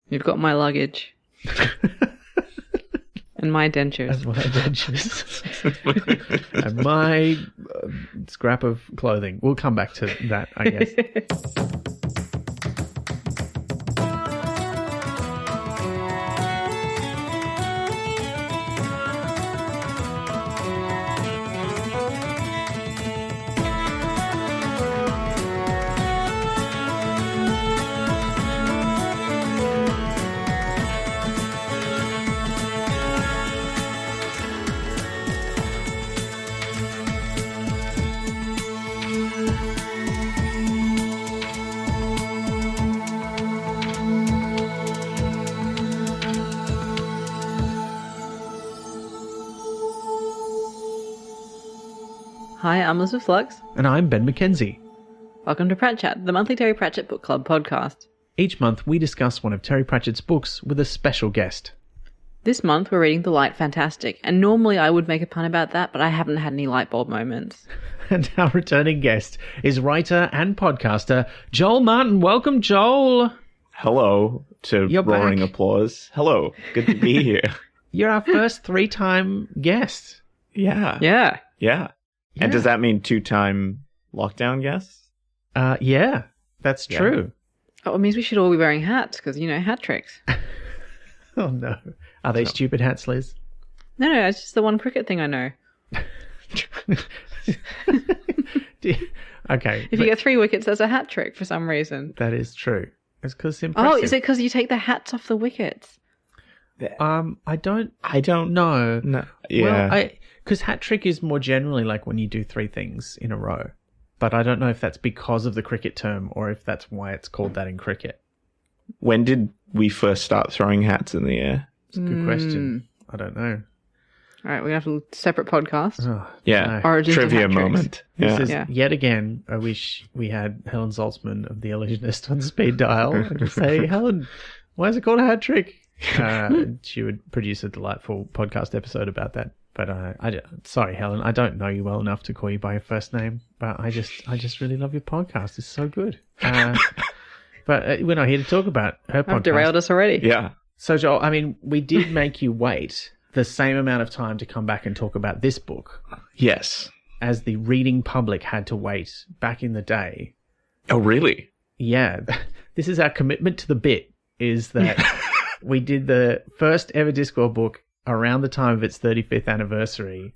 You've got my luggage. And my dentures. And my dentures. And my scrap of clothing. We'll come back to that, I guess. Hi, I'm Liz with Flux. And I'm Ben McKenzie. Welcome to Prat Chat, the monthly Terry Pratchett Book Club podcast. Each month, we discuss one of Terry Pratchett's books with a special guest. This month, we're reading The Light Fantastic, and normally I would make a pun about that, but I haven't had any light bulb moments. And our returning guest is writer and podcaster Joel Martin. Welcome, Joel. Hello to You're roaring back. applause. Hello. Good to be here. You're our first three-time guest. Yeah. Yeah. And does that mean 2-time lockdown guests? Yeah, that's true. Oh, it means we should all be wearing hats, because, hat tricks. Oh, no. Are they stupid hats, Liz? No, it's just the one cricket thing I know. Okay. If you get 3 wickets, there's a hat trick for some reason. That is true. It's because it's impressive. Oh, is it because you take the hats off the wickets? I don't know. No. Yeah. Well, because hat trick is more generally like when you do 3 things in a row. But I don't know if that's because of the cricket term or if that's why it's called that in cricket. When did we first start throwing hats in the air? It's a good question. I don't know. All right, we have a separate podcast. Oh, Yeah. no. Origins of Trivia hat tricks. moment. This is Yeah. yet again, I wish we had Helen Zaltzman of The Illusionist on speed dial and just say, Helen, why is it called a hat trick? She would produce a delightful podcast episode about that. But sorry, Helen, I don't know you well enough to call you by your first name. But I just really love your podcast. It's so good. But we're not here to talk about her podcast. I've derailed us already. Yeah. So, Joel, I mean, we did make you wait the same amount of time to come back and talk about this book Yes. as the reading public had to wait back in the day. Oh, really? Yeah, this is our commitment to the bit, is that we did the first ever Discworld book around the time of its 35th anniversary,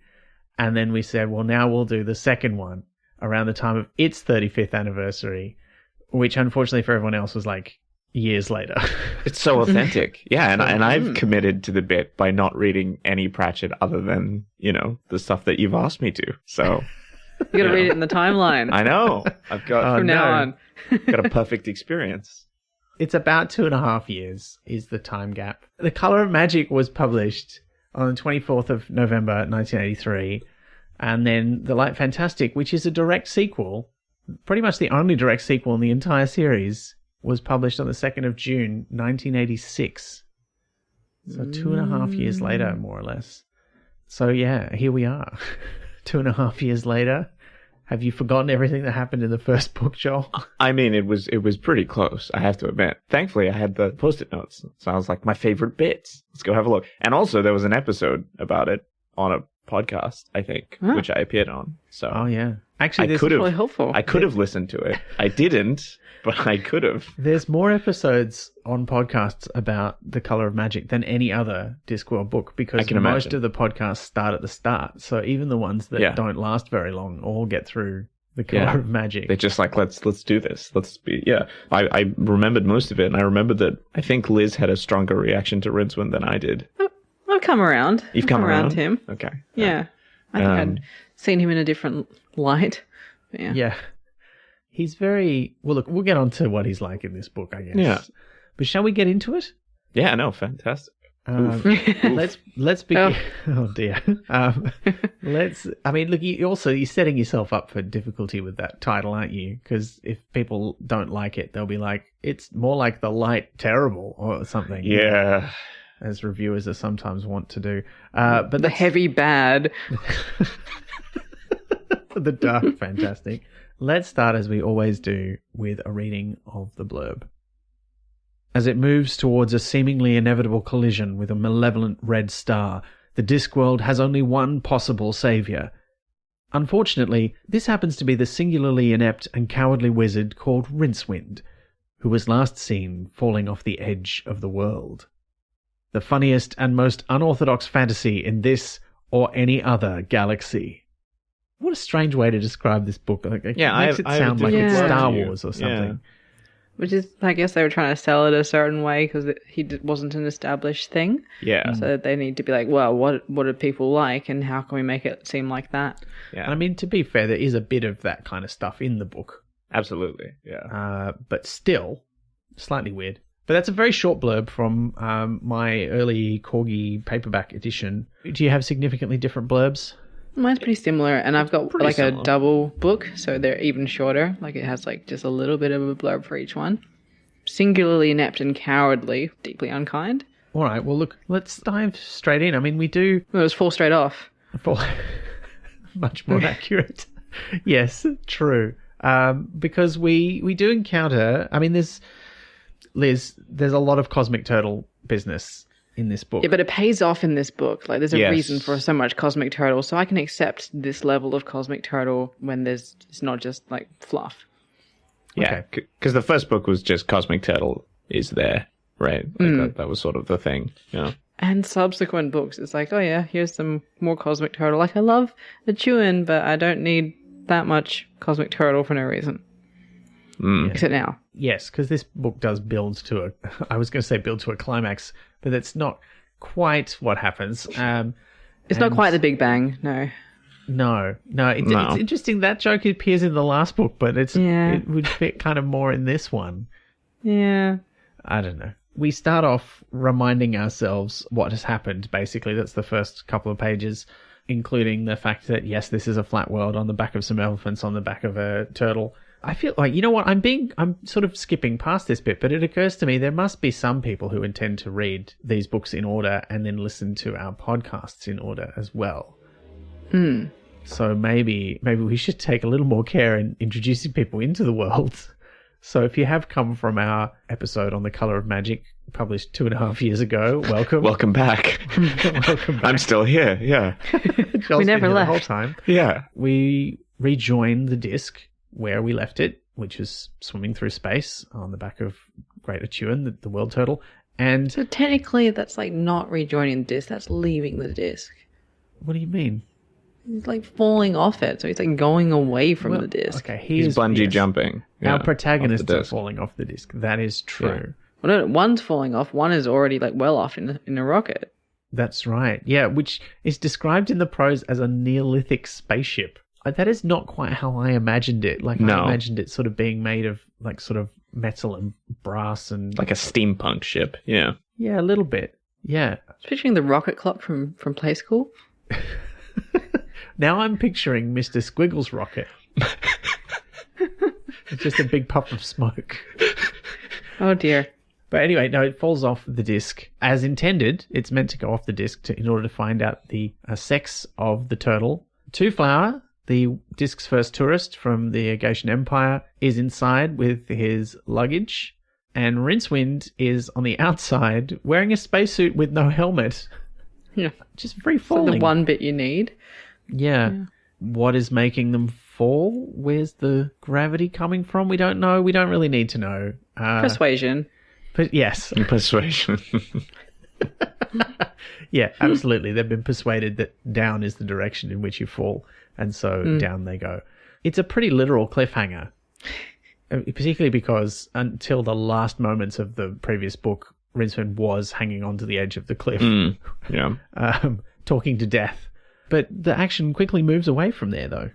and then we said, well, now we'll do the second one around the time of its 35th anniversary, which unfortunately for everyone else was like years later. It's so authentic. Yeah, and I've committed to the bit by not reading any Pratchett other than, the stuff that you've asked me to. So You got to read it in the timeline. I know. I've got From now on. got a perfect experience. It's about 2.5 years is the time gap. The Colour of Magic was published on the 24th of November 1983, and then The Light Fantastic, which is a direct sequel, pretty much the only direct sequel in the entire series, was published on the 2nd of June 1986. So 2.5 years later, more or less. So yeah, here we are. 2.5 years later. Have you forgotten everything that happened in the first book, Joel? I mean, it was pretty close, I have to admit. Thankfully, I had the Post-it notes. So I was like, my favorite bits. Let's go have a look. And also, there was an episode about it on a podcast, I think, which I appeared on. So Oh, yeah. Actually, I could Really have helpful. I could have listened to it. I didn't, but I could have. there's more episodes on podcasts about The Colour of Magic than any other Discworld book, because I can most imagine. of the podcasts start at the start. So even the ones that don't last very long all get through The Colour of Magic. They're just like, let's do this. I remembered most of it, and I remembered that I think Liz had a stronger reaction to Rincewind than I did. I've come around. You've come around? him. Okay. Yeah. I think I'd seen him in a different light. But yeah. Yeah. He's very... Well, look, we'll get on to what he's like in this book, I guess. Yeah. But shall we get into it? Yeah, no, fantastic. Let's begin. Oh dear. I mean, look, you're setting yourself up for difficulty with that title, aren't you? Because if people don't like it, they'll be like, it's more like The Light Terrible or something. Yeah. As reviewers are sometimes want to do. But The heavy bad. the dark fantastic. Let's start, as we always do, with a reading of the blurb. As it moves towards a seemingly inevitable collision with a malevolent red star, the Discworld has only one possible savior. Unfortunately, this happens to be the singularly inept and cowardly wizard called Rincewind, who was last seen falling off the edge of the world. The funniest and most unorthodox fantasy in this or any other galaxy. What a strange way to describe this book. Like, it makes it sound like it's Star Wars or something. Yeah. Which is, I guess they were trying to sell it a certain way because wasn't an established thing. Yeah. So they need to be like, well, what do people like and how can we make it seem like that? Yeah. And I mean, to be fair, there is a bit of that kind of stuff in the book. Absolutely. Yeah. But still, slightly weird. But that's a very short blurb from my early Corgi paperback edition. Do you have significantly different blurbs? Mine's pretty similar, and I've got like similar. a double book, so they're even shorter. Like it has like just a little bit of a blurb for each one. Singularly inept and cowardly, deeply unkind. All right, well, look, let's dive straight in. I mean, we do... Well, it was 4 straight off. Much more accurate. Yes, true. Because we do encounter... I mean, there's a lot of cosmic turtle business in this book. Yeah, but it pays off in this book. Like, there's a Yes. reason for so much cosmic turtle, so I can accept this level of cosmic turtle when it's not just, like, fluff. Yeah. Because the first book was just Cosmic Turtle is there, right? Like that was sort of the thing. Yeah. And subsequent books, it's like, oh yeah, here's some more cosmic turtle. Like, I love the chewing, but I don't need that much cosmic turtle for no reason. Except now. Yes, because this book does build to I was going to say build to a climax, but that's not quite what happens. It's not quite the Big Bang, no. No. It's interesting. That joke appears in the last book, but it would fit kind of more in this one. Yeah. I don't know. We start off reminding ourselves what has happened, basically. That's the first couple of pages, including the fact that, yes, this is a flat world on the back of some elephants on the back of a turtle. I feel like, you know what, I'm sort of skipping past this bit, but it occurs to me there must be some people who intend to read these books in order and then listen to our podcasts in order as well. So maybe we should take a little more care in introducing people into the world. So if you have come from our episode on The Colour of Magic, published 2.5 years ago, welcome. Welcome back. Welcome back. I'm still here. Yeah. We never left. the whole time. Yeah. We rejoin the disc where we left it, which is swimming through space on the back of Great Atuan, the world turtle. And So technically that's like not rejoining the disc, that's leaving the disc. what do you mean? He's like falling off it, so he's like going away from the disc. Okay, He's bungee jumping. Our yeah, protagonists off the are disc. falling off the disc. That is true. Well, no, one's falling off, one is already like well off in a rocket. That's right. Yeah, which is described in the prose as a Neolithic spaceship. That is not quite how I imagined it. Like, No. I imagined it sort of being made of, like, sort of metal and brass and... Like a steampunk ship. Yeah. Yeah, a little bit. Yeah. I was picturing the rocket clock from Play School. Now I'm picturing Mr. Squiggles' rocket. It's just a big puff of smoke. Oh dear. But anyway, no, it falls off the disc as intended. It's meant to go off the disc in order to find out the sex of the turtle. Two Flower, the disc's first tourist from the Agatian Empire, is inside with his luggage, and Rincewind is on the outside wearing a spacesuit with no helmet. Yeah. Just free It's falling. like the one bit you need. Yeah. What is making them fall? Where's the gravity coming from? We don't know. We don't really need to know. Persuasion. But yes. Persuasion. Yeah, absolutely. They've been persuaded that down is the direction in which you fall, and so down they go. It's a pretty literal cliffhanger, particularly because until the last moments of the previous book, Rincewind was hanging onto the edge of the cliff, Yeah. talking to death. But the action quickly moves away from there, though,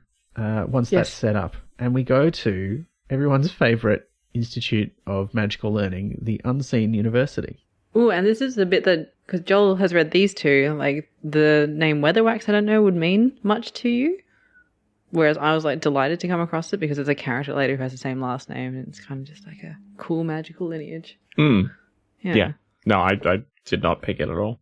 once that's set up. And we go to everyone's favourite Institute of Magical Learning, the Unseen University. Ooh, and this is the bit that, because Joel has read these two, like the name Weatherwax, I don't know, would mean much to you. Whereas I was like delighted to come across it because there's a character later who has the same last name and it's kind of just like a cool magical lineage. Yeah. No, I did not pick it at all.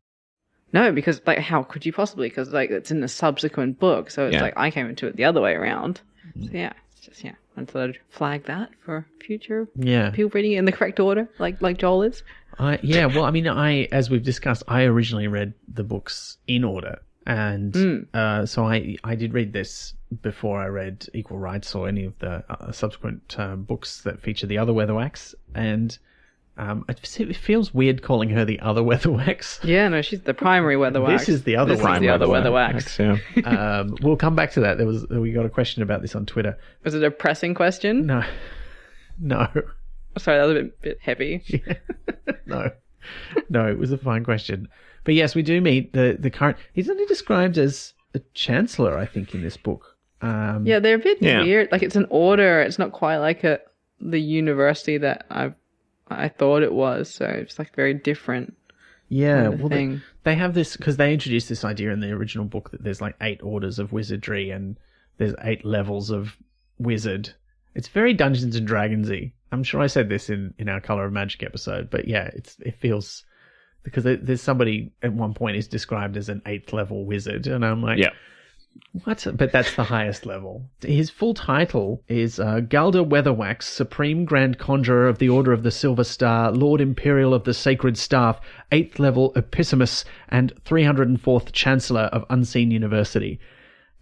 No, because like how could you possibly? Because like it's in the subsequent book, so it's like I came into it the other way around. So yeah, it's just, yeah, I thought I'd flag that for future Yeah. people reading it in the correct order, like Joel is. As we've discussed, I originally read the books in order. And so I did read this before I read Equal Rights or any of the subsequent books that feature the other Weatherwax. And it feels weird calling her the other Weatherwax. Yeah, no, she's the primary Weatherwax. This is the other one. The other Weatherwax. Yeah. We'll come back to that. We got a question about this on Twitter. Was it a pressing question? No. Sorry, that was a bit heavy. Yeah. No, it was a fine question. But yes, we do meet the current... He's only described as a chancellor, I think, in this book. Yeah, they're a bit weird. Like, it's an order. It's not quite like the university that I thought it was. So it's like very different. Yeah, thing. They have this... Because they introduced this idea in the original book that there's like 8 orders of wizardry and there's 8 levels of wizard. It's very Dungeons and Dragons-y. I'm sure I said this in our Colour of Magic episode, but yeah, it feels... Because there's somebody at one point is described as an 8th level wizard, and I'm like, what? But that's the highest level. His full title is Galder Weatherwax, Supreme Grand Conjurer of the Order of the Silver Star, Lord Imperial of the Sacred Staff, 8th level Epissimus, and 304th Chancellor of Unseen University.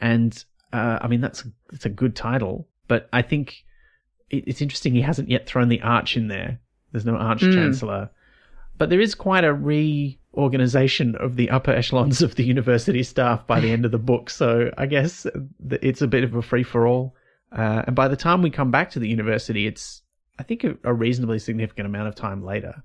And I mean, that's a good title, but I think it's interesting he hasn't yet thrown the Arch in there. There's no Arch Chancellor. But there is quite a reorganization of the upper echelons of the university staff by the end of the book. So I guess it's a bit of a free-for-all. And by the time we come back to the university, it's, I think, a reasonably significant amount of time later.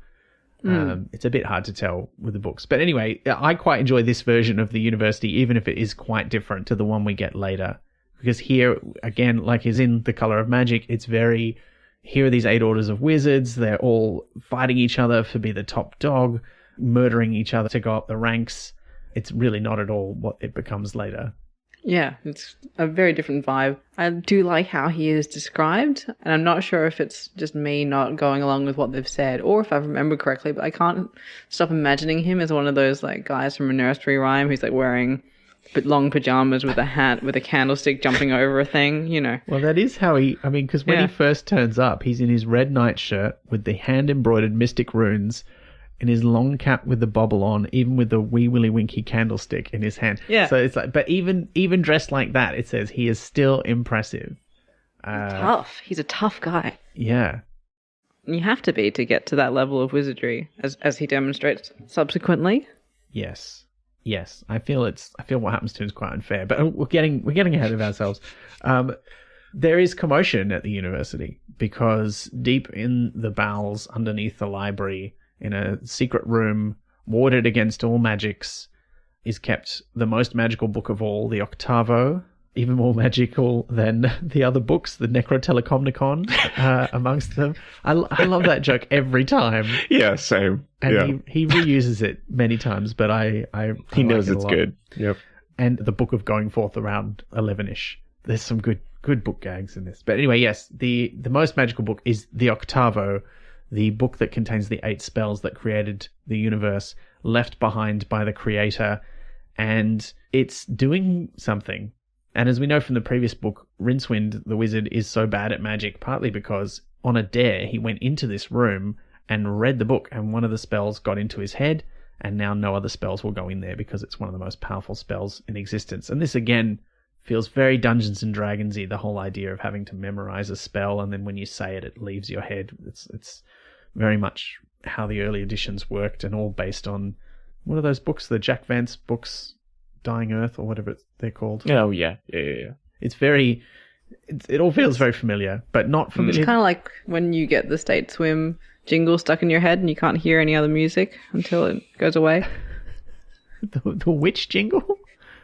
It's a bit hard to tell with the books. But anyway, I quite enjoy this version of the university, even if it is quite different to the one we get later. Because here, again, like is in The Colour of Magic, it's very... Here are these 8 orders of wizards. They're all fighting each other to be the top dog, murdering each other to go up the ranks. It's really not at all what it becomes later. Yeah, it's a very different vibe. I do like how he is described, and I'm not sure if it's just me not going along with what they've said, or if I've remembered correctly, but I can't stop imagining him as one of those like guys from a nursery rhyme who's like wearing long pajamas with a hat with a candlestick jumping over a thing, you know. Well, that is how because when he first turns up, he's in his red nightshirt with the hand-embroidered mystic runes in his long cap with the bobble on, even with the wee willy winky candlestick in his hand. Yeah. So it's like, but even dressed like that, it says he is still impressive. Tough. He's a tough guy. Yeah. You have to be to get to that level of wizardry, as he demonstrates subsequently. Yes. I feel what happens to him is quite unfair, but we're getting ahead of ourselves. There is commotion at the university because deep in the bowels underneath the library, in a secret room warded against all magics, is kept the most magical book of all, the Octavo, even more magical than the other books, the Necrotelecomnicon amongst them. I love that joke every time. Yeah, same. And he reuses it many times, but he knows like it's good. Yep. And the book of going forth around 11ish. There's some good book gags in this. But anyway, yes, the most magical book is the Octavo, the book that contains the 8 spells that created the universe, left behind by the creator, and it's doing something. And as we know from the previous book, Rincewind, the wizard, is so bad at magic, partly because on a dare, he went into this room and read the book, and one of the spells got into his head, and now no other spells will go in there because it's one of the most powerful spells in existence. And this, again, feels very Dungeons and Dragons-y, the whole idea of having to memorize a spell, and then when you say it, it leaves your head. It's very much how the early editions worked, and all based on, what are those books, the Jack Vance books, Dying Earth, or whatever they're called. Oh, yeah. It's very... It all feels very familiar, but not familiar. It's kind of like when you get the State Swim jingle stuck in your head and you can't hear any other music until it goes away. The which jingle?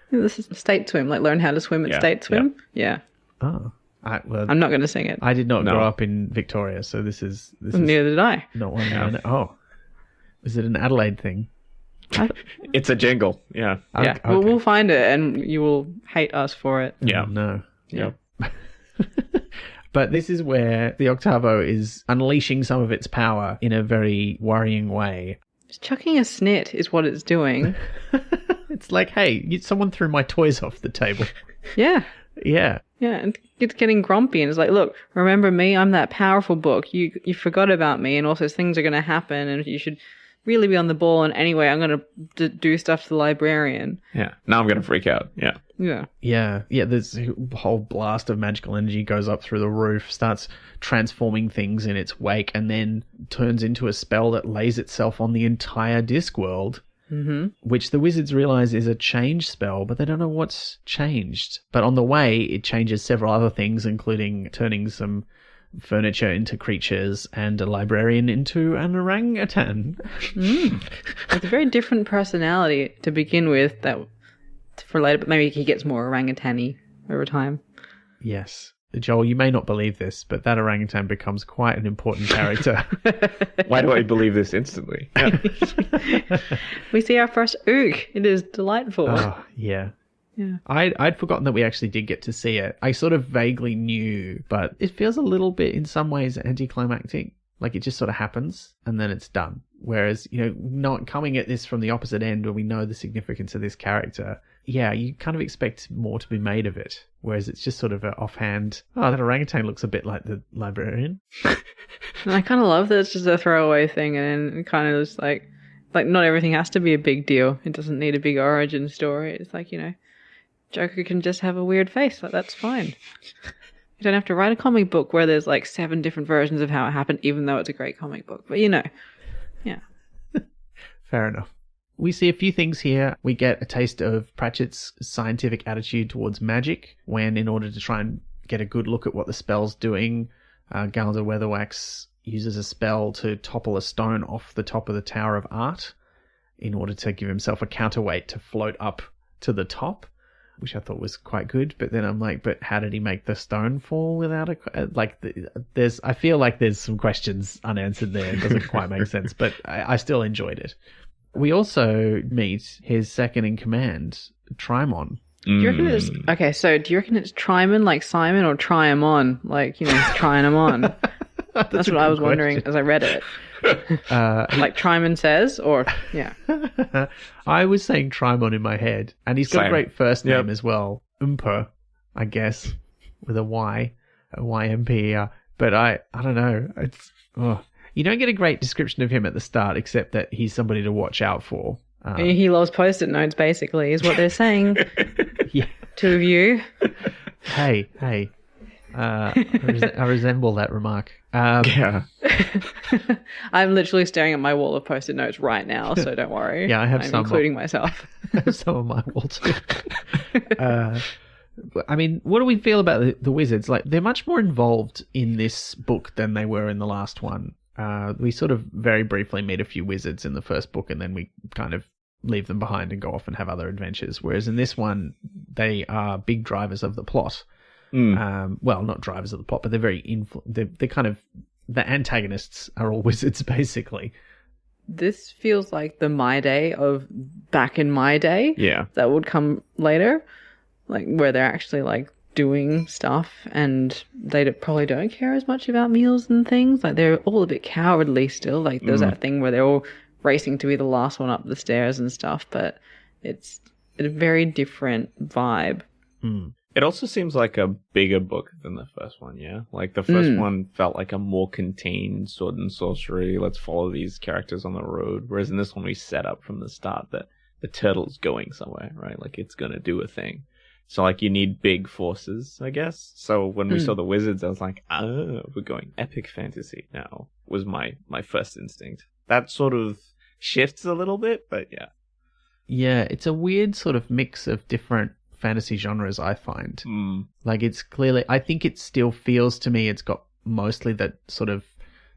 This is State Swim, like learn how to swim at State Swim. Yeah. Oh. I'm not going to sing it. I did not grow up in Victoria, so this is neither did I. Not one. Yeah. Oh. Is it an Adelaide thing? It's a jingle. Yeah. Yeah. Okay. We'll find it and you will hate us for it. Yeah. Oh, no. Yeah. But this is where the Octavo is unleashing some of its power in a very worrying way. Just chucking a snit is what it's doing. It's like, hey, someone threw my toys off the table. Yeah. Yeah. Yeah, and it's getting grumpy, and it's like, look, remember me? I'm that powerful book. You forgot about me, and also things are going to happen, and you should really be on the ball. And anyway, I'm going to do stuff to the librarian. Yeah. Now I'm going to freak out. Yeah. Yeah. Yeah. This whole blast of magical energy goes up through the roof, starts transforming things in its wake, and then turns into a spell that lays itself on the entire Discworld. Mm-hmm. Which the wizards realize is a change spell, but they don't know what's changed. But on the way, it changes several other things, including turning some furniture into creatures and a librarian into an orangutan. It's a very different personality to begin with, that for later, but maybe he gets more orangutan-y over time. Yes. Joel, you may not believe this, but that orangutan becomes quite an important character. Why do I believe this instantly? Yeah. We see our first ook. It is delightful. Oh, yeah. Yeah. I'd forgotten that we actually did get to see it. I sort of vaguely knew, but it feels a little bit, in some ways, anticlimactic. Like it just sort of happens and then it's done. Whereas, not coming at this from the opposite end where we know the significance of this character, yeah, you kind of expect more to be made of it. Whereas it's just sort of an offhand, oh, that orangutan looks a bit like the librarian. And I kind of love that it's just a throwaway thing, and it kind of just like not everything has to be a big deal. It doesn't need a big origin story. It's like, Joker can just have a weird face. Like, that's fine. You don't have to write a comic book where there's like 7 different versions of how it happened, even though it's a great comic book. But yeah. Fair enough. We see a few things here. We get a taste of Pratchett's scientific attitude towards magic when, in order to try and get a good look at what the spell's doing, Galder Weatherwax uses a spell to topple a stone off the top of the Tower of Art in order to give himself a counterweight to float up to the top, which I thought was quite good. But then I'm like, but how did he make the stone fall without I feel like there's some questions unanswered there. It doesn't quite make sense, but I still enjoyed it. We also meet his second in command, Trimon. Do you reckon it's okay? So do you reckon it's Trimon like Simon, or try him on like trying him on? That's what I was wondering as I read it. Like Trimon says, or yeah. I was saying Trimon in my head, and he's got Same. a great first name as well, Umper, I guess, with a Y, YMPER. But I don't know. You don't get a great description of him at the start, except that he's somebody to watch out for. He loves post-it notes, basically, is what they're saying. Yeah. Two of you. Hey. I resemble that remark. Yeah. I'm literally staring at my wall of post-it notes right now, so don't worry. Yeah, I have I'm some. including myself. I have some on my wall too. I mean, what do we feel about the wizards? Like, they're much more involved in this book than they were in the last one. We sort of very briefly meet a few wizards in the first book, and then we kind of leave them behind and go off and have other adventures. Whereas in this one, they are big drivers of the plot. Well, not drivers of the plot, but they're very they're kind of, the antagonists are all wizards, basically. This feels like the My Day of back in my day. Yeah. That would come later, like where they're actually like doing stuff, and they probably don't care as much about meals and things. Like, they're all a bit cowardly still. Like, there's that thing where they're all racing to be the last one up the stairs and stuff, but it's a very different vibe. It also seems like a bigger book than the first one, yeah? Like, the first one felt like a more contained sword and sorcery, let's follow these characters on the road, whereas in this one we set up from the start that the turtle's going somewhere, right? Like, it's gonna do a thing. So, like, you need big forces, I guess. So when we saw the wizards, I was like, we're going epic fantasy now, was my first instinct. That sort of shifts a little bit, but yeah. Yeah, it's a weird sort of mix of different fantasy genres, I find. Like, it's clearly, I think it still feels to me it's got mostly that sort of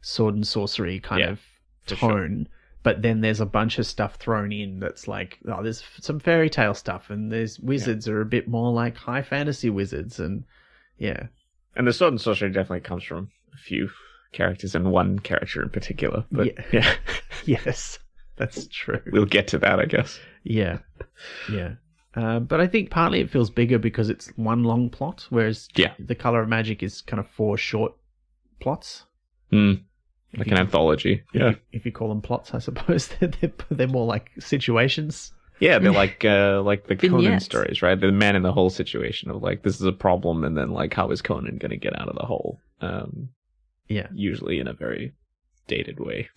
sword and sorcery kind of tone. Sure. But then there's a bunch of stuff thrown in that's like, there's some fairy tale stuff, and there's wizards are a bit more like high fantasy wizards, and yeah. And the sword and sorcery definitely comes from a few characters and one character in particular. But yeah. Yes, that's true. We'll get to that, I guess. Yeah. But I think partly it feels bigger because it's one long plot, whereas The Color of Magic is kind of 4 short plots. Like an anthology. If you call them plots, I suppose they're more like situations. Yeah, they're like the Conan Vignettes. stories, right? The man in the hole situation of like, this is a problem, and then like, how is Conan going to get out of the hole? Yeah. Usually in a very dated way.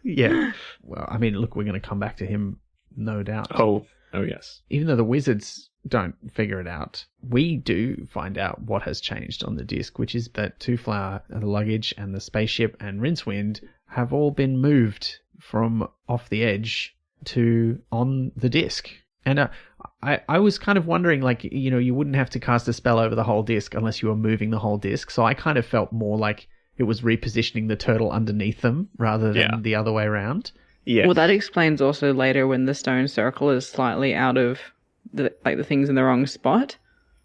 Yeah. Well, I mean, look, we're going to come back to him, no doubt. Oh yes. Even though the wizards don't figure it out, we do find out what has changed on the disc, which is that Two Flower, the luggage, and the spaceship and Rincewind have all been moved from off the edge to on the disc. And I was kind of wondering, like, you know, you wouldn't have to cast a spell over the whole disc unless you were moving the whole disc. So I kind of felt more like it was repositioning the turtle underneath them rather than the other way around. Yeah. Well, that explains also later when the stone circle is slightly out of the things in the wrong spot.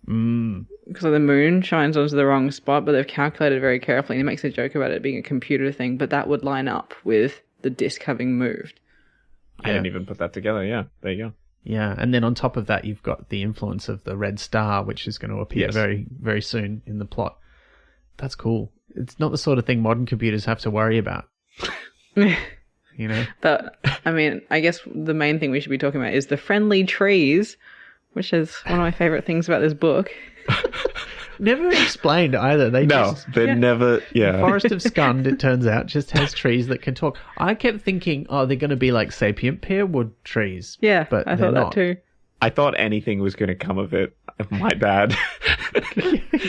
Because the moon shines onto the wrong spot, but they've calculated very carefully. And he makes a joke about it being a computer thing, but that would line up with the disc having moved. I didn't even put that together. Yeah, there you go. Yeah, and then on top of that, you've got the influence of the red star, which is going to appear very, very soon in the plot. That's cool. It's not the sort of thing modern computers have to worry about. You know? But, I mean, I guess the main thing we should be talking about is the friendly trees, which is one of my favorite things about this book. Never explained either. They're never. Yeah. The Forest of Skund, it turns out, just has trees that can talk. I kept thinking, they're going to be like sapient pearwood trees. Yeah, but I thought that not. too. I thought anything was going to come of it. My bad.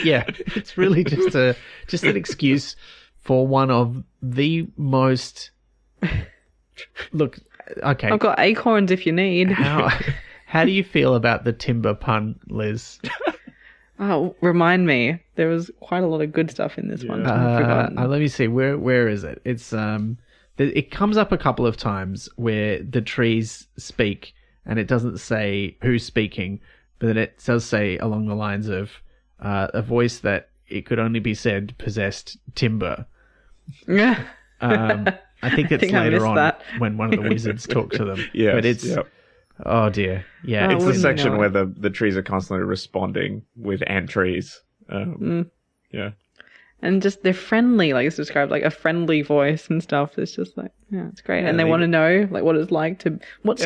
Yeah, it's really just an excuse for one of the most. Look, okay. I've got acorns if you need. How do you feel about the timber pun, Liz? Oh, remind me. There was quite a lot of good stuff in this one. I've forgotten. Let me see. Where is it? It's it comes up a couple of times where the trees speak, and it doesn't say who's speaking, but then it does say along the lines of a voice that it could only be said possessed timber. Yeah. I think it's later on when one of the wizards talk to them. Yeah, but it's oh dear, yeah. It's the section where the trees are constantly responding with ant trees. Yeah, and just they're friendly, like it's described like a friendly voice and stuff. It's just like it's great, and they want to know like what it's like to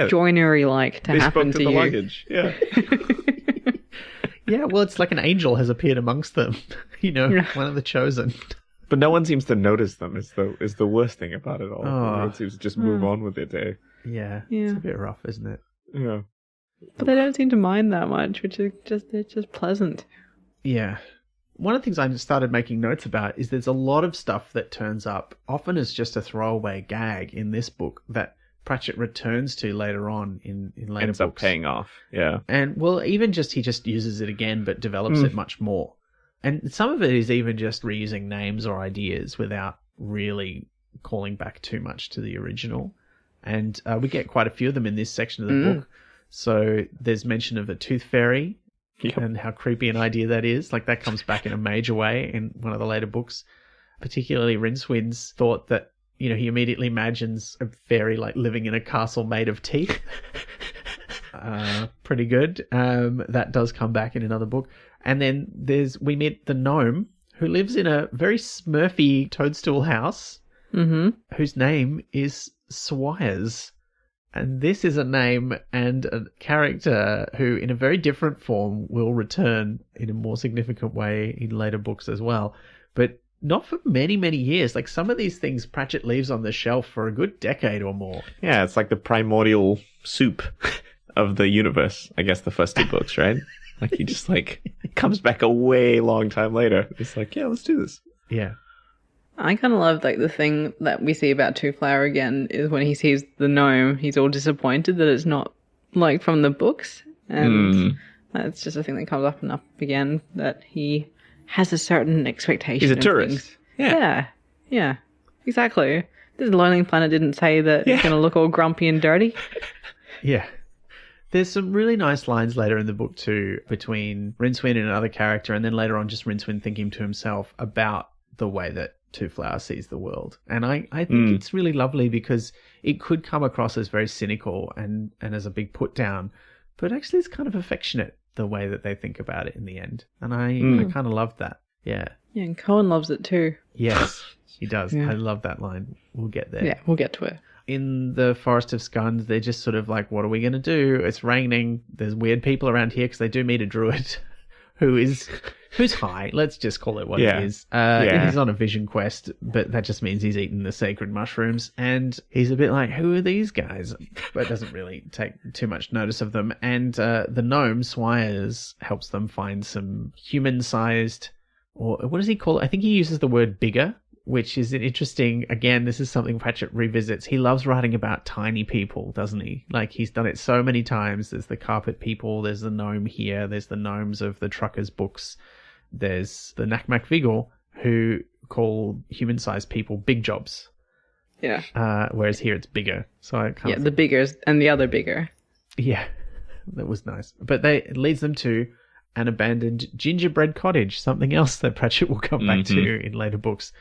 joinery like to happen to the you. Luggage. Yeah. Yeah, well, it's like an angel has appeared amongst them. You know, one of the chosen. But no one seems to notice them. Is the worst thing about it all. Everyone seems to just move on with their day. Yeah, it's a bit rough, isn't it? Yeah. But they don't seem to mind that much, which is they're just pleasant. Yeah. One of the things I started making notes about is there's a lot of stuff that turns up, often as just a throwaway gag in this book, that Pratchett returns to later on in later Ends books. up paying off. Yeah. And, well, even just he just uses it again, but develops it much more. And some of it is even just reusing names or ideas without really calling back too much to the original. And we get quite a few of them in this section of the book. So there's mention of a tooth fairy and how creepy an idea that is. Like, that comes back in a major way in one of the later books. Particularly Rincewind's thought that, you know, he immediately imagines a fairy like living in a castle made of teeth. Pretty good. That does come back in another book. And then we meet the gnome who lives in a very smurfy toadstool house, whose name is Swires. And this is a name and a character who, in a very different form, will return in a more significant way in later books as well. But not for many, many years. Like, some of these things Pratchett leaves on the shelf for a good decade or more. Yeah, it's like the primordial soup of the universe, I guess, the first two books, right? Like, he just, like, comes back a way long time later. It's like, yeah, let's do this. Yeah. I kind of love, like, the thing that we see about Two Flower again is when he sees the gnome, he's all disappointed that it's not, like, from the books. And that's just a thing that comes up and up again, that he has a certain expectation. He's a of tourist. Things. Yeah, exactly. This Lonely Planet didn't say that it's going to look all grumpy and dirty. Yeah. There's some really nice lines later in the book too, between Rincewind and another character, and then later on just Rincewind thinking to himself about the way that Two Flower sees the world. And I think it's really lovely because it could come across as very cynical and as a big put down, but actually it's kind of affectionate the way that they think about it in the end. And I kind of loved that. Yeah. Yeah, and Cohen loves it too. Yes, he does. I love that line. We'll get there. Yeah, we'll get to it. in the Forest of Scuns, they're just sort of like, what are we going to do? It's raining. There's weird people around here because they do meet a druid who's high. Let's just call it what it is. He's on a vision quest, but that just means he's eaten the sacred mushrooms. And he's a bit like, who are these guys? But doesn't really take too much notice of them. And the gnome, Swires, helps them find some human-sized, or what does he call it? I think he uses the word bigger, which is an interesting, again, this is something Pratchett revisits. He loves writing about tiny people, doesn't he? Like, he's done it so many times. There's the carpet people, there's the gnome here, there's the gnomes of the Truckers books, there's the Nakmak Vigor, who call human-sized people big jobs. Yeah. Whereas here it's bigger. So I can't the biggers and the other bigger. Yeah, that was nice. But it leads them to an abandoned gingerbread cottage, something else that Pratchett will come back to in later books.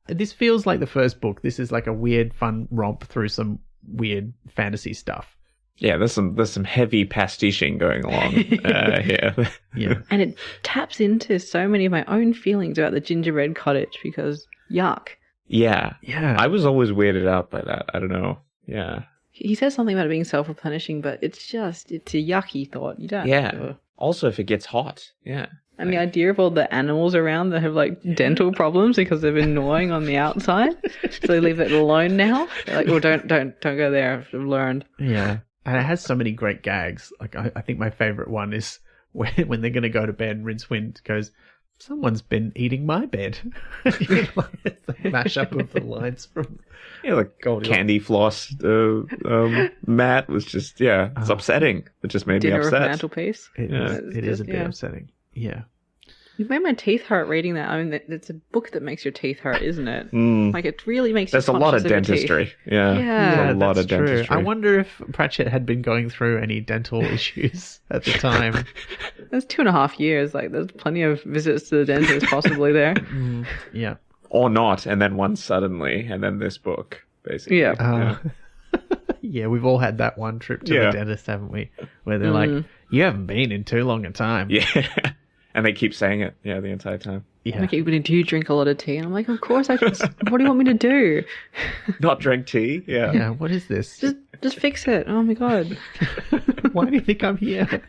This feels like the first book. This is like a weird, fun romp through some weird fantasy stuff. Yeah, there's some heavy pastiching going along here. Yeah, and it taps into so many of my own feelings about the gingerbread cottage because yuck. Yeah. Yeah. I was always weirded out by that. I don't know. Yeah. He says something about it being self-replenishing, but it's a yucky thought. You don't. Yeah. Also, if it gets hot. Yeah. And the idea of all the animals around that have like dental problems because they've been gnawing on the outside, so they leave it alone now. They're like, well, don't go there. I've learned. Yeah, and it has so many great gags. Like I think my favorite one is when they're going to go to bed. Rincewind goes, "Someone's been eating my bed." It's the mashup of the lines from like Goldilocks. Candy Floss. Matt was just it's upsetting. It just made Dinner me upset. of mantelpiece. It is a bit upsetting. Yeah. You've made my teeth hurt reading that. I mean, it's a book that makes your teeth hurt, isn't it? Like, it really makes you There's a lot of conscious your dentistry. teeth. Yeah. There's a lot of true. dentistry. I wonder if Pratchett had been going through any dental issues at the time. That's 2.5 years. Like, there's plenty of visits to the dentist possibly there. Yeah. Or not, and then one suddenly, and then this book, basically. Yeah. Yeah, we've all had that one trip to the dentist, haven't we? Where they're like, you haven't been in too long a time. Yeah. And they keep saying it, the entire time. Yeah. Like, do you drink a lot of tea? And I'm like, of course I just, what do you want me to do? Not drink tea? Yeah. Yeah, what is this? Just fix it. Oh my God. Why do you think I'm here?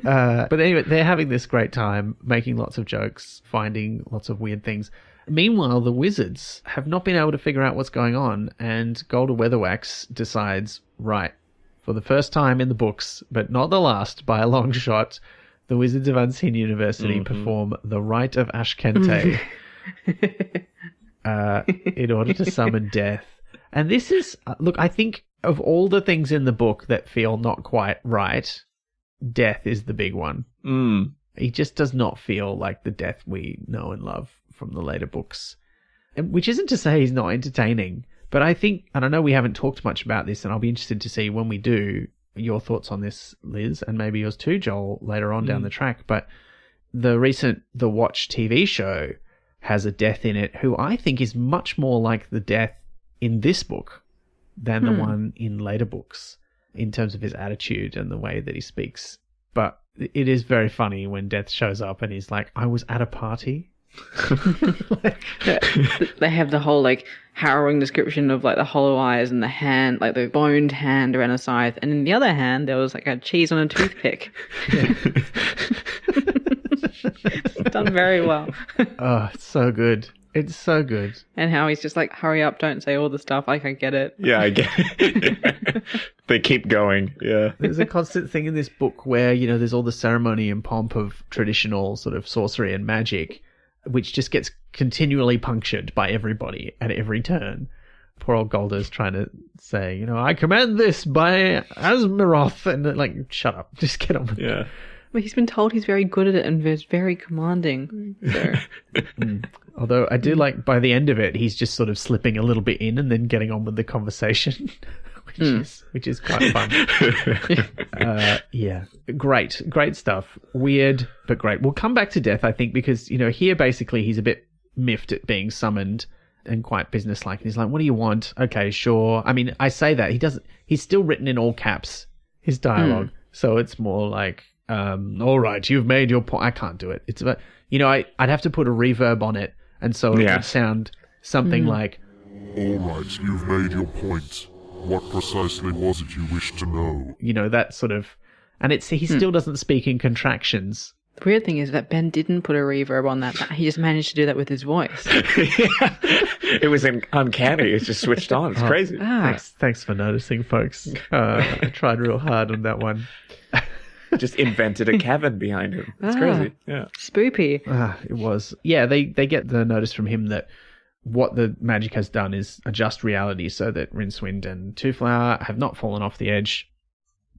But anyway, they're having this great time, making lots of jokes, finding lots of weird things. Meanwhile, the wizards have not been able to figure out what's going on, and Golda Weatherwax decides, right, for the first time in the books, but not the last by a long shot, the Wizards of Unseen University perform the Rite of Ashkente in order to summon death. And this is, look, I think of all the things in the book that feel not quite right, death is the big one. He just does not feel like the death we know and love from the later books. Which isn't to say he's not entertaining, but I think, and I know we haven't talked much about this, and I'll be interested to see when we do your thoughts on this, Liz, and maybe yours too, Joel, later on down the track. But the recent The Watch TV show has a death in it who I think is much more like the death in this book than the one in later books in terms of his attitude and the way that he speaks. But it is very funny when Death shows up and he's like, I was at a party. They have the whole like harrowing description of like the hollow eyes and the hand, like the boned hand around a scythe, and in the other hand there was like a cheese on a toothpick. It's done very well. Oh, it's so good. It's so good. And how he's just like, hurry up, don't say all the stuff, like I get it. Yeah, I get it. They keep going. Yeah. There's a constant thing in this book where, there's all the ceremony and pomp of traditional sort of sorcery and magic, which just gets continually punctured by everybody at every turn. Poor old Golda's trying to say, I command this by Asmeroth, and like, shut up, just get on with it. Yeah. But he's been told he's very good at it and is very commanding. So. Although I do like, by the end of it, he's just sort of slipping a little bit in and then getting on with the conversation, which is quite fun. Yeah, great stuff. Weird, but great. We'll come back to Death, I think, because, here basically he's a bit miffed at being summoned and quite businesslike. And he's like, what do you want? Okay, sure. I mean, I say that. He's still written in all caps, his dialogue. So it's more like, all right, you've made your point. I can't do it. It's about, I'd have to put a reverb on it. And so it would sound something like, all right, you've made your point. What precisely was it you wished to know? You know, that sort of... And he still doesn't speak in contractions. The weird thing is that Ben didn't put a reverb on that. He just managed to do that with his voice. Yeah. It was uncanny. It just switched on. It's crazy. Thanks for noticing, folks. I tried real hard on that one. Just invented a cabin behind him. It's crazy. Yeah. Spoopy. It was. Yeah, they get the notice from him that what the magic has done is adjust reality so that Rincewind and Twoflower have not fallen off the edge,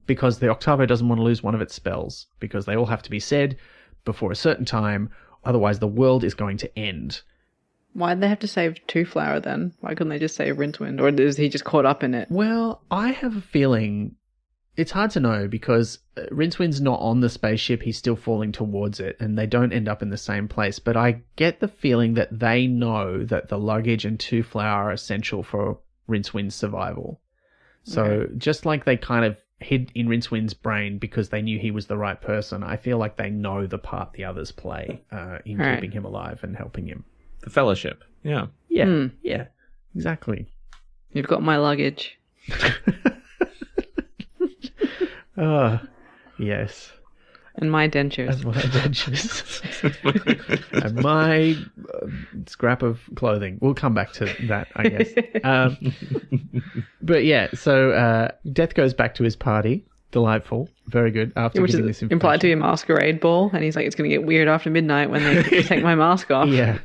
because the Octavo doesn't want to lose one of its spells, because they all have to be said before a certain time, otherwise the world is going to end. Why'd they have to save Twoflower then? Why couldn't they just save Rincewind? Or is he just caught up in it? Well, I have a feeling... It's hard to know, because Rincewind's not on the spaceship, he's still falling towards it, and they don't end up in the same place. But I get the feeling that they know that the luggage and Twoflower are essential for Rincewind's survival. So just like they kind of hid in Rincewind's brain because they knew he was the right person, I feel like they know the part the others play in keeping him alive and helping him. The Fellowship. Yeah. Yeah, yeah, exactly. You've got my luggage. Yes. And my dentures. And my dentures. And my scrap of clothing. We'll come back to that, I guess. But yeah, so Death goes back to his party. Delightful. Very good. After Which giving is this information. implied to be a masquerade ball. And he's like, it's going to get weird after midnight when they take my mask off. Yeah.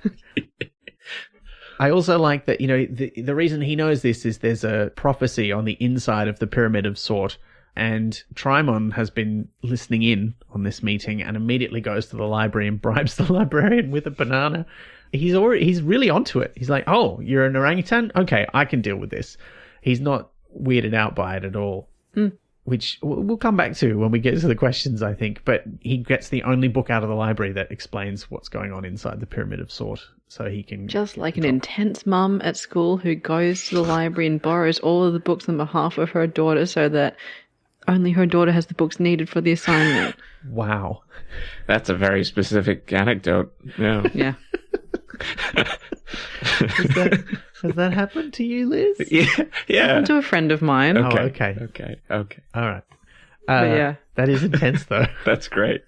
I also like that, you know, the reason he knows this is there's a prophecy on the inside of the Pyramid of Sort. And Trimon has been listening in on this meeting and immediately goes to the library and bribes the librarian with a banana. He's really onto it. He's like, oh, you're an orangutan? Okay, I can deal with this. He's not weirded out by it at all, which we'll come back to when we get to the questions, I think. But he gets the only book out of the library that explains what's going on inside the Pyramid of Sort, so he can... Just like an intense mum at school who goes to the library and borrows all of the books on behalf of her daughter so that only her daughter has the books needed for the assignment. Wow. That's a very specific anecdote. Yeah. Yeah. Has that happened to you, Liz? Yeah. Happened to a friend of mine. Okay. Oh, okay. All right. But yeah. That is intense, though. That's great.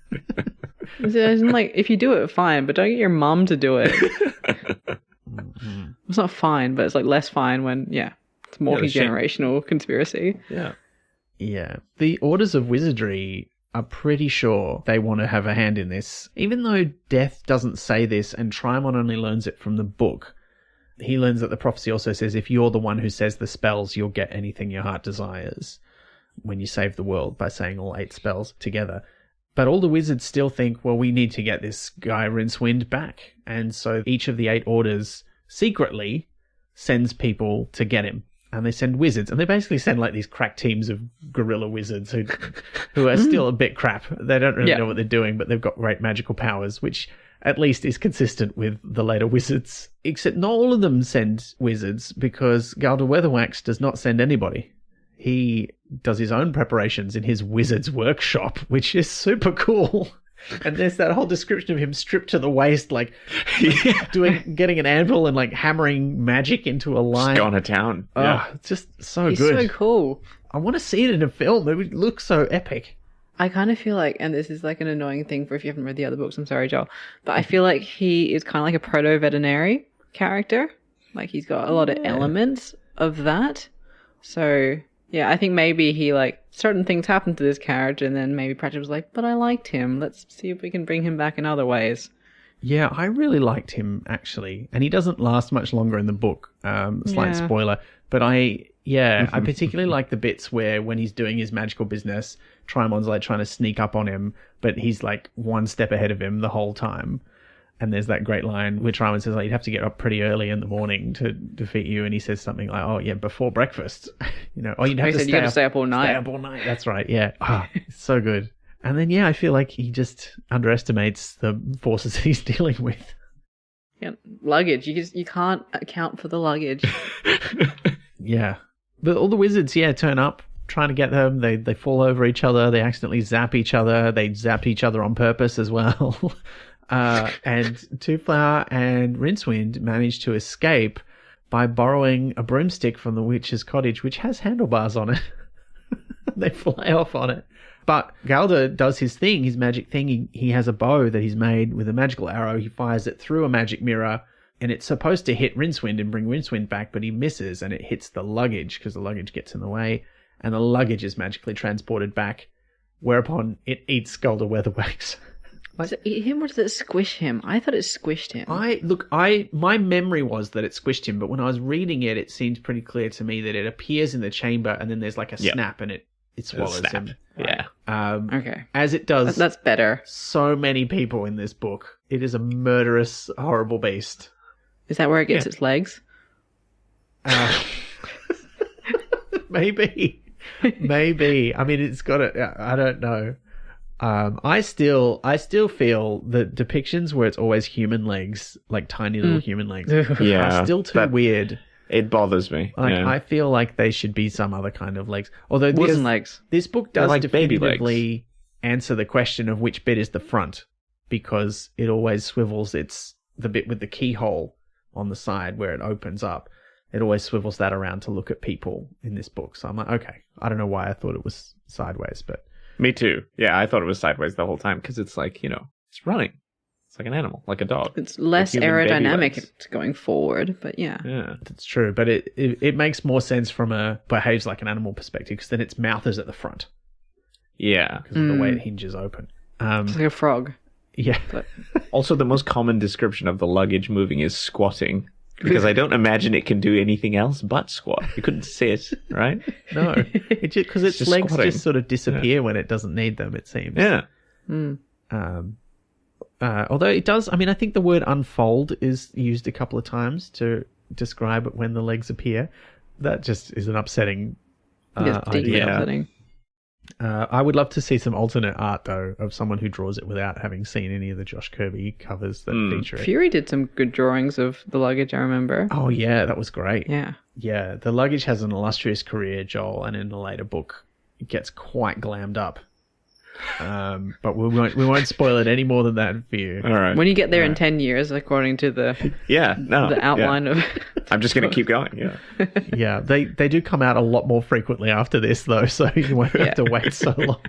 It's like, if you do it, fine, but don't get your mum to do it. It's not fine, but it's like less fine when, it's multi-generational conspiracy. Yeah. Yeah. The Orders of Wizardry are pretty sure they want to have a hand in this. Even though Death doesn't say this and Trimon only learns it from the book, he learns that the prophecy also says if you're the one who says the spells, you'll get anything your heart desires when you save the world by saying all 8 spells together. But all the wizards still think, well, we need to get this guy Rincewind back. And so each of the 8 orders secretly sends people to get him. And they send wizards, and they basically send like these crack teams of guerrilla wizards who are still a bit crap. They don't really know what they're doing, but they've got great magical powers, which at least is consistent with the later wizards. Except not all of them send wizards, because Galder Weatherwax does not send anybody. He does his own preparations in his wizard's workshop, which is super cool. And there's that whole description of him stripped to the waist, like getting an anvil and like hammering magic into a line. Just going to town. Oh, it's just so He's good. so cool. I want to see it in a film. It would look so epic. I kind of feel like, and this is like an annoying thing for if you haven't read the other books, I'm sorry, Joel, but I feel like he is kind of like a proto-veterinary character. Like he's got a lot of elements of that. So... yeah, I think maybe he, like, certain things happened to this character, and then maybe Pratchett was like, but I liked him. Let's see if we can bring him back in other ways. Yeah, I really liked him, actually. And he doesn't last much longer in the book. Slight spoiler. But I particularly like the bits where when he's doing his magical business, Trimon's, like, trying to sneak up on him, but he's, like, one step ahead of him the whole time. And there's that great line where Trimon says, like, you'd have to get up pretty early in the morning to defeat you. And he says something like, oh, yeah, before breakfast. You'd have to stay up all night. Stay up all night. That's right, yeah. It's so good. And then, I feel like he just underestimates the forces he's dealing with. Yeah, luggage. You can't account for the luggage. Yeah. But all the wizards, turn up, trying to get them. They fall over each other. They accidentally zap each other. They zap each other on purpose as well. And Twoflower and Rincewind manage to escape, by borrowing a broomstick from the witch's cottage, which has handlebars on it. They fly off on it. But Galder does his thing, his magic thing. He has a bow that he's made with a magical arrow. He fires it through a magic mirror, and it's supposed to hit Rincewind and bring Rincewind back, but he misses, and it hits the luggage because the luggage gets in the way, and the luggage is magically transported back, whereupon it eats Galder Weatherwax. Does it eat him or does it squish him? I thought it squished him. My memory was that it squished him, but when I was reading it, it seemed pretty clear to me that it appears in the chamber, and then there's like a snap, and it swallows him. Yeah. Okay. As it does. That's better. So many people in this book. It is a murderous, horrible beast. Is that where it gets its legs? Maybe. I mean, it's got it. I don't know. I still feel the depictions where it's always human legs, like tiny little human legs, are still too weird. It bothers me. I feel like they should be some other kind of legs. Although wooden legs. This book does like definitively answer the question of which bit is the front, because it always swivels the bit with the keyhole on the side where it opens up. It always swivels that around to look at people in this book. So I'm like, okay, I don't know why I thought it was sideways, but... Me too. Yeah, I thought it was sideways the whole time because it's like, it's running. It's like an animal, like a dog. It's less aerodynamic going forward, but yeah. Yeah, that's true. But it makes more sense from a behaves like an animal perspective, because then its mouth is at the front. Yeah. Because of the way it hinges open. It's like a frog. Yeah. But... Also, the most common description of the luggage moving is squatting. Because I don't imagine it can do anything else but squat. You couldn't sit, right? No. Because its legs squatting. just sort of disappear when it doesn't need them, it seems. Yeah. Although it does, I mean, I think the word unfold is used a couple of times to describe it when the legs appear. That just is an upsetting idea. Upsetting. I would love to see some alternate art, though, of someone who draws it without having seen any of the Josh Kirby covers that feature it. Fury did some good drawings of the luggage, I remember. Oh, yeah, that was great. Yeah. Yeah, the luggage has an illustrious career, Joel, and in a later book, it gets quite glammed up. But we won't spoil it any more than that for you. All right. When you get there in 10 years, according to the the outline of... I'm just going to keep going, yeah. Yeah, they do come out a lot more frequently after this, though, so you won't have to wait so long.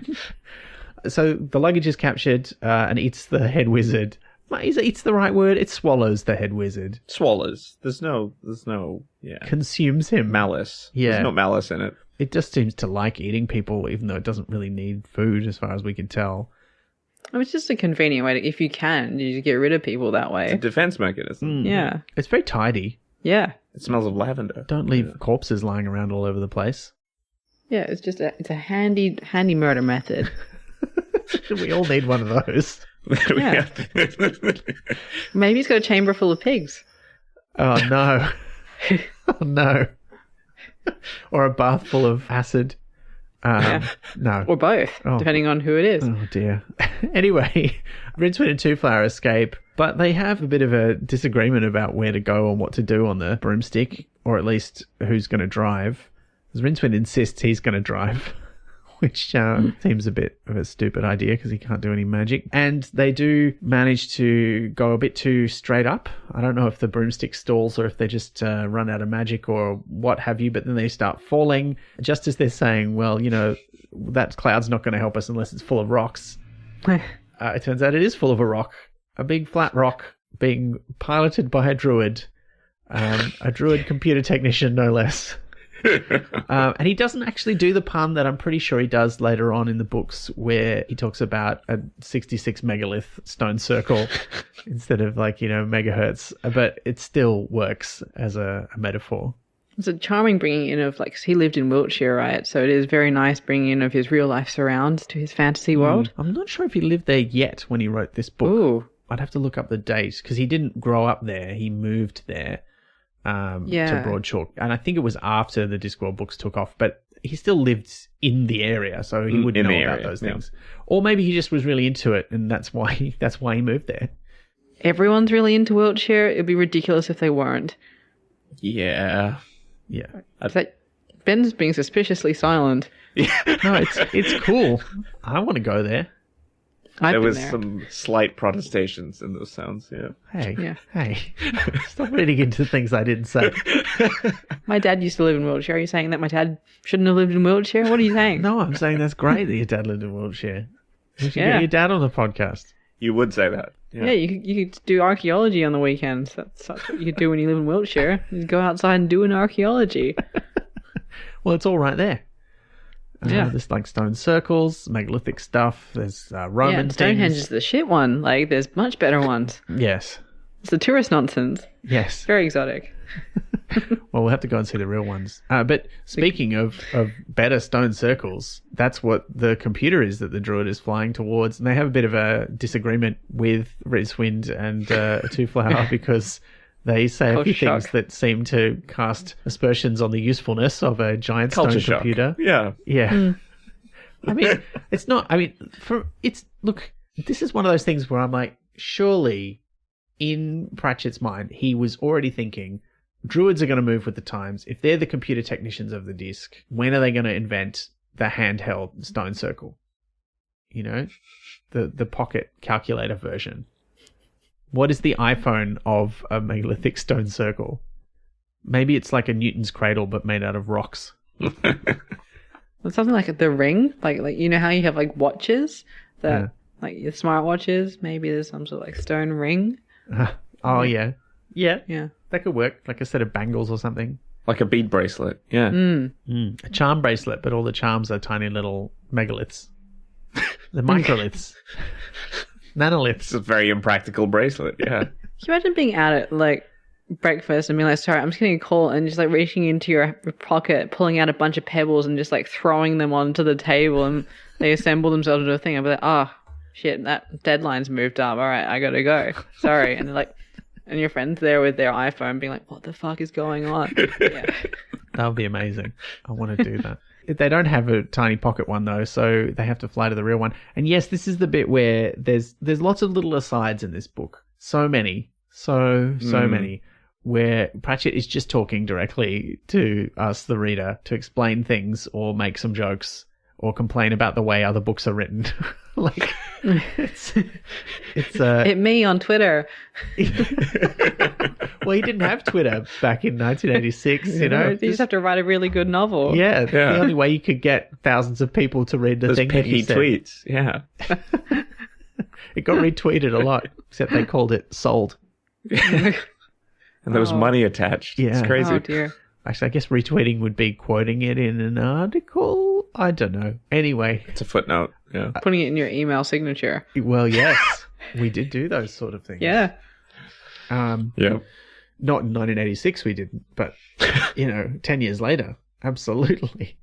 So the luggage is captured and eats the head wizard. Eats the right word? It swallows the head wizard. Swallows. There's no Consumes him. malice. Yeah. There's no malice in it. It just seems to like eating people, even though it doesn't really need food, as far as we can tell. I mean, it's just a convenient way to, if you can, you get rid of people that way. It's a defense mechanism. Yeah. It's very tidy. Yeah. It smells of lavender. Don't leave corpses lying around all over the place. Yeah, it's just it's a handy murder method. We all need one of those. Yeah. Maybe he's got a chamber full of pigs. Oh, no. Oh, no. Or a bath full of acid. No. Or both, depending on who it is. Oh, dear. Anyway, Rincewind and Twoflower escape, but they have a bit of a disagreement about where to go and what to do on the broomstick, or at least who's going to drive. Because Rincewind insists he's going to drive, which seems a bit of a stupid idea because he can't do any magic. And they do manage to go a bit too straight up. I don't know if the broomstick stalls or if they just run out of magic or what have you, but then they start falling just as they're saying, well, that cloud's not going to help us unless it's full of rocks. It turns out it is full of a rock, a big flat rock being piloted by a druid computer technician, no less. And he doesn't actually do the pun that I'm pretty sure he does later on in the books, where he talks about a 66 megalith stone circle instead of megahertz, but it still works as a metaphor. It's a charming bringing in of, 'cause he lived in Wiltshire, right? So it is very nice bringing in of his real life surrounds to his fantasy world. I'm not sure if he lived there yet when he wrote this book. Ooh. I'd have to look up the date, because he didn't grow up there. He moved there. To Broadchalk. And I think it was after the Discworld books took off, but he still lived in the area, so he would know about those things. Or maybe he just was really into it, and that's why he moved there. Everyone's really into Wiltshire. It'd be ridiculous if they weren't. Yeah. Yeah. Ben's being suspiciously silent. No, it's cool. I want to go there. There was there. some slight protestations in those sounds, yeah. Hey, stop reading into things I didn't say. My dad used to live in Wiltshire. Are you saying that my dad shouldn't have lived in Wiltshire? What are you saying? No, I'm saying that's great that your dad lived in Wiltshire. You should Yeah. get your dad on the podcast. You would say that. Yeah, you could do archaeology on the weekends. That's what you could do when you live in Wiltshire. You go outside and do an archaeology. Well, it's all right there. Yeah. There's like stone circles, megalithic stuff. There's Roman Yeah, and Stonehenge things. is the shit one. Like, there's much better ones. Yes. It's the tourist nonsense. Yes. Very exotic. Well, we'll have to go and see the real ones. But speaking of better stone circles, that's what the computer is that the druid is flying towards. And they have a bit of a disagreement with Rincewind and Two-Flower because they say a few Culture things shock. that seem to cast aspersions on the usefulness of a giant Culture stone shock. computer. Yeah. Yeah. I mean, it's not, look, this is one of those things where I'm like, surely in Pratchett's mind, he was already thinking, druids are going to move with the times. If they're the computer technicians of the disc, when are they going to invent the handheld stone circle? You know, the pocket calculator version. What is the iPhone of a megalithic stone circle? Maybe it's like a Newton's cradle, but made out of rocks. It's something like the ring. Like you know how you have like watches that like your smart watches. Maybe there's some sort of like stone ring. Oh yeah. Yeah. That could work, like a set of bangles or something. Like a bead bracelet. Yeah. A charm bracelet, but all the charms are tiny little megaliths. The microliths. Nanoliths. It's a very impractical bracelet. Yeah. Can you imagine being out at like breakfast and being like, sorry, I'm just getting a call, and just like reaching into your pocket, pulling out a bunch of pebbles and just like throwing them onto the table, and they assemble themselves into a thing. I'll be like, oh shit, that deadline's moved up. All right, I gotta go. Sorry. And they're like, and your friend's there with their iPhone being like, what the fuck is going on? Yeah. That would be amazing. I want to do that. They don't have a tiny pocket one though, so they have to fly to the real one. And yes, this is the bit where there's lots of little asides in this book. So many, so many, where Pratchett is just talking directly to us, the reader, to explain things or make some jokes or complain about the way other books are written. Like it's Hit me on Twitter. well, he didn't have Twitter back in 1986, you know. You just have to write a really good novel. Yeah, the only way you could get thousands of people to read the Those thing that pithy you said. tweets. Yeah. It got retweeted a lot, except they called it sold. And there was money attached. Yeah. It's crazy. Oh dear. Actually, I guess retweeting would be quoting it in an article. I don't know. Anyway, It's a footnote. Yeah. Putting it in your email signature. well, yes, we did do those sort of things. Yeah. Yeah. Not in 1986 we didn't, but, 10 years later, absolutely.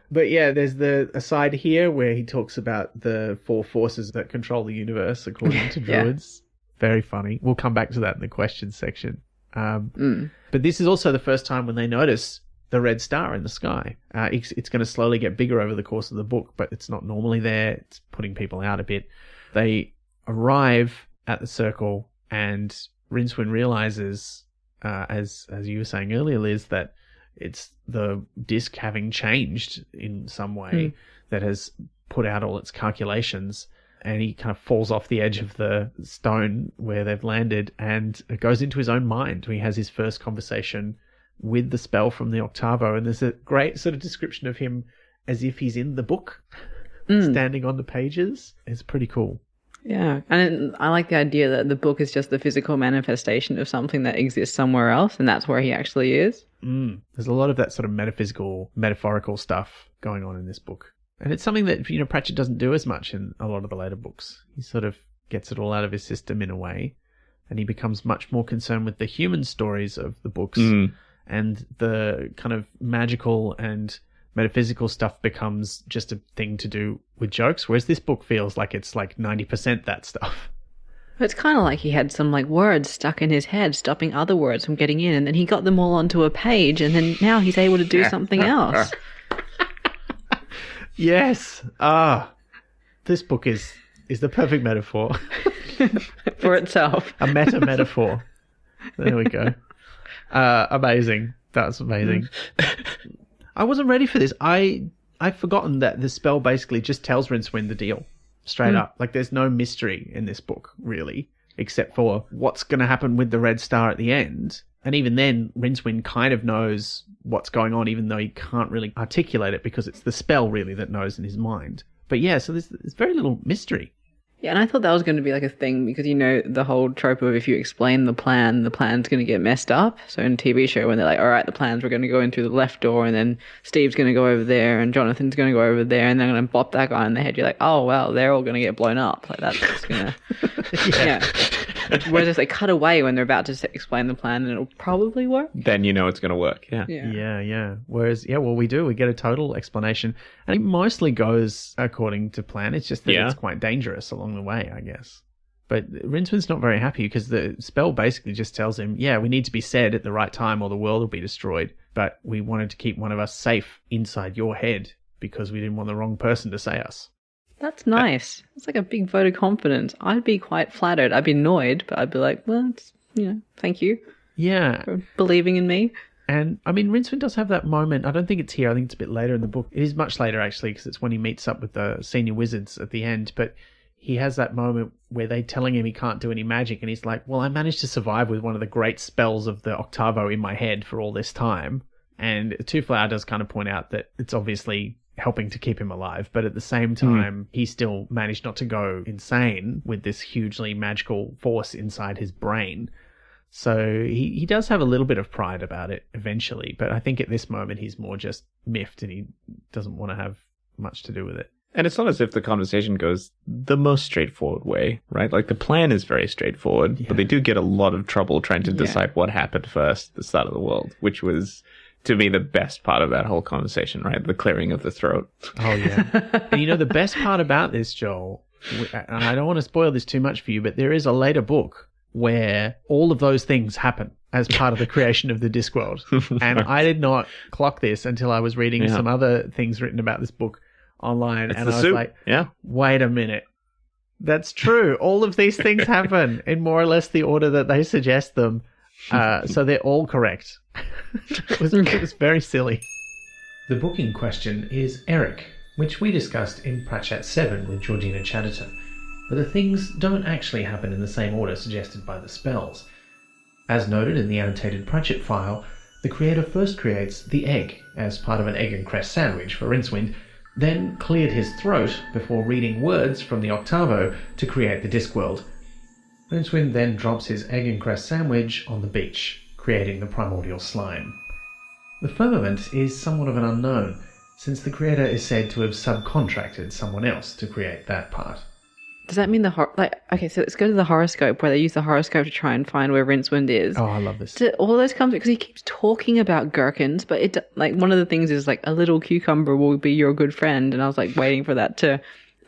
But yeah, there's the aside here where he talks about the 4 forces that control the universe according to Yeah. druids. Very funny. We'll come back to that in the questions section. But this is also the first time when they notice the red star in the sky. It's going to slowly get bigger over the course of the book, but it's not normally there. It's putting people out a bit. They arrive at the circle, and Rincewind realizes, as you were saying earlier, Liz, that it's the disc having changed in some way that has put out all its calculations, and he kind of falls off the edge of the stone where they've landed, and it goes into his own mind. He has his first conversation with the spell from the Octavo, and there's a great sort of description of him as if he's in the book, standing on the pages. It's pretty cool. Yeah. And I like the idea that the book is just the physical manifestation of something that exists somewhere else, and that's where he actually is. There's a lot of that sort of metaphysical, metaphorical stuff going on in this book. And it's something that, Pratchett doesn't do as much in a lot of the later books. He sort of gets it all out of his system in a way, and he becomes much more concerned with the human stories of the books, and the kind of magical and metaphysical stuff becomes just a thing to do with jokes, whereas this book feels like it's like 90% that stuff. It's kind of like he had some like words stuck in his head, stopping other words from getting in, and then he got them all onto a page, and then now he's able to do something else. Yes. This book is the perfect metaphor. For itself. A meta-metaphor. There we go. Amazing. That's amazing. I wasn't ready for this. I've forgotten that the spell basically just tells Rincewind the deal. straight up. Like, there's no mystery in this book, really, except for what's going to happen with the Red Star at the end. And even then, Rincewind kind of knows what's going on, even though he can't really articulate it because it's the spell, really, that knows in his mind. But yeah, so there's very little mystery. Yeah, and I thought that was going to be like a thing because, the whole trope of if you explain the plan's going to get messed up. So in a TV show, when they're like, all right, the plans, we're going to go in through the left door and then Steve's going to go over there and Jonathan's going to go over there and they're going to bop that guy in the head. You're like, oh, well, they're all going to get blown up. Like, that's just going to... yeah. Whereas if they cut away when they're about to explain the plan, then it'll probably work. Then you know it's going to work, yeah. Yeah. Whereas, we do. We get a total explanation. And it mostly goes according to plan. It's just that it's quite dangerous along the way, I guess. But Rincewind's not very happy because the spell basically just tells him, we need to be said at the right time or the world will be destroyed. But we wanted to keep one of us safe inside your head because we didn't want the wrong person to say us. That's nice. It's like a big vote of confidence. I'd be quite flattered. I'd be annoyed, but I'd be like, well, thank you. Yeah. For believing in me. And, I mean, Rincewind does have that moment. I don't think it's here. I think it's a bit later in the book. It is much later, actually, because it's when he meets up with the senior wizards at the end. But he has that moment where they're telling him he can't do any magic. And he's like, well, I managed to survive with one of the great spells of the Octavo in my head for all this time. And Two-Flower does kind of point out that it's obviously helping to keep him alive, but at the same time, he still managed not to go insane with this hugely magical force inside his brain. So he does have a little bit of pride about it eventually, but I think at this moment he's more just miffed and he doesn't want to have much to do with it. And it's not as if the conversation goes the most straightforward way, right? Like, the plan is very straightforward, but they do get a lot of trouble trying to decide what happened first at the start of the world, which was, to me, the best part of that whole conversation, right? The clearing of the throat. Oh, yeah. And the best part about this, Joel, and I don't want to spoil this too much for you, but there is a later book where all of those things happen as part of the creation of the Discworld. And I did not clock this until I was reading some other things written about this book online. It's and the I was soup. like, yeah. Wait a minute. That's true. All of these things happen in more or less the order that they suggest them. So they're all correct. It was very silly. The book in question is Eric, which we discussed in Pratchett 7 with Georgina Chatterton, but the things don't actually happen in the same order suggested by the spells. As noted in the annotated Pratchett file, the creator first creates the egg as part of an egg and cress sandwich for Rincewind, then cleared his throat before reading words from the Octavo to create the Discworld. Rincewind then drops his egg and cress sandwich on the beach, creating the primordial slime. The firmament is somewhat of an unknown, since the creator is said to have subcontracted someone else to create that part. Does that mean so let's go to the horoscope where they use the horoscope to try and find where Rincewind is. Oh, I love this. Do all those come because he keeps talking about gherkins, but one of the things is like a little cucumber will be your good friend, and I was like waiting for that to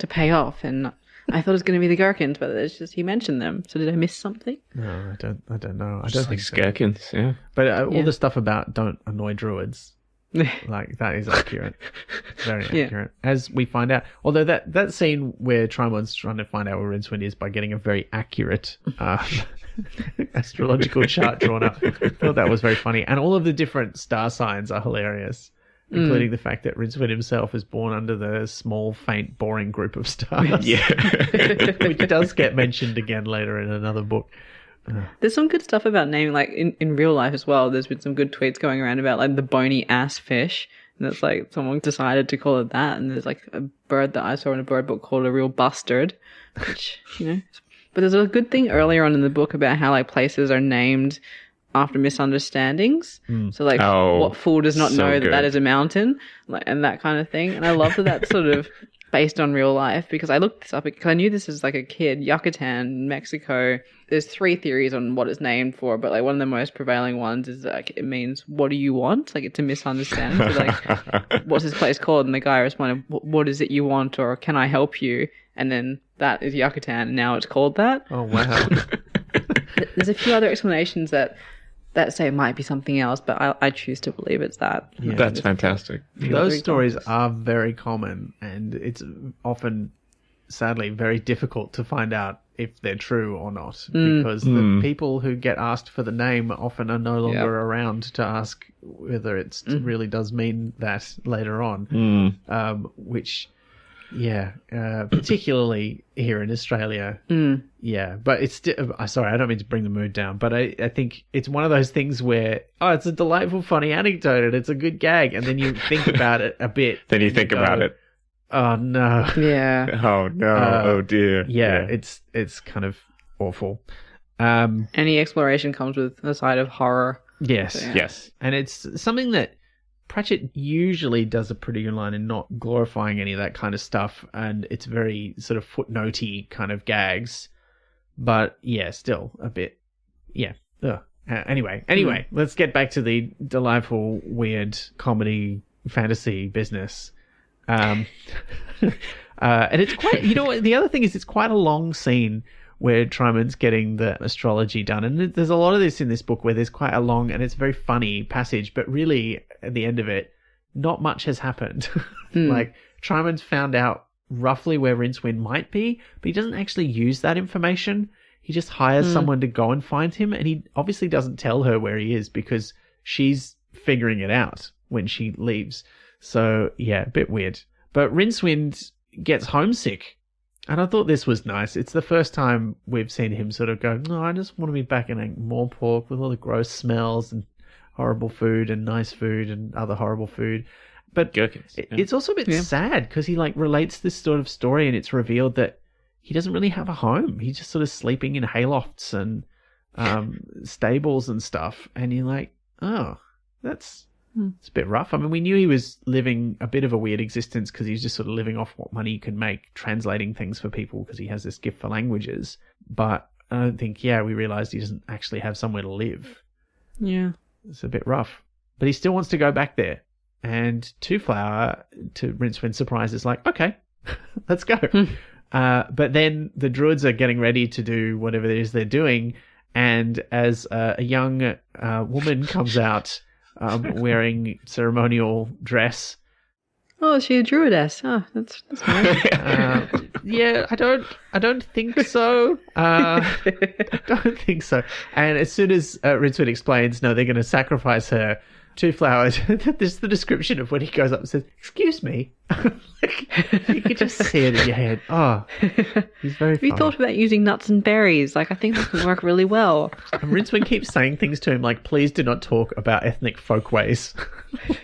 pay off, and I thought it was going to be the gherkins, but it's just he mentioned them. So did I miss something? No, I don't know. I Just don't like think so. gherkins, yeah. But all the stuff about don't annoy druids, like, that is accurate. Very accurate. As we find out. Although that scene where Trimon's trying to find out where Rincewind is by getting a very accurate astrological chart drawn up, I thought that was very funny. And all of the different star signs are hilarious, including the fact that Rincewind himself is born under the small, faint, boring group of stars. Which does get mentioned again later in another book. There's some good stuff about naming, like in real life as well. There's been some good tweets going around about like the bony ass fish. And it's like someone decided to call it that. And there's like a bird that I saw in a bird book called a real bustard, which, But there's a good thing earlier on in the book about how like places are named after misunderstandings. So like what fool does not know that is a mountain, like, and that kind of thing. And I love that that's sort of based on real life, because I looked this up because I knew this as like a kid. Yucatan, Mexico. There's 3 theories on what it's named for, but like one of the most prevailing ones is like it means what do you want? Like it's a misunderstanding. So like, what's this place called? And the guy responded, "What is it you want?" or "Can I help you?" And then that is Yucatan, and now it's called that. Oh wow! There's a few other explanations that say it might be something else, but I choose to believe it's that. Yeah, that's fantastic. Those stories are very common, and it's often, sadly, very difficult to find out if they're true or not, because the people who get asked for the name often are no longer around to ask whether it really does mean that later on, which Yeah, particularly here in Australia. Yeah, but it's still... Sorry, I don't mean to bring the mood down, but I think it's one of those things where, it's a delightful, funny anecdote and it's a good gag, and then you think about it a bit. Then you think about it. Oh, no. Yeah. Oh, no. Oh, dear. Yeah, it's kind of awful. Any exploration comes with a side of horror. Yes. So, yeah. Yes. And it's something that Pratchett usually does a pretty good line in not glorifying any of that kind of stuff, and it's very sort of footnotey kind of gags. But yeah, still a bit, yeah. Ugh. Anyway, let's get back to the delightful, weird comedy fantasy business. And it's quite, the other thing is it's quite a long scene where Trimon's getting the astrology done. And there's a lot of this in this book where there's quite a long and it's very funny passage, but really at the end of it, not much has happened. Like Trimon's found out roughly where Rincewind might be, but he doesn't actually use that information. He just hires someone to go and find him, and he obviously doesn't tell her where he is because she's figuring it out when she leaves. So yeah, a bit weird. But Rincewind gets homesick. And I thought this was nice. It's the first time we've seen him sort of go, no, I just want to be back in Ankh-Morpork with all the gross smells and horrible food and nice food and other horrible food. But Gherkins, it's also a bit sad because he relates this sort of story, and it's revealed that he doesn't really have a home. He's just sort of sleeping in haylofts and stables and stuff. And you're like, oh, it's a bit rough. I mean, we knew he was living a bit of a weird existence because he's just sort of living off what money he can make, translating things for people because he has this gift for languages. But I don't think, we realized he doesn't actually have somewhere to live. Yeah. It's a bit rough. But he still wants to go back there. And Two Flower, to Rincewind's surprise, is like, okay, let's go. But then the druids are getting ready to do whatever it is they're doing. And as a young woman comes out, wearing ceremonial dress. Oh, is she a druidess? Oh, that's nice. Yeah, I don't think so. I don't think so. And as soon as Rincewind explains, no, they're going to sacrifice her, Two Flowers. This is the description of when he goes up and says, "Excuse me." You could just see it in your head. Oh, he's very Have you funny. thought about using nuts and berries? I think that could work really well. And Rincewind keeps saying things to him like, "Please do not talk about ethnic folkways."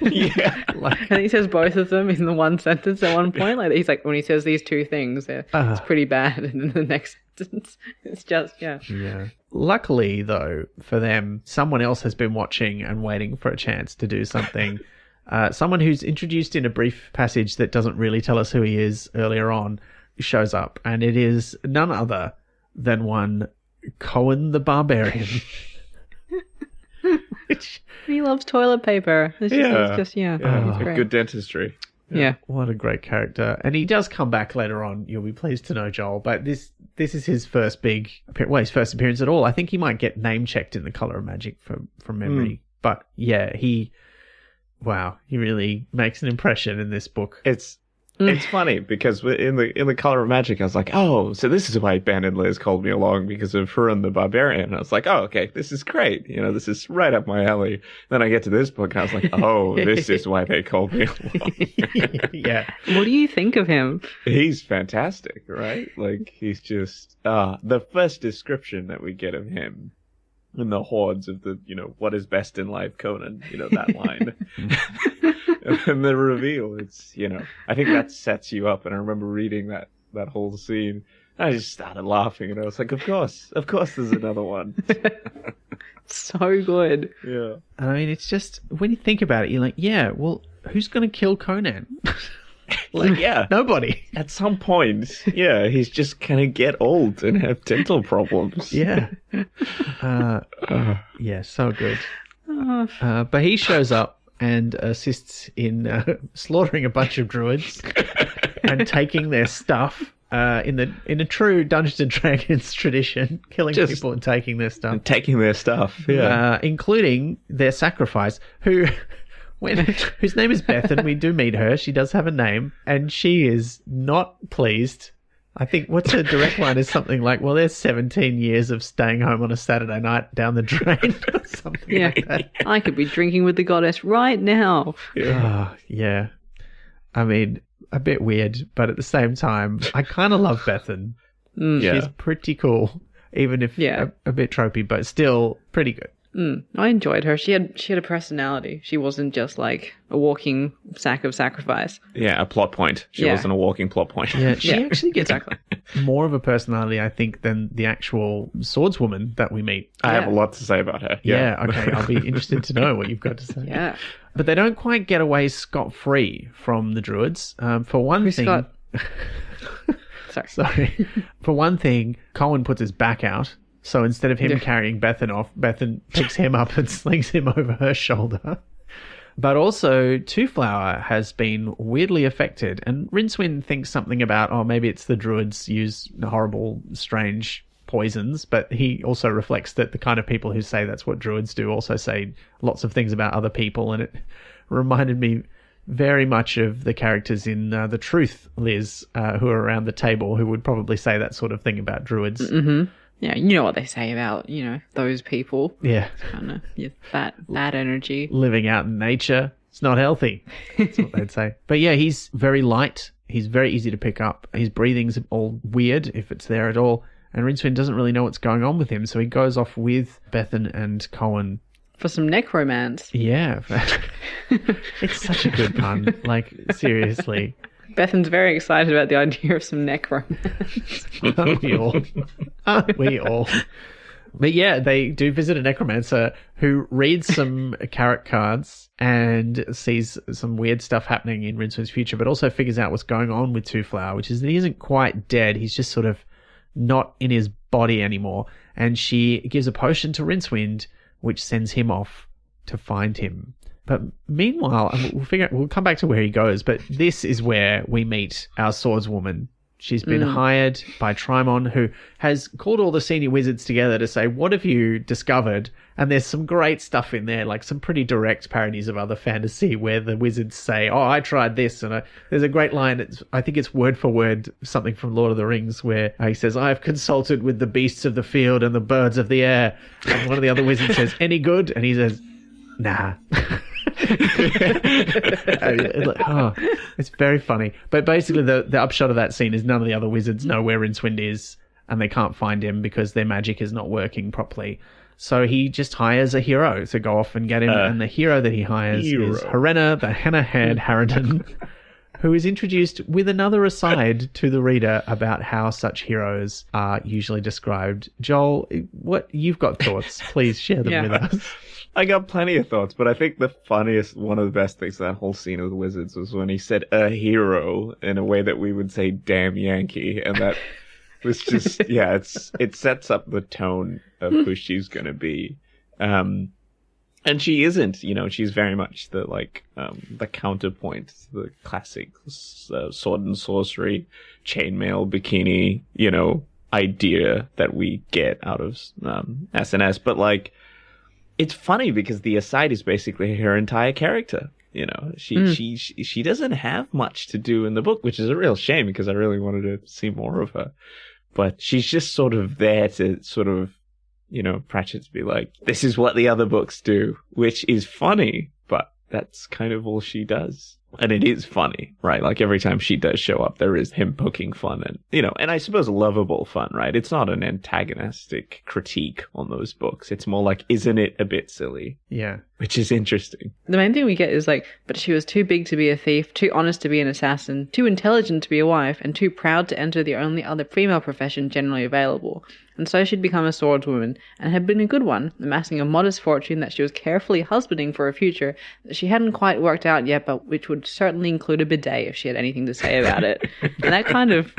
Yeah. I think he says both of them in the one sentence at one point. He's like, when he says these two things, it's pretty bad. And then the next sentence, it's just, Yeah. Luckily, though, for them, someone else has been watching and waiting for a chance to do something. Someone who's introduced in a brief passage that doesn't really tell us who he is earlier on shows up, and it is none other than one Cohen the Barbarian. He loves toilet paper. It's just, Oh, he's great. good dentistry. Yeah. What a great character. And he does come back later on, you'll be pleased to know, Joel, but this is his first his first appearance at all. I think he might get name-checked in The Colour of Magic from memory. But yeah, he really makes an impression in this book. It's funny because in the Colour of Magic, I was like, oh, so this is why Ben and Liz called me along because of Huron the Barbarian. I was like, oh, okay, this is great. This is right up my alley. Then I get to this book and I was like, oh, this is why they called me along. Yeah. What do you think of him? He's fantastic, right? He's just the first description that we get of him in the hordes of the, what is best in life, Conan, that line. And the reveal, it's, I think that sets you up. And I remember reading that whole scene. I just started laughing and I was like, of course there's another one. So good. Yeah. I mean, it's just, when you think about it, you're like, yeah, well, who's going to kill Conan? Nobody. At some point, he's just gonna get old and have dental problems. Yeah. Yeah, so good. But he shows up and assists in slaughtering a bunch of druids and taking their stuff in a true Dungeons and Dragons tradition, killing people and taking their stuff. And taking their stuff, including their sacrifice, whose name is Beth, and we do meet her. She does have a name, and she is not pleased. I think what's her direct line is something like, well, there's 17 years of staying home on a Saturday night down the drain or something like that. I could be drinking with the goddess right now. Yeah. I mean, a bit weird, but at the same time, I kind of love Bethan. She's pretty cool, even if a bit tropey, but still pretty good. I enjoyed her. She had a personality. She wasn't just like a walking sack of sacrifice. Yeah, a plot point. She wasn't a walking plot point. Yeah, she actually gets more of a personality, I think, than the actual swordswoman that we meet. I have a lot to say about her. Yeah, okay. I'll be interested to know what you've got to say. Yeah. But they don't quite get away scot-free from the druids. For one thing... Sorry. For one thing, Colin puts his back out. So instead of him carrying Bethan off, Bethan picks him up and slings him over her shoulder. But also, Two Flower has been weirdly affected. And Rincewind thinks something about, maybe it's the druids use horrible, strange poisons. But he also reflects that the kind of people who say that's what druids do also say lots of things about other people. And it reminded me very much of the characters in The Truth, Liz, who are around the table, who would probably say that sort of thing about druids. Mm-hmm. Yeah, you know what they say about, those people. Yeah. Kind of that energy. Living out in nature. It's not healthy. That's what they'd say. But yeah, he's very light. He's very easy to pick up. His breathing's all weird, if it's there at all. And Rincewind doesn't really know what's going on with him, so he goes off with Bethan and Cohen. For some necromance. Yeah. It's such a good pun. Like, seriously. Bethan's very excited about the idea of some necromance. Aren't we all? But yeah, they do visit a necromancer who reads some tarot cards and sees some weird stuff happening in Rincewind's future, but also figures out what's going on with Two Flower, which is that he isn't quite dead. He's just sort of not in his body anymore. And she gives a potion to Rincewind, which sends him off to find him. But meanwhile, we'll come back to where he goes, but this is where we meet our swordswoman. She's been hired by Trimon, who has called all the senior wizards together to say, what have you discovered? And there's some great stuff in there, like some pretty direct parodies of other fantasy where the wizards say, I tried this. And there's a great line, I think it's word for word, something from Lord of the Rings, where he says, I have consulted with the beasts of the field and the birds of the air. And one of the other wizards says, any good? And he says, nah. It's very funny. But basically the upshot of that scene is none of the other wizards know where Rincewind is, and they can't find him because their magic is not working properly. So he just hires a hero to go off and get him, and the hero that he hires is Harena, the henna-haired Harridan, who is introduced with another aside to the reader about how such heroes are usually described. Joel, you've got thoughts. Please share them with us. I got plenty of thoughts, but I think the funniest, one of the best things of that whole scene of the wizards was when he said a hero in a way that we would say damn Yankee, and that was just, it sets up the tone of who she's going to be. And she isn't, she's very much the counterpoint to the classic sword and sorcery, chainmail, bikini, idea that we get out of SNS. But it's funny because the aside is basically her entire character. She doesn't have much to do in the book, which is a real shame because I really wanted to see more of her. But she's just sort of there to sort of, Pratchett's be like, this is what the other books do, which is funny, but that's kind of all she does. And it is funny, right? Like every time she does show up, there is him poking fun and, and I suppose lovable fun, right? It's not an antagonistic critique on those books. It's more like, isn't it a bit silly? Yeah. Which is interesting. The main thing we get is but she was too big to be a thief, too honest to be an assassin, too intelligent to be a wife, and too proud to enter the only other female profession generally available. And so she'd become a swordswoman, and had been a good one, amassing a modest fortune that she was carefully husbanding for a future that she hadn't quite worked out yet, but which would certainly include a bidet if she had anything to say about it. And that kind of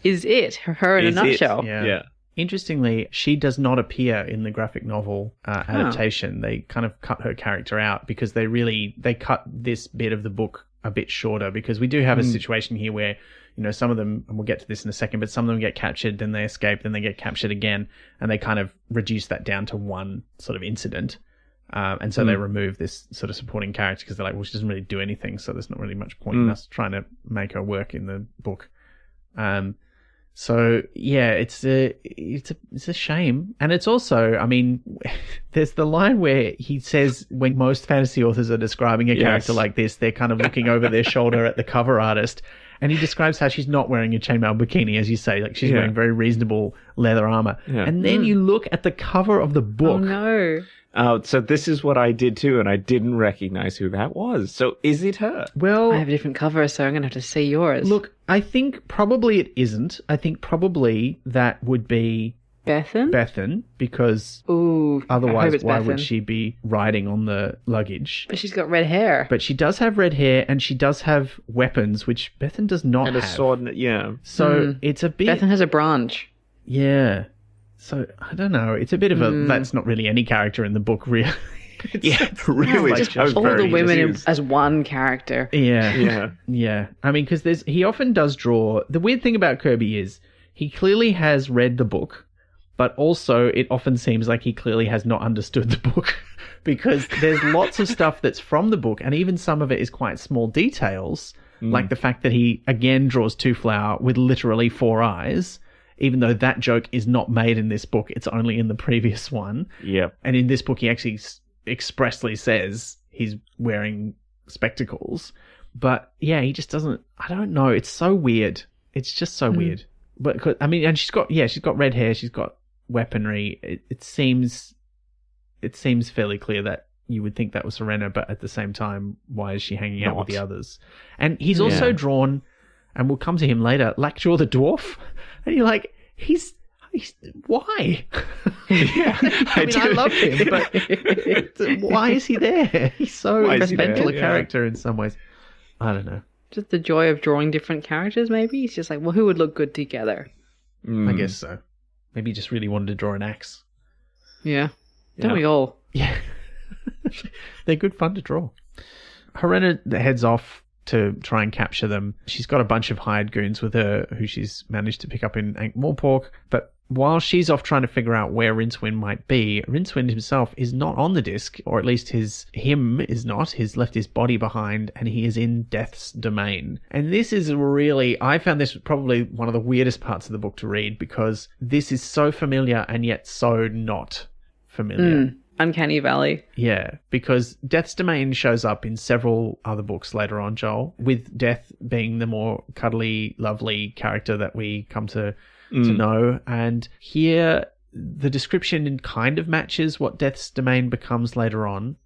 is it, her in a nutshell. Yeah. Interestingly, she does not appear in the graphic novel adaptation. They kind of cut her character out because they cut this bit of the book a bit shorter, because we do have a situation here where, some of them, and we'll get to this in a second, but some of them get captured, then they escape, then they get captured again, and they kind of reduce that down to one sort of incident. And so they remove this sort of supporting character because they're like, well, she doesn't really do anything, so there's not really much point in us trying to make her work in the book. So yeah, it's a shame, and it's also, I mean, there's the line where he says when most fantasy authors are describing a character like this, they're kind of looking over their shoulder at the cover artist, and he describes how she's not wearing a chainmail bikini, as you say, like she's wearing very reasonable leather armor, and then you look at the cover of the book. Oh no. So this is what I did too, and I didn't recognize who that was. So is it her? Well, I have a different cover, so I'm going to have to see yours. look, I think probably it isn't. I think probably that would be Bethan? because Ooh, I hope otherwise it's why Bethan. would she be riding on the luggage? But she's got red hair. But she does have red hair, and she does have weapons, which Bethan does not And have. a sword, yeah. So it's a bit... Bethan has a branch. Yeah. So, I don't know. It's a bit of a... That's not really any character in the book, really. Really. like Just I was all very the women confused. as one character. Yeah. Yeah. I mean, because he often does draw... The weird thing about Kirby is he clearly has read the book, but also it often seems like he clearly has not understood the book because there's lots of stuff that's from the book, and even some of it is quite small details, like the fact that he, again, draws Two Flower with literally 4 eyes, even though that joke is not made in this book. It's only in the previous one. Yep. And in this book, he actually expressly says he's wearing spectacles. But yeah, he just doesn't... I don't know. It's so weird. It's just so weird. But I mean, and she's got red hair. She's got weaponry. It seems fairly clear that you would think that was Serena, but at the same time, why is she hanging out with the others? And he's also drawn, and we'll come to him later, Lackjaw the dwarf. And you're like, he's why? I mean, I love him, but why is he there? He's so fundamental a character in some ways. I don't know. Just the joy of drawing different characters, maybe? He's just like, well, who would look good together? I guess so. Maybe he just really wanted to draw an axe. Yeah. Don't we all? Yeah. They're good fun to draw. Helena heads off to try and capture them. She's got a bunch of hired goons with her who she's managed to pick up in Ankh-Morpork, but while she's off trying to figure out where Rincewind might be, Rincewind himself is not on the disc, or at least him is not. He's left his body behind, and he is in Death's domain. And this is really... I found this probably one of the weirdest parts of the book to read, because this is so familiar and yet so not familiar. Uncanny Valley. Yeah, because Death's domain shows up in several other books later on, Joel, with Death being the more cuddly, lovely character that we come to know. And here, the description kind of matches what Death's domain becomes later on.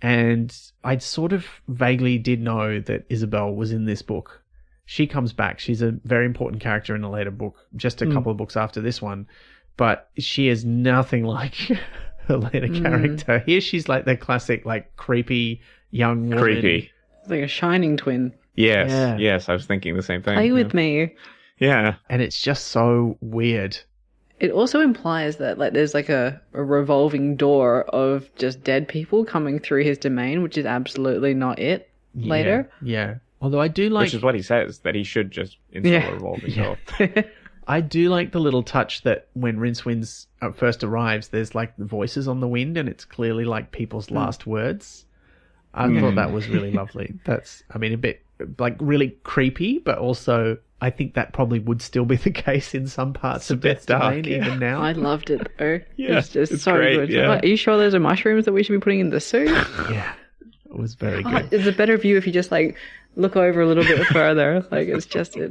And I sort of vaguely did know that Isabel was in this book. She comes back. She's a very important character in a later book, just a couple of books after this one. But she is nothing like her later character. Here she's like the classic, like, creepy young woman. Creepy. It's like a shining twin. Yes. Yeah. Yes, I was thinking the same thing. Play with me. Yeah. And it's just so weird. It also implies that like there's like a revolving door of just dead people coming through his domain, which is absolutely not it later. Yeah. Although I do like... Which is what he says, that he should just install a revolving door. I do like the little touch that when Rincewind first arrives, there's like voices on the wind, and it's clearly like people's last words. I thought that was really lovely. That's, I mean, a bit like really creepy, but also I think that probably would still be the case in some parts of Death's domain even now. I loved it though. Yeah, It's just it's so great, good. yeah. What, are you sure those are mushrooms that we should be putting in the soup? Yeah, it was very good. It's a better view if you just like look over a little bit further. Like it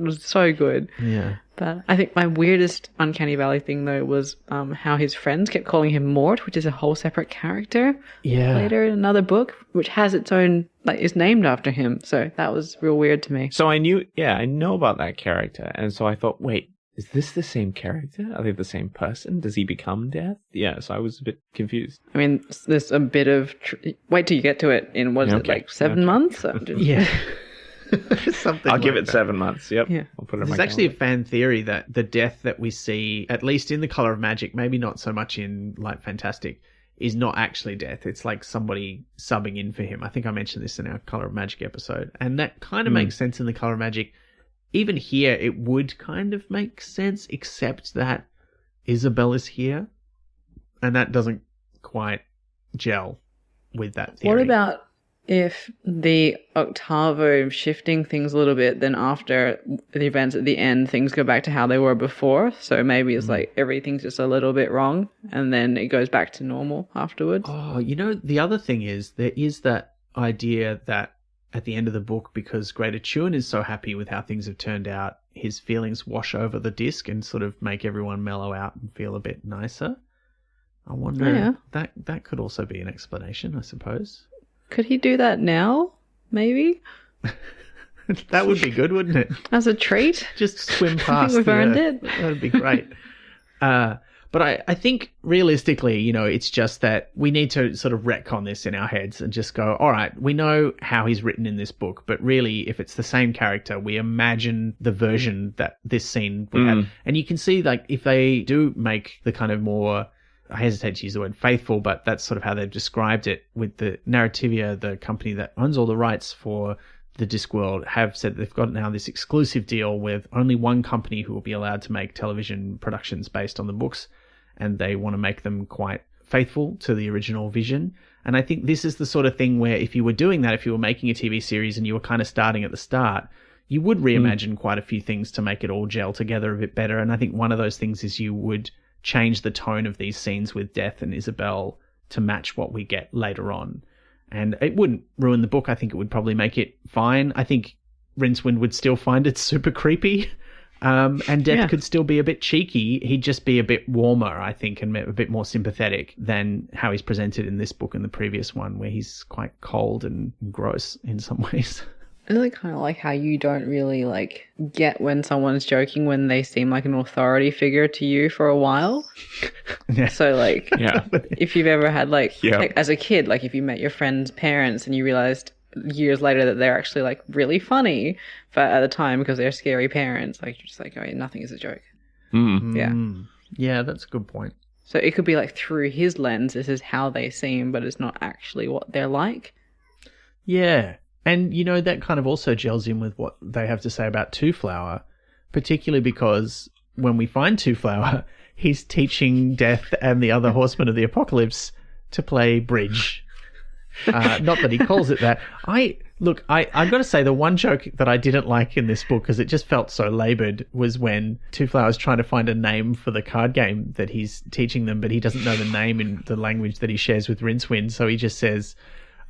was so good. Yeah. But I think my weirdest Uncanny Valley thing, though, was how his friends kept calling him Mort, which is a whole separate character later in another book, which has its own, like, is named after him. So that was real weird to me. So I know about that character. And so I thought, wait, is this the same character? Are they the same person? Does he become Death? Yeah, so I was a bit confused. I mean, there's a bit of... wait till you get to it in, like 7 months? Yeah. Something I'll like give it that. 7 months. Yep. Yeah. I'll put it in There's my actually a calendar. fan theory that the Death that we see, at least in The Colour of Magic, maybe not so much in Light Fantastic, is not actually Death. It's like somebody subbing in for him. I think I mentioned this in our Colour of Magic episode. And that kind of makes sense in The Colour of Magic. Even here, it would kind of make sense, except that Isabel is here. And that doesn't quite gel with that theory. What about if the octavo shifting things a little bit, then after the events at the end, things go back to how they were before. So maybe it's like everything's just a little bit wrong and then it goes back to normal afterwards. Oh, you know, the other thing is there is that idea that at the end of the book, because Greater Chewin is so happy with how things have turned out, his feelings wash over the disc and sort of make everyone mellow out and feel a bit nicer. I wonder, that could also be an explanation, I suppose. Could he do that now? Maybe? That would be good, wouldn't it? As a treat? Just swim past. We've earned it. That would be great. But I think realistically, you know, it's just that we need to sort of retcon this in our heads and just go, all right, we know how he's written in this book, but really if it's the same character, we imagine the version that this scene would have. And you can see, like, if they do make the kind of more, I hesitate to use the word faithful, but that's sort of how they've described it with the Narrativia, the company that owns all the rights for the Discworld, have said they've got now this exclusive deal with only one company who will be allowed to make television productions based on the books, and they want to make them quite faithful to the original vision. And I think this is the sort of thing where if you were doing that, if you were making a TV series and you were kind of starting at the start, you would reimagine quite a few things to make it all gel together a bit better. And I think one of those things is you would change the tone of these scenes with Death and Isabel to match what we get later on. And it wouldn't ruin the book. I think it would probably make it fine. I think Rincewind would still find it super creepy. And Death could still be a bit cheeky. He'd just be a bit warmer, I think, and a bit more sympathetic than how he's presented in this book and the previous one, where he's quite cold and gross in some ways. I really kind of like how you don't really like get when someone's joking when they seem like an authority figure to you for a while. So like, if you've ever had like as a kid, like if you met your friend's parents and you realized years later that they're actually like really funny, but at the time because they're scary parents, like you're just like, oh yeah, nothing is a joke. Yeah, that's a good point. So it could be like through his lens, this is how they seem, but it's not actually what they're like. Yeah. And, you know, that kind of also gels in with what they have to say about Two Flower, particularly because when we find Two Flower, he's teaching Death and the other Horsemen of the Apocalypse to play bridge. Not that he calls it that. I've got to say, the one joke that I didn't like in this book, because it just felt so laboured, was when Two Flower's trying to find a name for the card game that he's teaching them, but he doesn't know the name in the language that he shares with Rincewind, so he just says,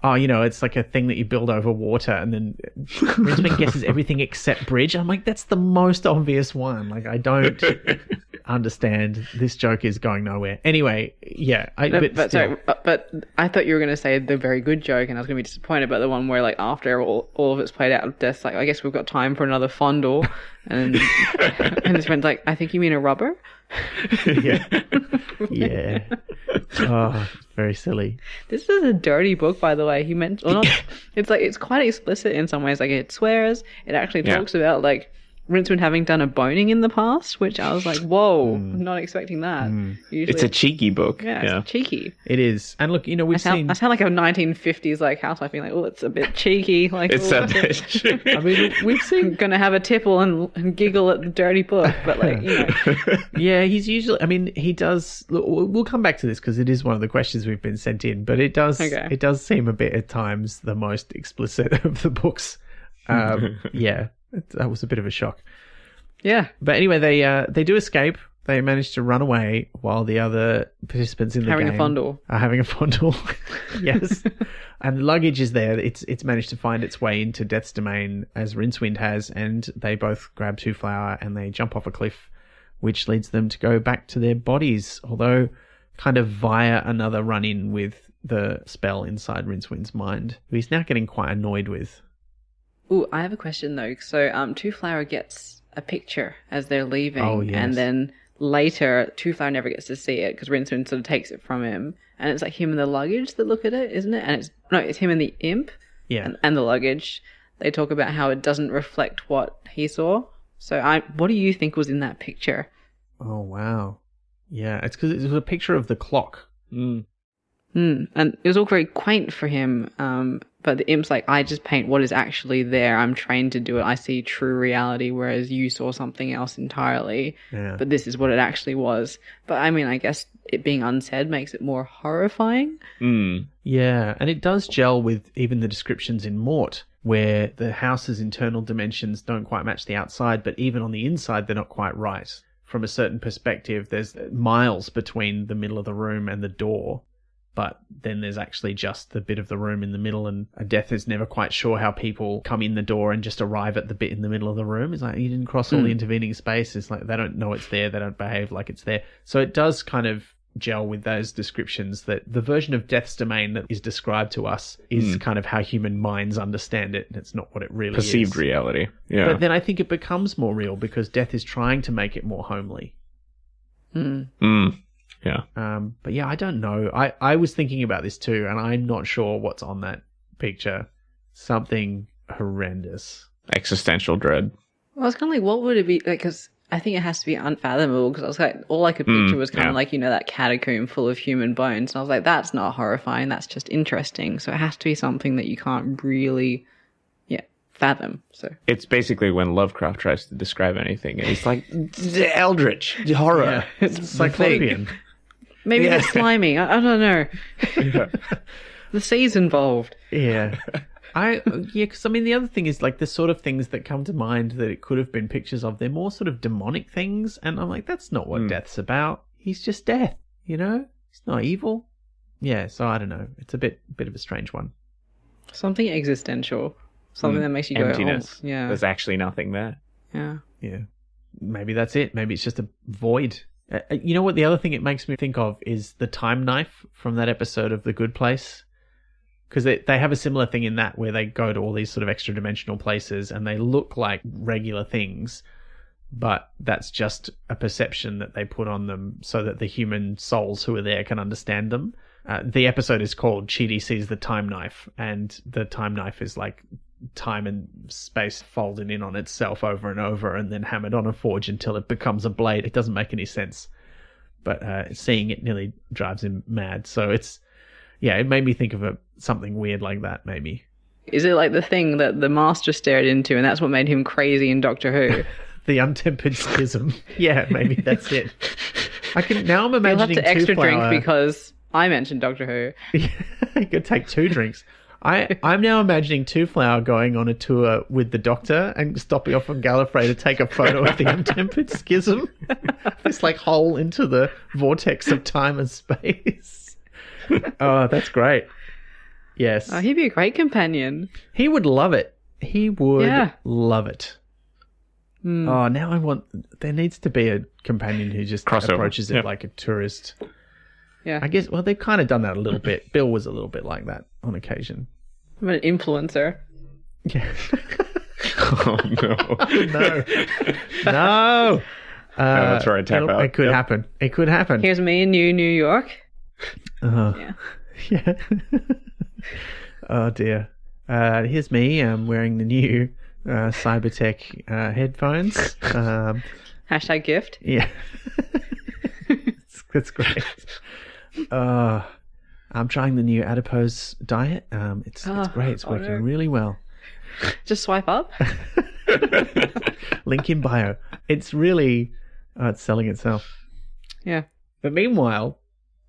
oh, you know, it's like a thing that you build over water, and then Rincewind guesses everything except bridge. I'm like, that's the most obvious one. Like, I don't understand. This joke is going nowhere. Anyway, yeah. But I thought you were going to say the very good joke, and I was going to be disappointed about the one where, like, after all of it's played out, Death's like, I guess we've got time for another fondle, and his friend's like, I think you mean a rubber? Yeah. Oh, very silly. This is a dirty book, by the way. He meant, or not. It's like, it's quite explicit in some ways. Like, it swears. It actually talks about like Rincewind having done a boning in the past, which I was like, whoa, not expecting that. Usually, it's a cheeky book. Yeah, it's cheeky. It is. And look, you know, I sound like a 1950s like housewife being like, oh, it's a bit cheeky. Like, it's a bit. I mean, we've seen. Gonna have a tipple and giggle at the dirty book, but like, you know. Yeah, he's usually. I mean, he does. Look, we'll come back to this because it is one of the questions we've been sent in, but it does. Okay. It does seem a bit at times the most explicit of the books. Yeah. That was a bit of a shock. Yeah. But anyway, they do escape. They manage to run away while the other participants in the game are having a fondle. Yes. And the luggage is there. It's managed to find its way into Death's domain as Rincewind has, and they both grab Two Flower and they jump off a cliff, which leads them to go back to their bodies, although kind of via another run-in with the spell inside Rincewind's mind, who he's now getting quite annoyed with. Ooh, I have a question though. So, Two Flower gets a picture as they're leaving, and then later Two Flower never gets to see it because Rincewind sort of takes it from him, and it's like him and the luggage that look at it, isn't it? And it's him and the imp, and the luggage. They talk about how it doesn't reflect what he saw. So, what do you think was in that picture? Oh wow, yeah, it's because it was a picture of the clock. And it was all very quaint for him. But the imp's like, I just paint what is actually there. I'm trained to do it. I see true reality, whereas you saw something else entirely. Yeah. But this is what it actually was. But I mean, I guess it being unsaid makes it more horrifying. Yeah, and it does gel with even the descriptions in Mort, where the house's internal dimensions don't quite match the outside, but even on the inside, they're not quite right. From a certain perspective, there's miles between the middle of the room and the door, but then there's actually just the bit of the room in the middle, and Death is never quite sure how people come in the door and just arrive at the bit in the middle of the room. It's like, you didn't cross all the intervening space. It's like, they don't know it's there. They don't behave like it's there. So it does kind of gel with those descriptions that the version of Death's domain that is described to us is kind of how human minds understand it. It's not what it really is. Perceived reality. Yeah. But then I think it becomes more real because Death is trying to make it more homely. Yeah. But yeah, I don't know. I was thinking about this too, and I'm not sure what's on that picture. Something horrendous. Existential dread. Well, I was kind of like, what would it be? Like, because I think it has to be unfathomable, because I was like, all I could picture was kind of like, that catacomb full of human bones. And I was like, that's not horrifying. That's just interesting. So it has to be something that you can't really, fathom. So it's basically when Lovecraft tries to describe anything, and he's like, eldritch horror. Yeah, it's cyclopean. Maybe it's slimy. I don't know. The sea's involved. Yeah. Because I mean, the other thing is like the sort of things that come to mind that it could have been pictures of, they're more sort of demonic things. And I'm like, that's not what Death's about. He's just Death, He's not evil. Yeah, so I don't know. It's a bit of a strange one. Something existential. Something that makes you emptiness. Go, oh, yeah. There's actually nothing there. Yeah. Yeah. Maybe that's it. Maybe it's just a void. You know what? The other thing it makes me think of is the time knife from that episode of The Good Place. Because they have a similar thing in that where they go to all these sort of extra dimensional places and they look like regular things, but that's just a perception that they put on them so that the human souls who are there can understand them. The episode is called Chidi Sees the Time Knife, and the time knife is like time and space folded in on itself over and over and then hammered on a forge until it becomes a blade. It doesn't make any sense, but seeing it nearly drives him mad. So it made me think of something weird like that, maybe. Is it like the thing that the Master stared into and that's what made him crazy in Doctor Who? The untempered schism. Yeah, maybe that's it. I'm imagining You'll have to extra drink because I mentioned Doctor Who. You could take 2 drinks. I'm now imagining Two Flower going on a tour with the Doctor and stopping off on Gallifrey to take a photo of the untempered schism. This like hole into the vortex of time and space. Oh, that's great. Yes. Oh, he'd be a great companion. He would love it. He would love it. Oh, now there needs to be a companion who just approaches it like a tourist. Yeah. I guess, well, they've kind of done that a little bit. Bill was a little bit like that on occasion. I'm an influencer. Yeah. Oh, no. No. That's right. Tap out. It could happen. It could happen. Here's me in New York. Yeah. Oh, dear. Here's me. I'm wearing the new Cybertech headphones. Hashtag gift. Yeah. That's great. I'm trying the new adipose diet. It's great. It's working really well. Just swipe up. Link in bio. It's really it's selling itself. Yeah. But meanwhile,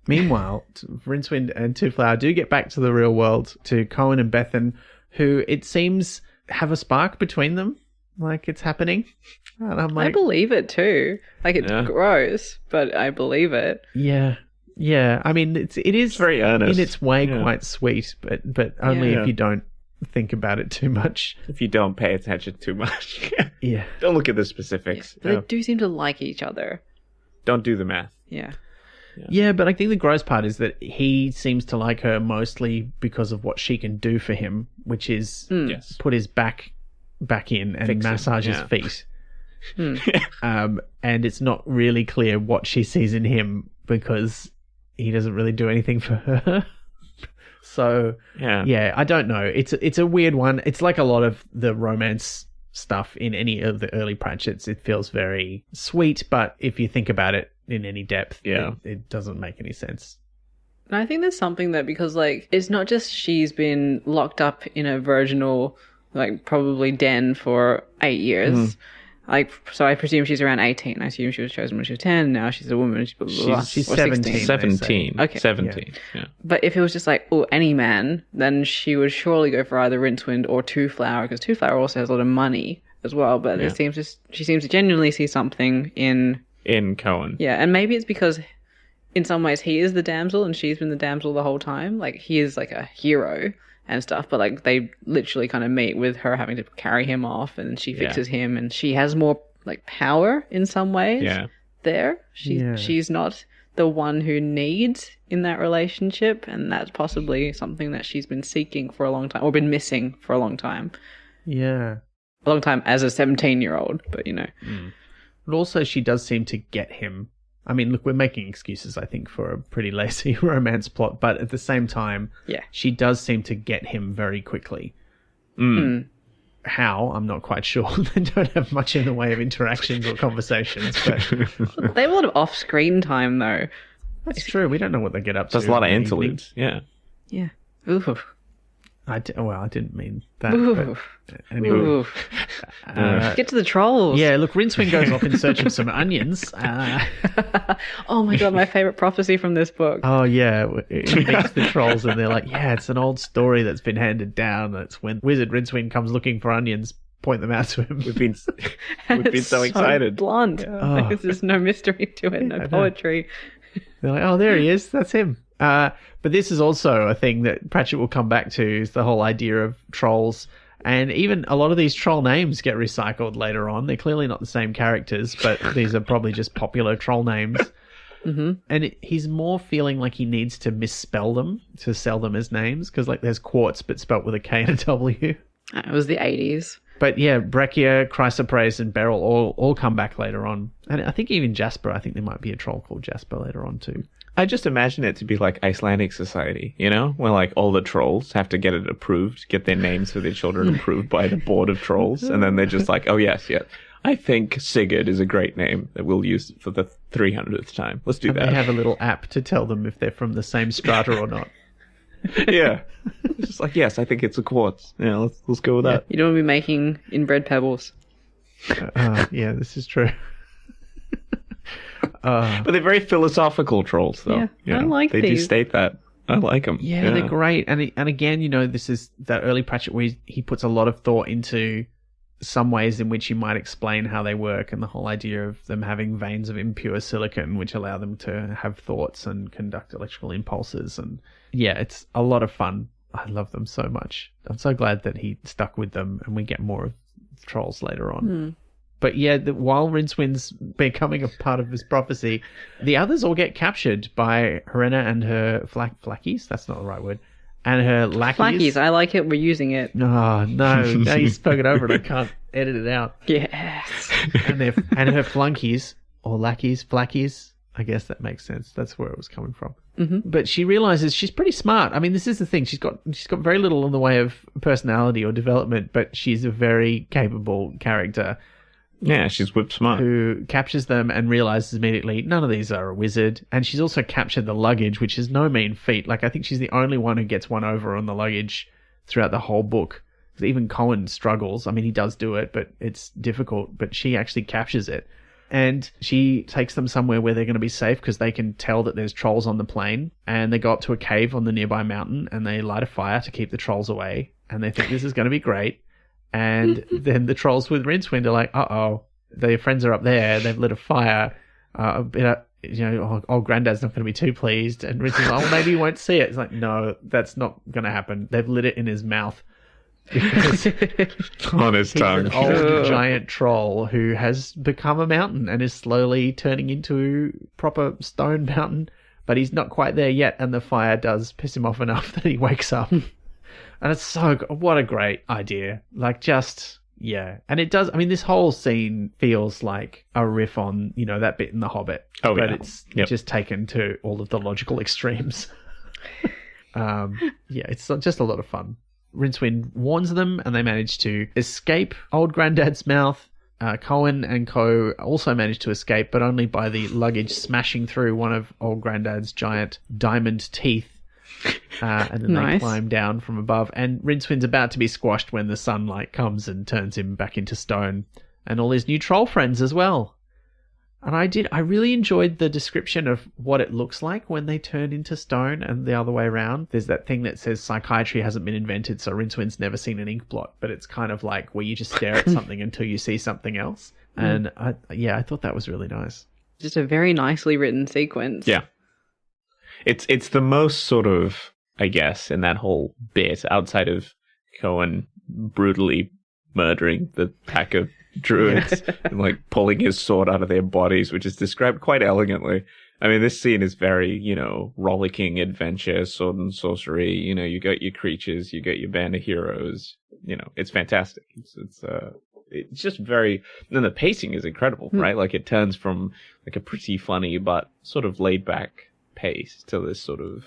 Rincewind and Two Flower do get back to the real world, to Cohen and Bethan, who it seems have a spark between them. Like it's happening. And I'm like, I believe it too. Like it's gross, but I believe it. Yeah. Yeah. I mean, it is very earnest in its way, quite sweet, but only if you don't think about it too much. If you don't pay attention too much. Yeah. Don't look at the specifics. But they do seem to like each other. Don't do the math. Yeah. Yeah, but I think the gross part is that he seems to like her mostly because of what she can do for him, which is put his back in and Fix massage him. his feet. And it's not really clear what she sees in him because he doesn't really do anything for her. So I don't know. It's a weird one. It's like a lot of the romance stuff in any of the early Pratchetts. It feels very sweet, but if you think about it in any depth, it doesn't make any sense. And I think there's something that, because like it's not just she's been locked up in a virginal, like probably den for 8 years. So I presume she's around 18. I assume she was chosen when she was 10. Now she's a woman. She's blah, blah, blah. She's Or 17. 17. Okay. 17. Yeah. But if it was just like, oh, any man, then she would surely go for either Rincewind or Two Flower, because Two Flower also has a lot of money as well. But she seems to genuinely see something in Cohen. Yeah, and maybe it's because in some ways he is the damsel and she's been the damsel the whole time. Like, he is like a hero and stuff, but like they literally kind of meet with her having to carry him off, and she fixes him, and she has more like power in some ways. Yeah. There, she's not the one who needs in that relationship, and that's possibly something that she's been seeking for a long time, or been missing for a long time. Yeah. A long time as a 17-year-old, but you know. But also she does seem to get him. I mean, look, we're making excuses, I think, for a pretty lazy romance plot, but at the same time, she does seem to get him very quickly. How? I'm not quite sure. They don't have much in the way of interactions or conversations, but they have a lot of off-screen time, though. That's true. We don't know what they get up to. There's a lot of interludes. Yeah. Yeah. Ooh. I didn't mean that. Ooh. But anyway. Ooh. Get to the trolls. Yeah, look, Rincewind goes off in search of some onions. Oh my god, my favourite prophecy from this book. Oh yeah, he meets the trolls and they're like, yeah, it's an old story that's been handed down. It's when Wizard Rincewind comes looking for onions, point them out to him. We've been so excited. Blunt. Oh. Like, there's no mystery to it, no poetry. They're like, oh, there he is. That's him. But this is also a thing that Pratchett will come back to, is the whole idea of trolls. And even a lot of these troll names get recycled later on. They're clearly not the same characters, but these are probably just popular troll names. Mm-hmm. And he's more feeling like he needs to misspell them to sell them as names, because like there's quartz but spelt with a K and a W. It was the 80s. But yeah, Brachia, Chrysoprase, and Beryl all come back later on. And I think even Jasper, I think there might be a troll called Jasper later on too. I just imagine it to be like Icelandic society, you know, where like all the trolls have to get it approved, get their names for their children approved by the board of trolls, and then they're just like, oh yes, I think Sigurd is a great name that we'll use for the 300th time. Let's do that. They have a little app to tell them if they're from the same strata or not. Yeah, it's just like, yes, I think it's a quartz. Yeah, let's go with that. You don't want to be making inbred pebbles. Yeah, this is true. But they're very philosophical trolls, though. Yeah, I like they these. They do state that. I like them. Yeah, they're great. And again, you know, this is that early Pratchett where he puts a lot of thought into some ways in which he might explain how they work, and the whole idea of them having veins of impure silicon which allow them to have thoughts and conduct electrical impulses. And yeah, it's a lot of fun. I love them so much. I'm so glad that he stuck with them and we get more of trolls later on. But yeah, while Rincewind's becoming a part of this prophecy, the others all get captured by Helena and her flackies. That's not the right word. And her lackeys. Flackies, I like it. We're using it. Oh, no. Now you spoke it over and I can't edit it out. Yes. And her flunkies, or lackeys, flackies. I guess that makes sense. That's where it was coming from. Mm-hmm. But she realizes she's pretty smart. I mean, this is the thing. She's got very little in the way of personality or development, but she's a very capable character. Yeah, she's whip smart. Who captures them and realizes immediately none of these are a wizard. And she's also captured the luggage, which is no mean feat. Like, I think she's the only one who gets one over on the luggage throughout the whole book. Even Cohen struggles. I mean, he does do it, but it's difficult. But she actually captures it. And she takes them somewhere where they're going to be safe because they can tell that there's trolls on the plain. And they go up to a cave on the nearby mountain and they light a fire to keep the trolls away. And they think this is going to be great. And then the trolls with Rincewind are like, uh-oh, their friends are up there. They've lit a fire. Old Granddad's not going to be too pleased. And Rincewind's like, oh, maybe you won't see it. It's like, no, that's not going to happen. They've lit it in his mouth. Because on his tongue. He's an old giant troll who has become a mountain and is slowly turning into proper stone mountain. But he's not quite there yet. And the fire does piss him off enough that he wakes up. And it's what a great idea. Like, just, yeah. And it does, I mean, this whole scene feels like a riff on, you know, that bit in The Hobbit. Oh, but yeah. It's just taken to all of the logical extremes. It's just a lot of fun. Rincewind warns them and they manage to escape Old Granddad's mouth. Cohen and co. also manage to escape, but only by the luggage smashing through one of Old Granddad's giant diamond teeth. And then they climb down from above, and Rincewind's about to be squashed when the sunlight comes and turns him back into stone. and all his new troll friends as well. And I really enjoyed the description of what it looks like when they turn into stone and the other way around. There's that thing that says psychiatry hasn't been invented, so Rincewind's never seen an ink blot, but it's kind of like where you just stare at something until you see something else. And I thought that was really nice. Just a very nicely written sequence. Yeah. It's the most sort of, I guess, in that whole bit, outside of Cohen brutally murdering the pack of druids and like pulling his sword out of their bodies, which is described quite elegantly. I mean, this scene is very, rollicking adventure, sword and sorcery. You got your creatures, you got your band of heroes. It's fantastic. It's just very, and the pacing is incredible, right? Like it turns from like a pretty funny but sort of laid back pace to this sort of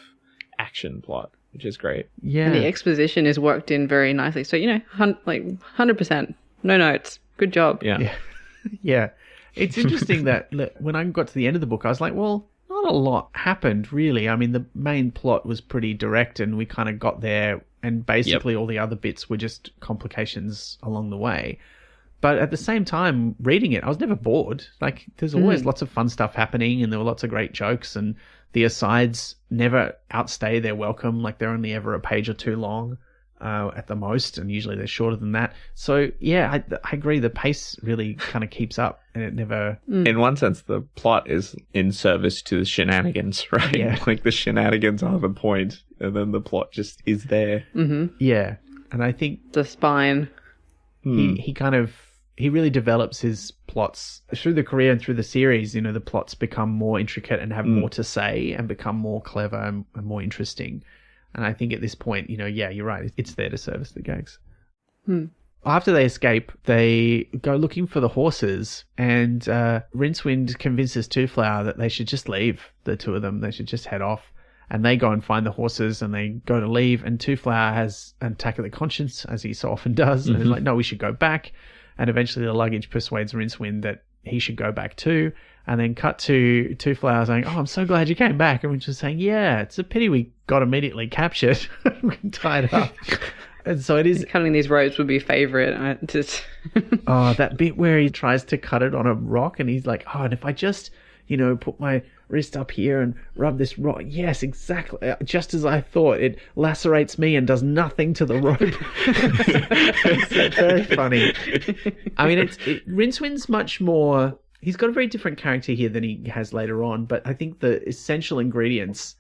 action plot, which is great. Yeah. And the exposition is worked in very nicely. So, 100%. No notes. Good job. Yeah. Yeah. It's interesting that when I got to the end of the book, I was like, well, not a lot happened, really. I mean, the main plot was pretty direct and we kind of got there, and basically all the other bits were just complications along the way. But at the same time, reading it, I was never bored. Like, there's always lots of fun stuff happening, and there were lots of great jokes, and the asides never outstay their welcome. Like, they're only ever a page or two long at the most, and usually they're shorter than that. So, yeah, I agree. The pace really kind of keeps up, and it never... In one sense, the plot is in service to the shenanigans, right? Yeah. Like, the shenanigans are the point, and then the plot just is there. Mm-hmm. Yeah. And I think... The spine. He really develops his plots through the career and through the series. The plots become more intricate and have more to say and become more clever and more interesting. And I think at this point, yeah, you're right. It's there to service the gags. After they escape, they go looking for the horses, and Rincewind convinces Twoflower that they should just leave, the two of them. They should just head off. And they go and find the horses, and they go to leave, and Twoflower has an attack of the conscience, as he so often does, and is like, no, we should go back. And eventually the Luggage persuades Rincewind that he should go back too. And then cut to Twoflower saying, oh, I'm so glad you came back. And Rincewind saying, yeah, it's a pity we got immediately captured and tied up. And so it is... Cutting these ropes would be favourite. That bit where he tries to cut it on a rock, and he's like, and if I just, put my wrist up here and rub this rock. Yes, exactly. Just as I thought. It lacerates me and does nothing to the rope. It's very funny. I mean, Rincewind's much more... He's got a very different character here than he has later on, but I think the essential ingredients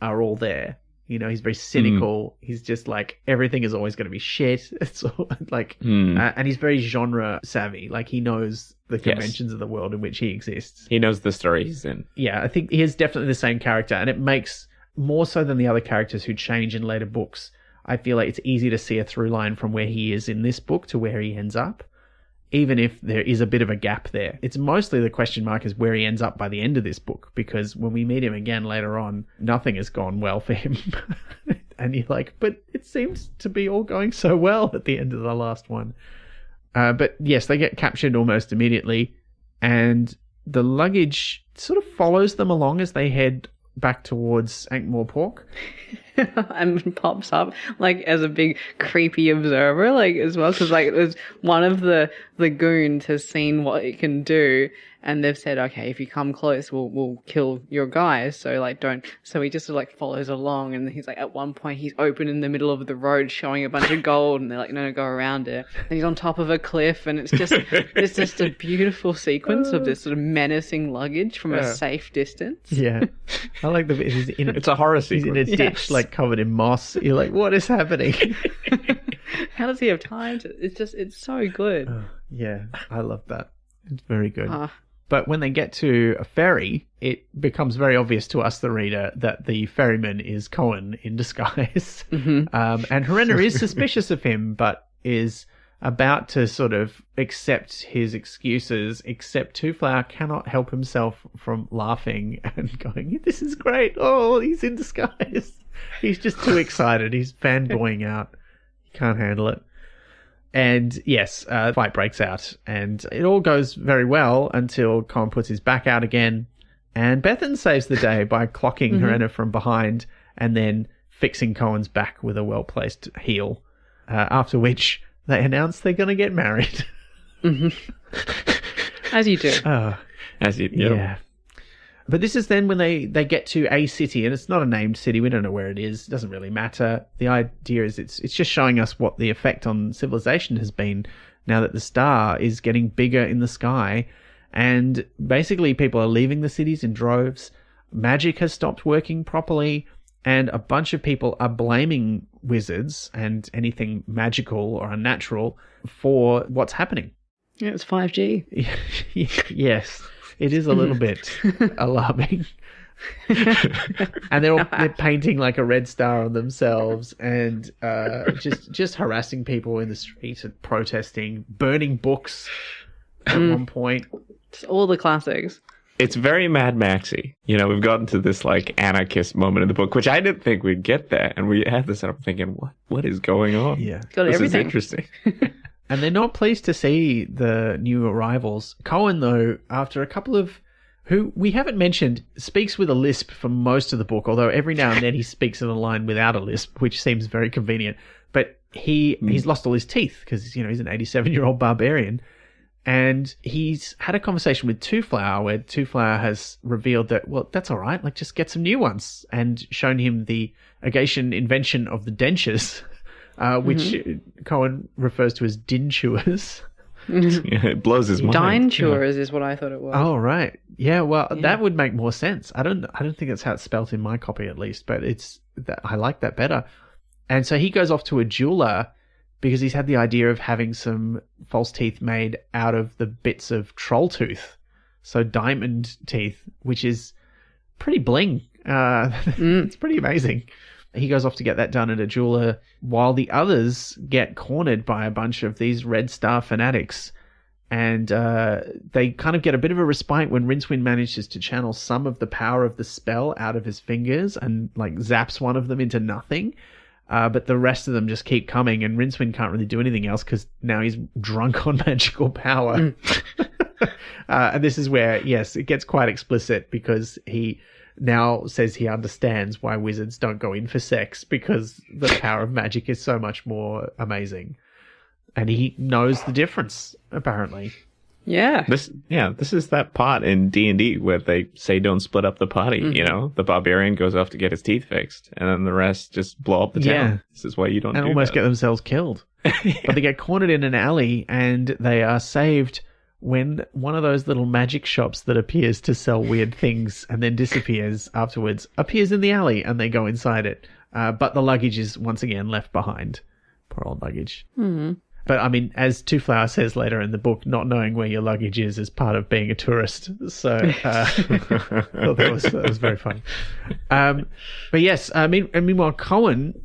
are all there. He's very cynical. He's just like, everything is always going to be shit. It's all like, and he's very genre savvy. Like, he knows the conventions of the world in which he exists. He knows the story he's in. Yeah, I think he is definitely the same character, and it makes, more so than the other characters who change in later books, I feel like it's easy to see a through line from where he is in this book to where he ends up, even if there is a bit of a gap there. It's mostly the question mark is where he ends up by the end of this book, because when we meet him again later on, nothing has gone well for him. And you're like, but it seems to be all going so well at the end of the last one. But yes, they get captured almost immediately, and the Luggage sort of follows them along as they head back towards Ankh-Morpork. And pops up like as a big creepy observer, like as well, because like there's one of the goons has seen what it can do, and they've said, okay, if you come close, we'll kill your guys. So like don't. So he just like follows along, and he's like at one point he's open in the middle of the road showing a bunch of gold, and they're like, no, go around it. And he's on top of a cliff, and it's just a beautiful sequence of this sort of menacing Luggage from a safe distance. Yeah, I like the bit. It's a horror sequence. He's in a ditch, like covered in moss. You're like, what is happening? How does he have time to? It's so good. Yeah, I love that. It's very good. But when they get to a ferry, it becomes very obvious to us, the reader, that the ferryman is Cohen in disguise. And Herenna is suspicious of him, but is about to sort of accept his excuses, except Twoflower cannot help himself from laughing and going, this is great. Oh, he's in disguise. He's just too excited. He's fanboying out. He can't handle it. And yes, fight breaks out, and it all goes very well until Cohen puts his back out again, and Bethan saves the day by clocking Herenna from behind and then fixing Cohen's back with a well-placed heel, after which they announce they're going to get married. As you do. As you, Yeah. But this is then when they get to a city, and it's not a named city. We don't know where it is. It doesn't really matter. The idea is it's just showing us what the effect on civilization has been now that the star is getting bigger in the sky. And basically people are leaving the cities in droves. Magic has stopped working properly. And a bunch of people are blaming wizards and anything magical or unnatural for what's happening. Yeah, it's 5G. Yes. It is a little bit alarming. And they're painting like a red star on themselves and just harassing people in the street and protesting, burning books at one point. It's all the classics. It's very Mad Maxy. You know, we've gotten to this like anarchist moment in the book, which I didn't think we'd get there. And we had this, and I'm thinking, what is going on? Yeah. Got this everything. is interesting. And they're not pleased to see the new arrivals. Cohen, though, after a couple of who we haven't mentioned, speaks with a lisp for most of the book, although every now and then he speaks in a line without a lisp, which seems very convenient. But he's lost all his teeth because, you know, he's an 87-year-old barbarian. And he's had a conversation with Two Flower where Two Flower has revealed that, well, that's all right, like just get some new ones, and shown him the Agatian invention of the dentures, which Cohen refers to as dinchures. Yeah, it blows his mind. Dinchures is what I thought it was. Oh, right. Yeah, well, that would make more sense. I don't think that's how it's spelt in my copy at least, but I like that better. And so he goes off to a jeweler because he's had the idea of having some false teeth made out of the bits of troll tooth. So diamond teeth, which is pretty bling. It's pretty amazing. He goes off to get that done at a jeweler while the others get cornered by a bunch of these Red Star fanatics. And they kind of get a bit of a respite when Rincewind manages to channel some of the power of the spell out of his fingers and like zaps one of them into nothing. But the rest of them just keep coming, and Rincewind can't really do anything else because now he's drunk on magical power. And this is where, yes, it gets quite explicit because he now says he understands why wizards don't go in for sex because the power of magic is so much more amazing. And he knows the difference, apparently. Yeah. This is that part in D&D where they say don't split up the party, you know? The barbarian goes off to get his teeth fixed, and then the rest just blow up the town. Yeah. This is why you don't and do almost that. get themselves killed. But they get cornered in an alley, and they are saved when one of those little magic shops that appears to sell weird things and then disappears afterwards appears in the alley, and they go inside it. But the luggage is once again left behind. Poor old luggage. Mm-hmm. But, I mean, as Two Flower says later in the book, not knowing where your luggage is part of being a tourist. So, I thought that was very funny. But yes, meanwhile, Cohen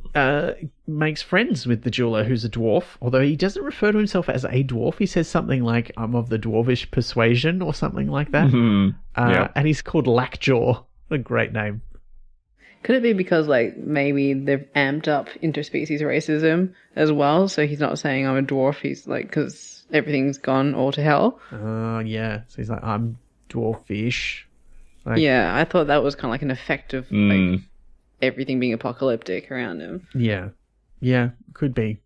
makes friends with the jeweler, who's a dwarf, although he doesn't refer to himself as a dwarf. He says something like, I'm of the dwarvish persuasion or something like that. Yep. And he's called Lackjaw. A great name. Could it be because, like, maybe they've amped up interspecies racism as well? So he's not saying I'm a dwarf. He's like, because everything's gone all to hell. Yeah. So he's like, I'm dwarfish. Like, Yeah, I thought that was kind of like an effect of like everything being apocalyptic around him. Yeah, could be.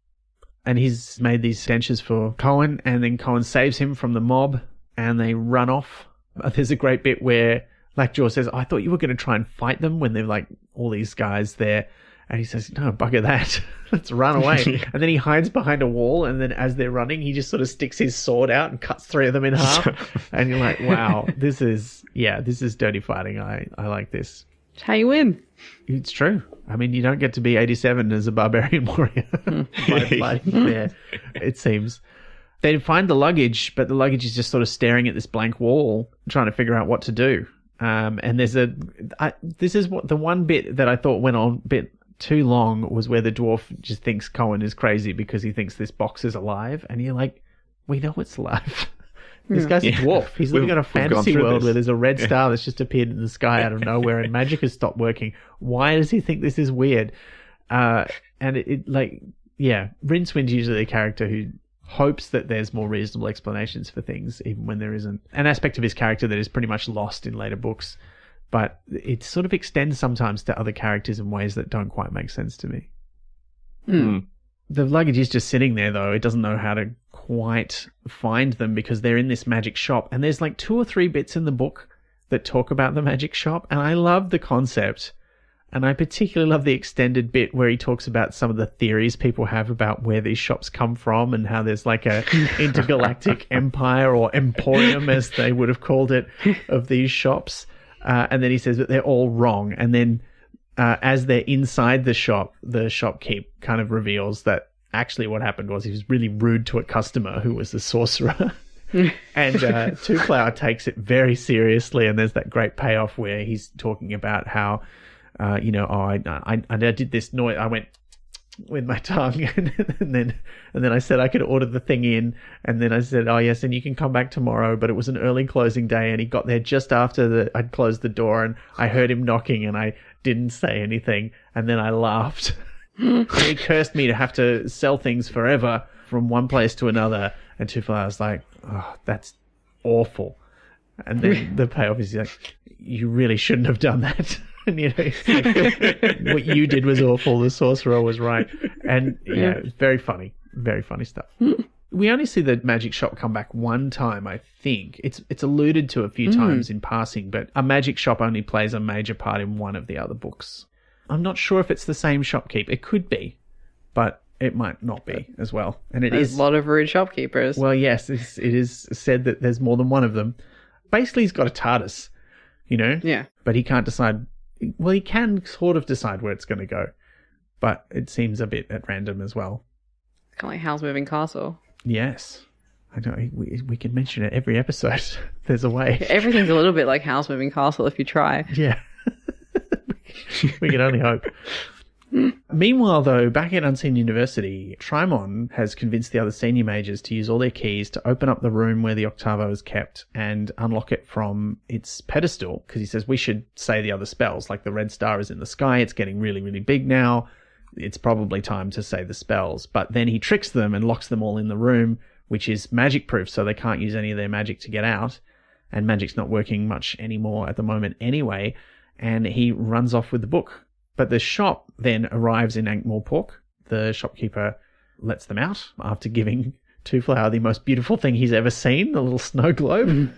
And he's made these dentures for Cohen, and then Cohen saves him from the mob, and they run off. There's a great bit where Lackjaw says, I thought you were going to try and fight them when they're like all these guys there. And he says, no, bugger that. Let's run away. And then he hides behind a wall. And then as they're running, he just sort of sticks his sword out and cuts three of them in half. And you're like, wow, this is dirty fighting. I like this. It's how you win. It's true. I mean, you don't get to be 87 as a barbarian warrior by fighting there, it seems. They find the luggage, but the luggage is just sort of staring at this blank wall, trying to figure out what to do. And this is what the one bit that I thought went on a bit too long was where the dwarf just thinks Cohen is crazy because he thinks this box is alive. And you're like, we know it's alive. This guy's a dwarf. He's living on a fantasy world where there's a red star that's just appeared in the sky out of nowhere and magic has stopped working. Why does he think this is weird? And Rincewind's usually a character who hopes that there's more reasonable explanations for things, even when there isn't. An aspect of his character that is pretty much lost in later books, but it sort of extends sometimes to other characters in ways that don't quite make sense to me. The luggage is just sitting there, though. It doesn't know how to quite find them because they're in this magic shop. And there's like 2 or 3 bits in the book that talk about the magic shop. And I love the concept. And I particularly love the extended bit where he talks about some of the theories people have about where these shops come from and how there's like a intergalactic empire or emporium, as they would have called it, of these shops. And then he says that they're all wrong. And then as they're inside the shopkeep kind of reveals that actually what happened was he was really rude to a customer who was the sorcerer. And Two-Flower takes it very seriously. And there's that great payoff where he's talking about how, I did this noise. I went with my tongue, and then I said I could order the thing in, and then I said, oh yes, and you can come back tomorrow. But it was an early closing day, and he got there just after I'd closed the door, and I heard him knocking, and I didn't say anything, and then I laughed. He cursed me to have to sell things forever from one place to another, and Two-Flower was like, oh, that's awful. And then the payoff is like, you really shouldn't have done that. And like, what you did was awful. The sorcerer was right. And yeah, it's very funny stuff. We only see the magic shop come back one time, I think. It's alluded to a few times in passing, but a magic shop only plays a major part in one of the other books. I'm not sure if it's the same shopkeep. It could be, but it might not be as well. And there's a lot of rude shopkeepers. Well, yes, it is said that there's more than one of them. Basically, he's got a TARDIS, Yeah. But he can't decide. Well, he can sort of decide where it's going to go, but it seems a bit at random as well. Kind of like Howl's Moving Castle. Yes. I know. We can mention it every episode. There's a way. Everything's a little bit like Howl's Moving Castle if you try. Yeah. We can only hope. Meanwhile, though, back at Unseen University, Trimon has convinced the other senior mages to use all their keys to open up the room where the Octavo is kept and unlock it from its pedestal, because he says we should say the other spells, like the red star is in the sky, it's getting really, really big now, it's probably time to say the spells. But then he tricks them and locks them all in the room, which is magic-proof, so they can't use any of their magic to get out, and magic's not working much anymore at the moment anyway, and he runs off with the book. But the shop then arrives in Ankh-Morpork. The shopkeeper lets them out after giving Two-Flower the most beautiful thing he's ever seen, the little snow globe.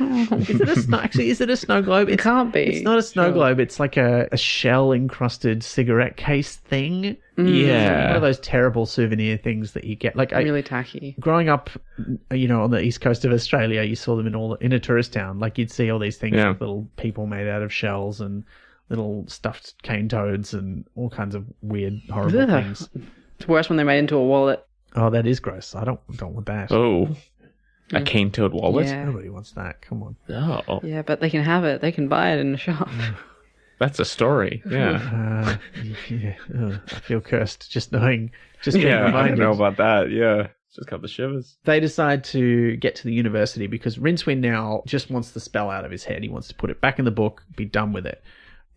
Is it a snow globe? It can't be. It's not a snow globe. It's like a shell-encrusted cigarette case thing. Yeah. One of those terrible souvenir things that you get. Really tacky. Growing up, on the east coast of Australia, you saw them in a tourist town. Like, you'd see all these things with little people made out of shells and little stuffed cane toads and all kinds of weird, horrible things. It's worse when they're made into a wallet. Oh, that is gross. I don't want that. Oh, a cane toad wallet? Yeah. Nobody wants that. Come on. Oh. Yeah, but they can have it. They can buy it in the shop. That's a story. Yeah. I feel cursed just being reminded. I don't know about that. Yeah. Just got the shivers. They decide to get to the university because Rincewind now just wants the spell out of his head. He wants to put it back in the book, be done with it.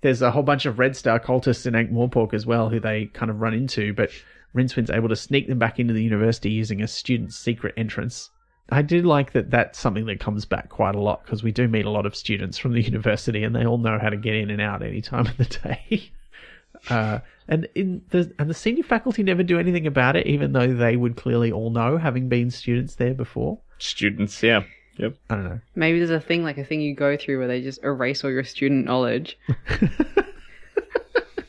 There's a whole bunch of Red Star cultists in Ankh-Morpork as well who they kind of run into, but Rincewind's able to sneak them back into the university using a student's secret entrance. I do like that that's something that comes back quite a lot because we do meet a lot of students from the university and they all know how to get in and out any time of the day. And the senior faculty never do anything about it, even though they would clearly all know, having been students there before. Students, yeah. Yep. I don't know. Maybe there's a thing you go through where they just erase all your student knowledge.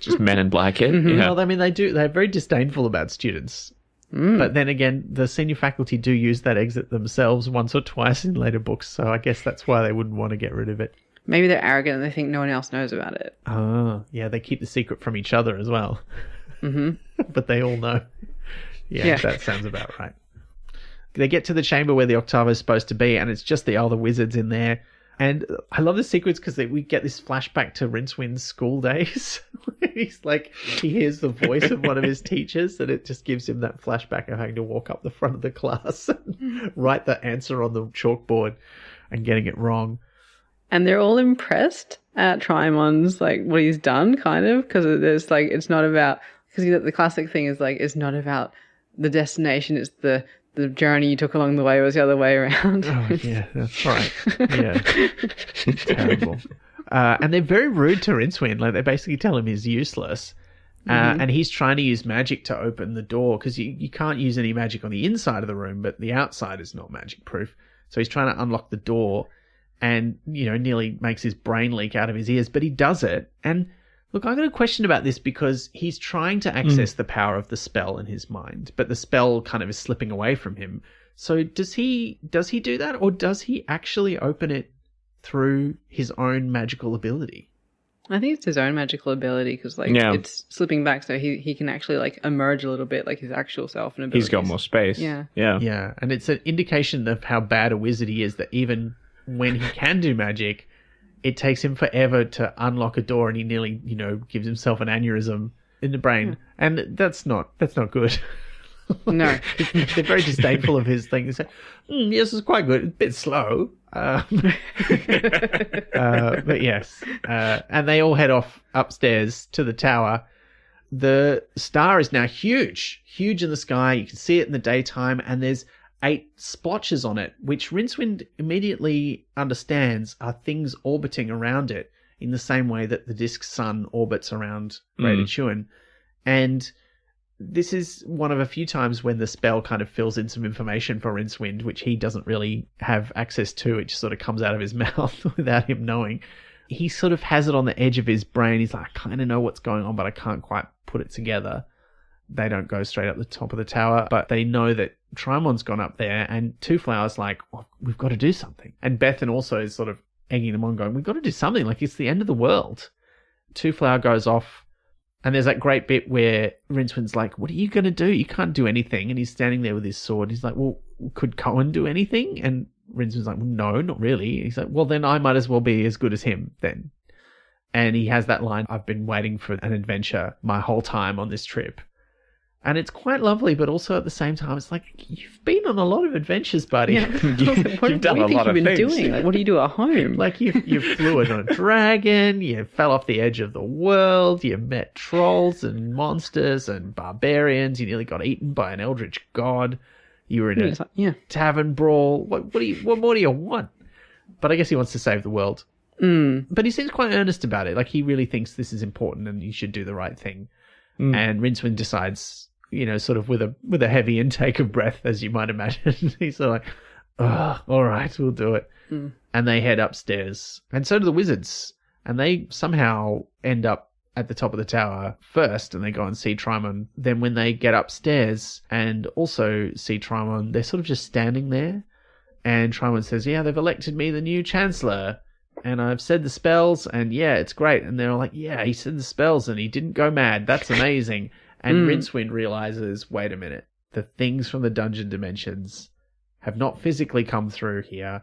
Just Men in Black it. Mm-hmm. Yeah. Well, I mean, they're very disdainful about students. But then again, the senior faculty do use that exit themselves once or twice in later books, so I guess that's why they wouldn't want to get rid of it. Maybe they're arrogant and they think no one else knows about it. Oh, yeah, they keep the secret from each other as well. Mm-hmm. But they all know. Yeah, that sounds about right. They get to the chamber where the Octavo is supposed to be, and it's just the other wizards in there. And I love the sequence because we get this flashback to Rincewind's school days. He's like, he hears the voice of one of his teachers, and it just gives him that flashback of having to walk up the front of the class and write the answer on the chalkboard and getting it wrong. And they're all impressed at Trimon's, what he's done, kind of, because there's, it's not about, because the classic thing is, it's not about the destination, it's the journey you took along the way was the other way around. Oh, yeah, that's right. Yeah. Terrible. And they're very rude to Rincewind. They basically tell him he's useless. And he's trying to use magic to open the door because you can't use any magic on the inside of the room, but the outside is not magic proof. So he's trying to unlock the door and, nearly makes his brain leak out of his ears, but he does it. And look, I've got a question about this because he's trying to access the power of the spell in his mind, but the spell kind of is slipping away from him. So does he do that, or does he actually open it through his own magical ability? I think it's his own magical ability because, it's slipping back, so he can actually emerge a little bit, like his actual self and abilities. He's got more space. Yeah. Yeah, and it's an indication of how bad a wizard he is that even when he can do magic, it takes him forever to unlock a door, and he nearly, gives himself an aneurysm in the brain, and that's not good. No. They're very disdainful of his thing. They say, yes, it's quite good. It's a bit slow. But yes. And they all head off upstairs to the tower. The star is now huge in the sky. You can see it in the daytime, and there's 8 splotches on it, which Rincewind immediately understands are things orbiting around it in the same way that the disk sun orbits around Greater Tuin. And this is one of a few times when the spell kind of fills in some information for Rincewind, which he doesn't really have access to. It just sort of comes out of his mouth without him knowing. He sort of has it on the edge of his brain. He's like, I kind of know what's going on, but I can't quite put it together. They don't go straight up the top of the tower, but they know that Trimon's gone up there, and Two Flower's like, well, we've got to do something. And Bethan also is sort of egging them on, going, we've got to do something. Like, it's the end of the world. Two Flower goes off, and there's that great bit where Rincewind's like, what are you going to do? You can't do anything. And he's standing there with his sword. He's like, well, could Cohen do anything? And Rincewind's like, well, no, not really. He's like, well, then I might as well be as good as him then. And he has that line, I've been waiting for an adventure my whole time on this trip. And it's quite lovely, but also at the same time, it's like, you've been on a lot of adventures, buddy. Yeah. You've done a lot of things. Doing? Like, what do you do at home? Like, you flew on a dragon, you fell off the edge of the world, you met trolls and monsters and barbarians, you nearly got eaten by an eldritch god, you were in a tavern brawl. What more do you want? But I guess he wants to save the world. But he seems quite earnest about it. Like, he really thinks this is important and you should do the right thing. And Rincewind decides, sort of with a heavy intake of breath, as you might imagine. He's sort of like, oh, all right, we'll do it. And they head upstairs. And so do the wizards. And they somehow end up at the top of the tower first, and they go and see Trimon. Then when they get upstairs and also see Trimon, they're sort of just standing there. And Trimon says, yeah, they've elected me the new chancellor. And I've said the spells, and yeah, it's great. And they're all like, yeah, he said the spells, and he didn't go mad. That's amazing. And Rincewind realizes, wait a minute, the things from the dungeon dimensions have not physically come through here.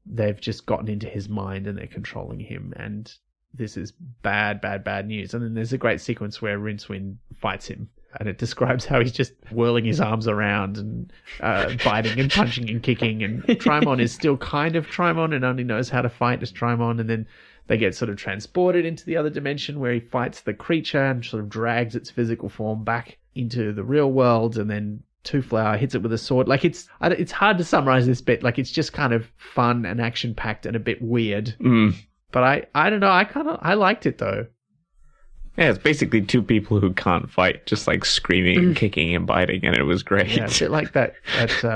They've just gotten into his mind, and they're controlling him. And this is bad, bad, bad news. And then there's a great sequence where Rincewind fights him. And it describes how he's just whirling his arms around and biting and punching and kicking. And Trimon is still kind of Trimon and only knows how to fight as Trimon. And then they get sort of transported into the other dimension where he fights the creature and sort of drags its physical form back into the real world. And then Two Flower hits it with a sword. Like, it's hard to summarize this bit. Like, it's just kind of fun and action-packed and a bit weird. But I don't know. I liked it, though. Yeah, it's basically two people who can't fight, just like screaming and kicking and biting, and it was great. Yeah, a bit like that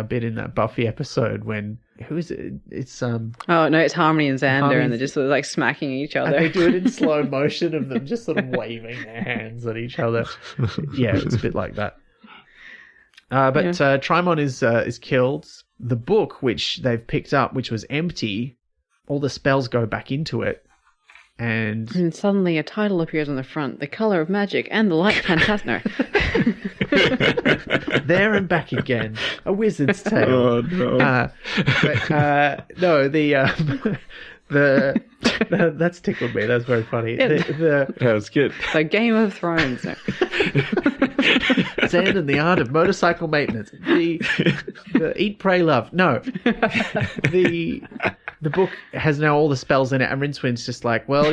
bit in that Buffy episode when, who is it? It's oh no, it's Harmony and Xander, and they're just sort of like smacking each other. And they do it in slow motion of them just sort of waving their hands at each other. Yeah, it's a bit like that. But Trimon is killed. The book which they've picked up, which was empty, all the spells go back into it. And suddenly a title appears on the front, The Color of Magic and the Light Fantastic. There and back again. A Wizard's Tale. Oh, no. No, that's tickled me. That's very funny. That was good. The Game of Thrones. Zen and the Art of Motorcycle Maintenance. The Eat, Pray, Love. No. The book has now all the spells in it, and Rincewind's just like, well,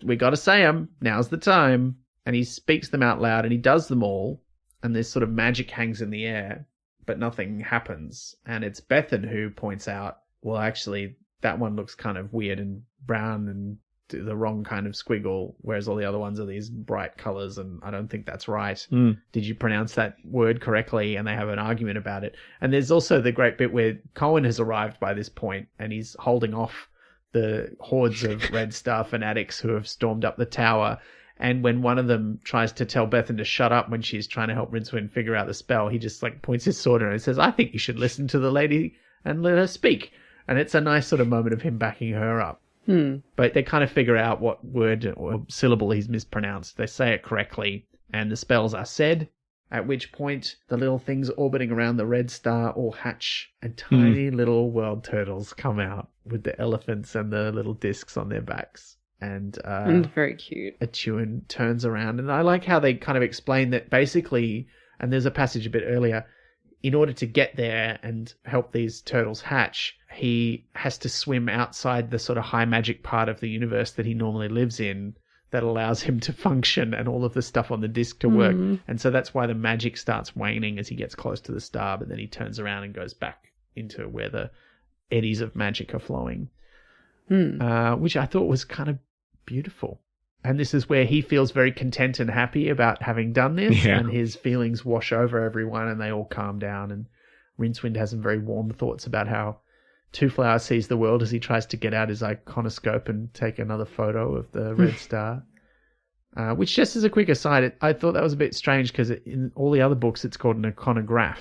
we got to say them. Now's the time. And he speaks them out loud, and he does them all, and this sort of magic hangs in the air, but nothing happens. And it's Bethan who points out, well, actually, that one looks kind of weird and brown and the wrong kind of squiggle, whereas all the other ones are these bright colours, and I don't think that's right. Did you pronounce that word correctly? And they have an argument about it. And there's also the great bit where Cohen has arrived by this point, and he's holding off the hordes of Red Star fanatics who have stormed up the tower. And when one of them tries to tell Bethan to shut up when she's trying to help Rincewind figure out the spell, he just like points his sword at her and says, I think you should listen to the lady and let her speak. And it's a nice sort of moment of him backing her up. But they kind of figure out what word or syllable he's mispronounced. They say it correctly, and the spells are said, at which point the little things orbiting around the Red Star all hatch, and tiny little world turtles come out with the elephants and the little discs on their backs. And very cute. Etuin turns around, and I like how they kind of explain that basically, and there's a passage a bit earlier, in order to get there and help these turtles hatch, he has to swim outside the sort of high magic part of the universe that he normally lives in that allows him to function and all of the stuff on the disc to work. And so that's why the magic starts waning as he gets close to the star, but then he turns around and goes back into where the eddies of magic are flowing, which I thought was kind of beautiful. And this is where he feels very content and happy about having done this, and his feelings wash over everyone and they all calm down. And Rincewind has some very warm thoughts about how Two Flower sees the world as he tries to get out his iconoscope and take another photo of the Red Star. Which, just as a quick aside, I thought that was a bit strange because in all the other books it's called an iconograph.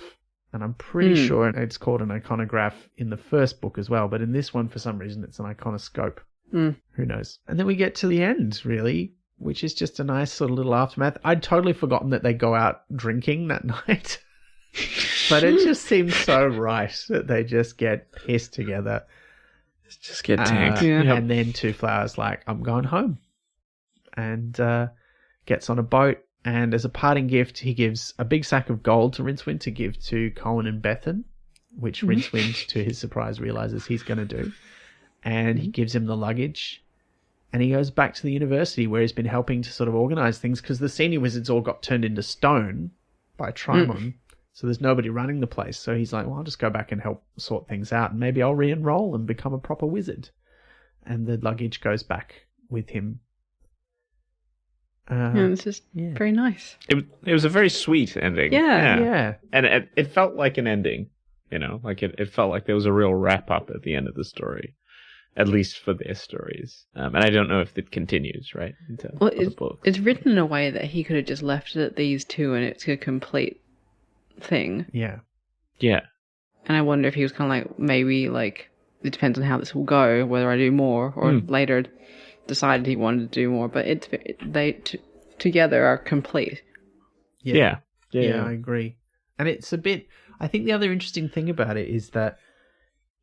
And I'm pretty sure it's called an iconograph in the first book as well. But in this one, for some reason, it's an iconoscope. Who knows? And then we get to the end, really, which is just a nice sort of little aftermath. I'd totally forgotten that they go out drinking that night. But it just seems so right that they just get pissed together. Just get tanked. And then Two Flowers like, I'm going home. And gets on a boat. And as a parting gift, he gives a big sack of gold to Rincewind to give to Cohen and Bethan, which Rincewind, to his surprise, realizes he's going to do. And he gives him the luggage. And he goes back to the university where he's been helping to sort of organize things because the senior wizards all got turned into stone by Trimon. So there's nobody running the place. So he's like, well, I'll just go back and help sort things out. And maybe I'll re-enroll and become a proper wizard. And the luggage goes back with him. It's just very nice. It was a very sweet ending. Yeah. And it felt like an ending, like it felt like there was a real wrap up at the end of the story, at least for their stories. And I don't know if it continues, right? Into other books. It's written in a way that he could have just left it at these two and it's a complete thing. Yeah. And I wonder if he was kind of like, maybe like, it depends on how this will go, whether I do more or later decided he wanted to do more, but they together are complete. Yeah, I agree. And it's a bit, I think the other interesting thing about it is that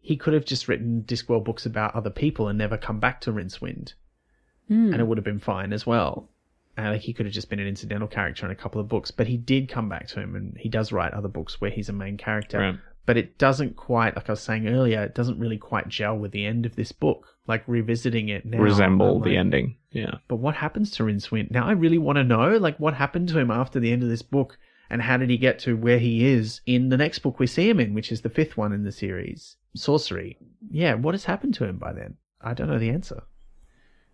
he could have just written Discworld books about other people and never come back to Rincewind. And it would have been fine as well. He could have just been an incidental character in a couple of books, but he did come back to him, and he does write other books where he's a main character. Right. But it doesn't quite, like I was saying earlier, it doesn't really quite gel with the end of this book. Like, revisiting it now. Resemble the ending. Yeah. But what happens to Rincewind? Now I really want to know, like, what happened to him after the end of this book, and how did he get to where he is in the next book we see him in, which is the 5th one in the series, Sorcery. Yeah, what has happened to him by then? I don't know the answer.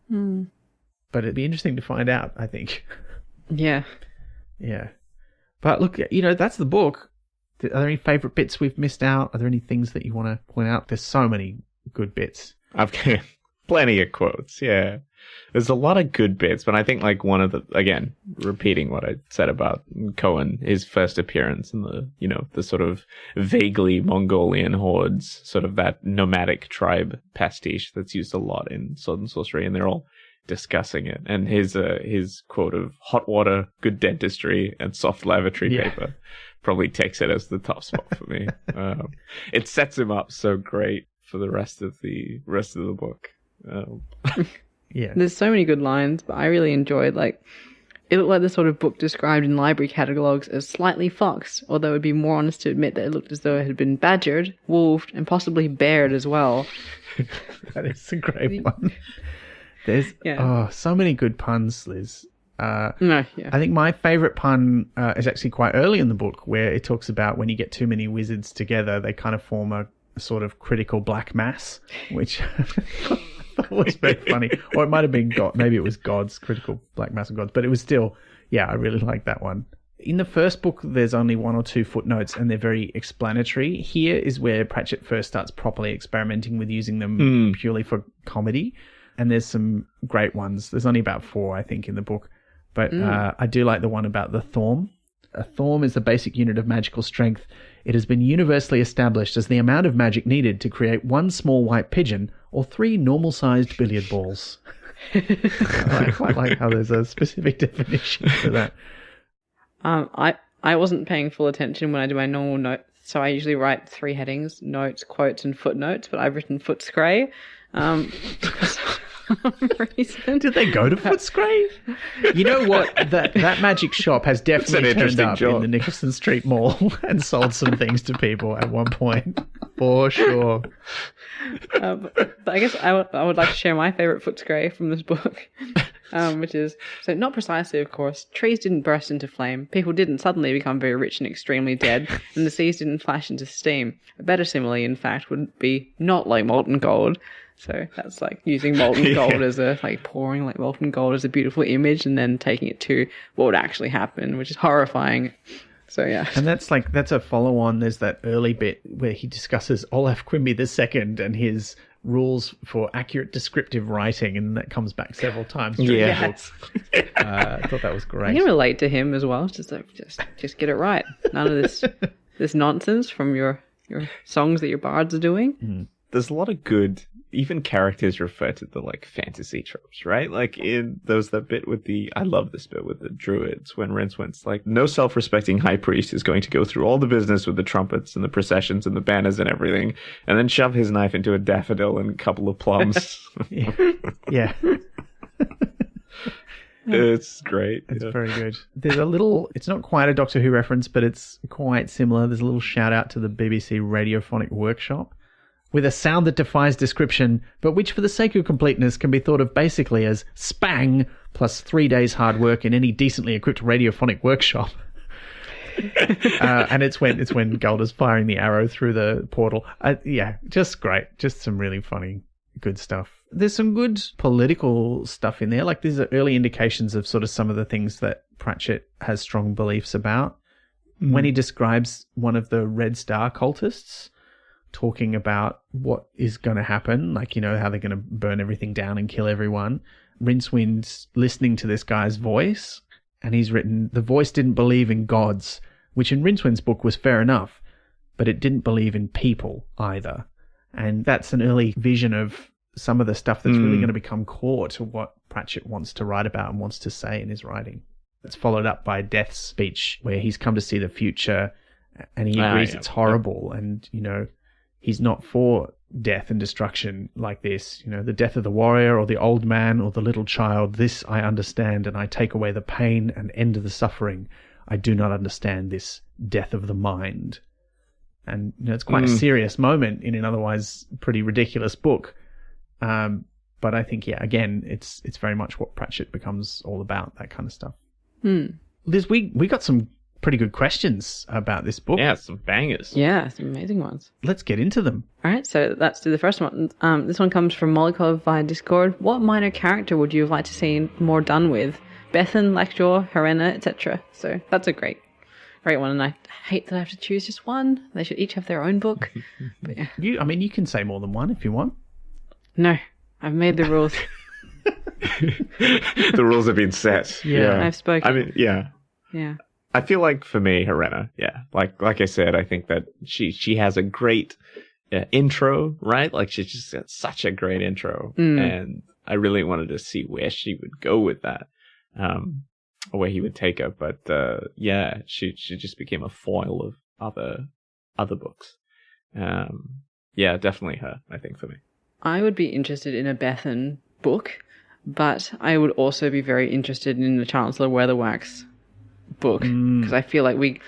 But it'd be interesting to find out, I think. Yeah. But look, that's the book. Are there any favourite bits we've missed out? Are there any things that you want to point out? There's so many good bits. I've got plenty of quotes, yeah. There's a lot of good bits, but I think like one of the, again, repeating what I said about Cohen, his first appearance in the, the sort of vaguely Mongolian hordes, sort of that nomadic tribe pastiche that's used a lot in Sword and Sorcery, and they're all discussing it. And his quote of hot water, good dentistry, and soft lavatory paper probably takes it as the top spot for me. It sets him up so great for the rest of the book. There's so many good lines, but I really enjoyed, like, it looked like the sort of book described in library catalogues as slightly foxed, although it would be more honest to admit that it looked as though it had been badgered, wolved, and possibly bared as well. That is a great one. There's so many good puns, Liz. I think my favourite pun is actually quite early in the book, where it talks about when you get too many wizards together, they kind of form a sort of critical black mass, which I That was very funny. Or it might have been God. Maybe it was Gods, Critical Black Mass of Gods. But it was still, yeah, I really like that one. In the first book, there's only 1 or 2 footnotes, and they're very explanatory. Here is where Pratchett first starts properly experimenting with using them purely for comedy. And there's some great ones. There's only about 4, I think, in the book. But I do like the one about the Thorm. A Thorm is the basic unit of magical strength. It has been universally established as the amount of magic needed to create 1 small white pigeon or 3 normal-sized billiard balls. I quite like how there's a specific definition for that. I wasn't paying full attention when I do my normal notes, so I usually write 3 headings: notes, quotes, and footnotes. But I've written Footscray. For some reason. Did they go to Footscray? You know what? That magic shop has definitely turned up in the Nicholson Street Mall and sold some things to people at one point, for sure. But I guess I would like to share my favourite Footscray from this book. Which is, so not precisely, of course, trees didn't burst into flame, people didn't suddenly become very rich and extremely dead, and the seas didn't flash into steam. A better simile, in fact, would be not like molten gold. So that's like using molten gold as pouring like molten gold as a beautiful image and then taking it to what would actually happen, which is horrifying. So yeah. And that's a follow-on. There's that early bit where he discusses Olaf Quimby II and his rules for accurate descriptive writing, and that comes back several times. Yes. I thought that was great. I can relate to him as well. Just get it right. None of this nonsense from your songs that your bards are doing. There's a lot of good, even characters refer to the like fantasy tropes, right? Like that bit with I love this bit with the druids when Rincewind's like, no self-respecting high priest is going to go through all the business with the trumpets and the processions and the banners and everything, and then shove his knife into a daffodil and a couple of plums. Yeah. It's great. It's very good. There's it's not quite a Doctor Who reference, but it's quite similar. There's a little shout out to the BBC Radiophonic Workshop, with a sound that defies description, but which for the sake of completeness can be thought of basically as spang plus 3 days hard work in any decently equipped radiophonic workshop. And it's when Gulda's firing the arrow through the portal. Yeah, just great. Just some really funny, good stuff. There's some good political stuff in there. Like there's early indications of sort of some of the things that Pratchett has strong beliefs about. When he describes one of the Red Star cultists, talking about what is going to happen, like, you know, how they're going to burn everything down and kill everyone. Rincewind's listening to this guy's voice, and he's written, the voice didn't believe in gods, which in Rincewind's book was fair enough, but it didn't believe in people either. And that's an early vision of some of the stuff that's really going to become core to what Pratchett wants to write about and wants to say in his writing. It's followed up by Death's speech, where he's come to see the future, and he agrees it's horrible, and, you know, he's not for death and destruction like this. You know, the death of the warrior or the old man or the little child, this I understand, and I take away the pain and end the suffering. I do not understand this death of the mind. And, you know, it's quite a serious moment in an otherwise pretty ridiculous book. But I think, yeah, again, it's very much what Pratchett becomes all about, that kind of stuff. Liz, we got some pretty good questions about this book. Yeah, some bangers. Yeah, some amazing ones. Let's get into them. All right, so let's do the first one. This one comes from Molikov via Discord. What minor character would you have liked to see more done with? Bethan, Lackjaw, Helena, etc. So that's a great one, and I hate that I have to choose just one. They should each have their own book. But yeah. You can say more than one if you want. No, I've made the rules. The rules have been set. Yeah, I've spoken. I mean, yeah. I feel like for me, Helena, like I said, I think that she has a great intro, right? Like she's just got such a great intro, and I really wanted to see where she would go with that, or where he would take her. But she just became a foil of other books. Definitely her, I think, for me. I would be interested in a Bethan book, but I would also be very interested in the Chancellor Weatherwax book, because I feel like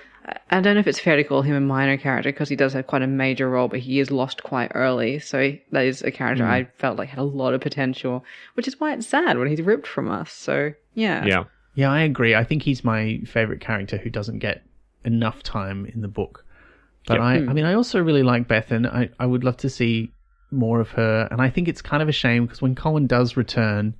I don't know if it's fair to call him a minor character, because he does have quite a major role, but he is lost quite early, so that is a character I felt like had a lot of potential, which is why it's sad when he's ripped from us. So yeah, I agree. I think he's my favorite character who doesn't get enough time in the book, but I mean, I also really like Bethan. I would love to see more of her. And I think it's kind of a shame because when Cohen does return,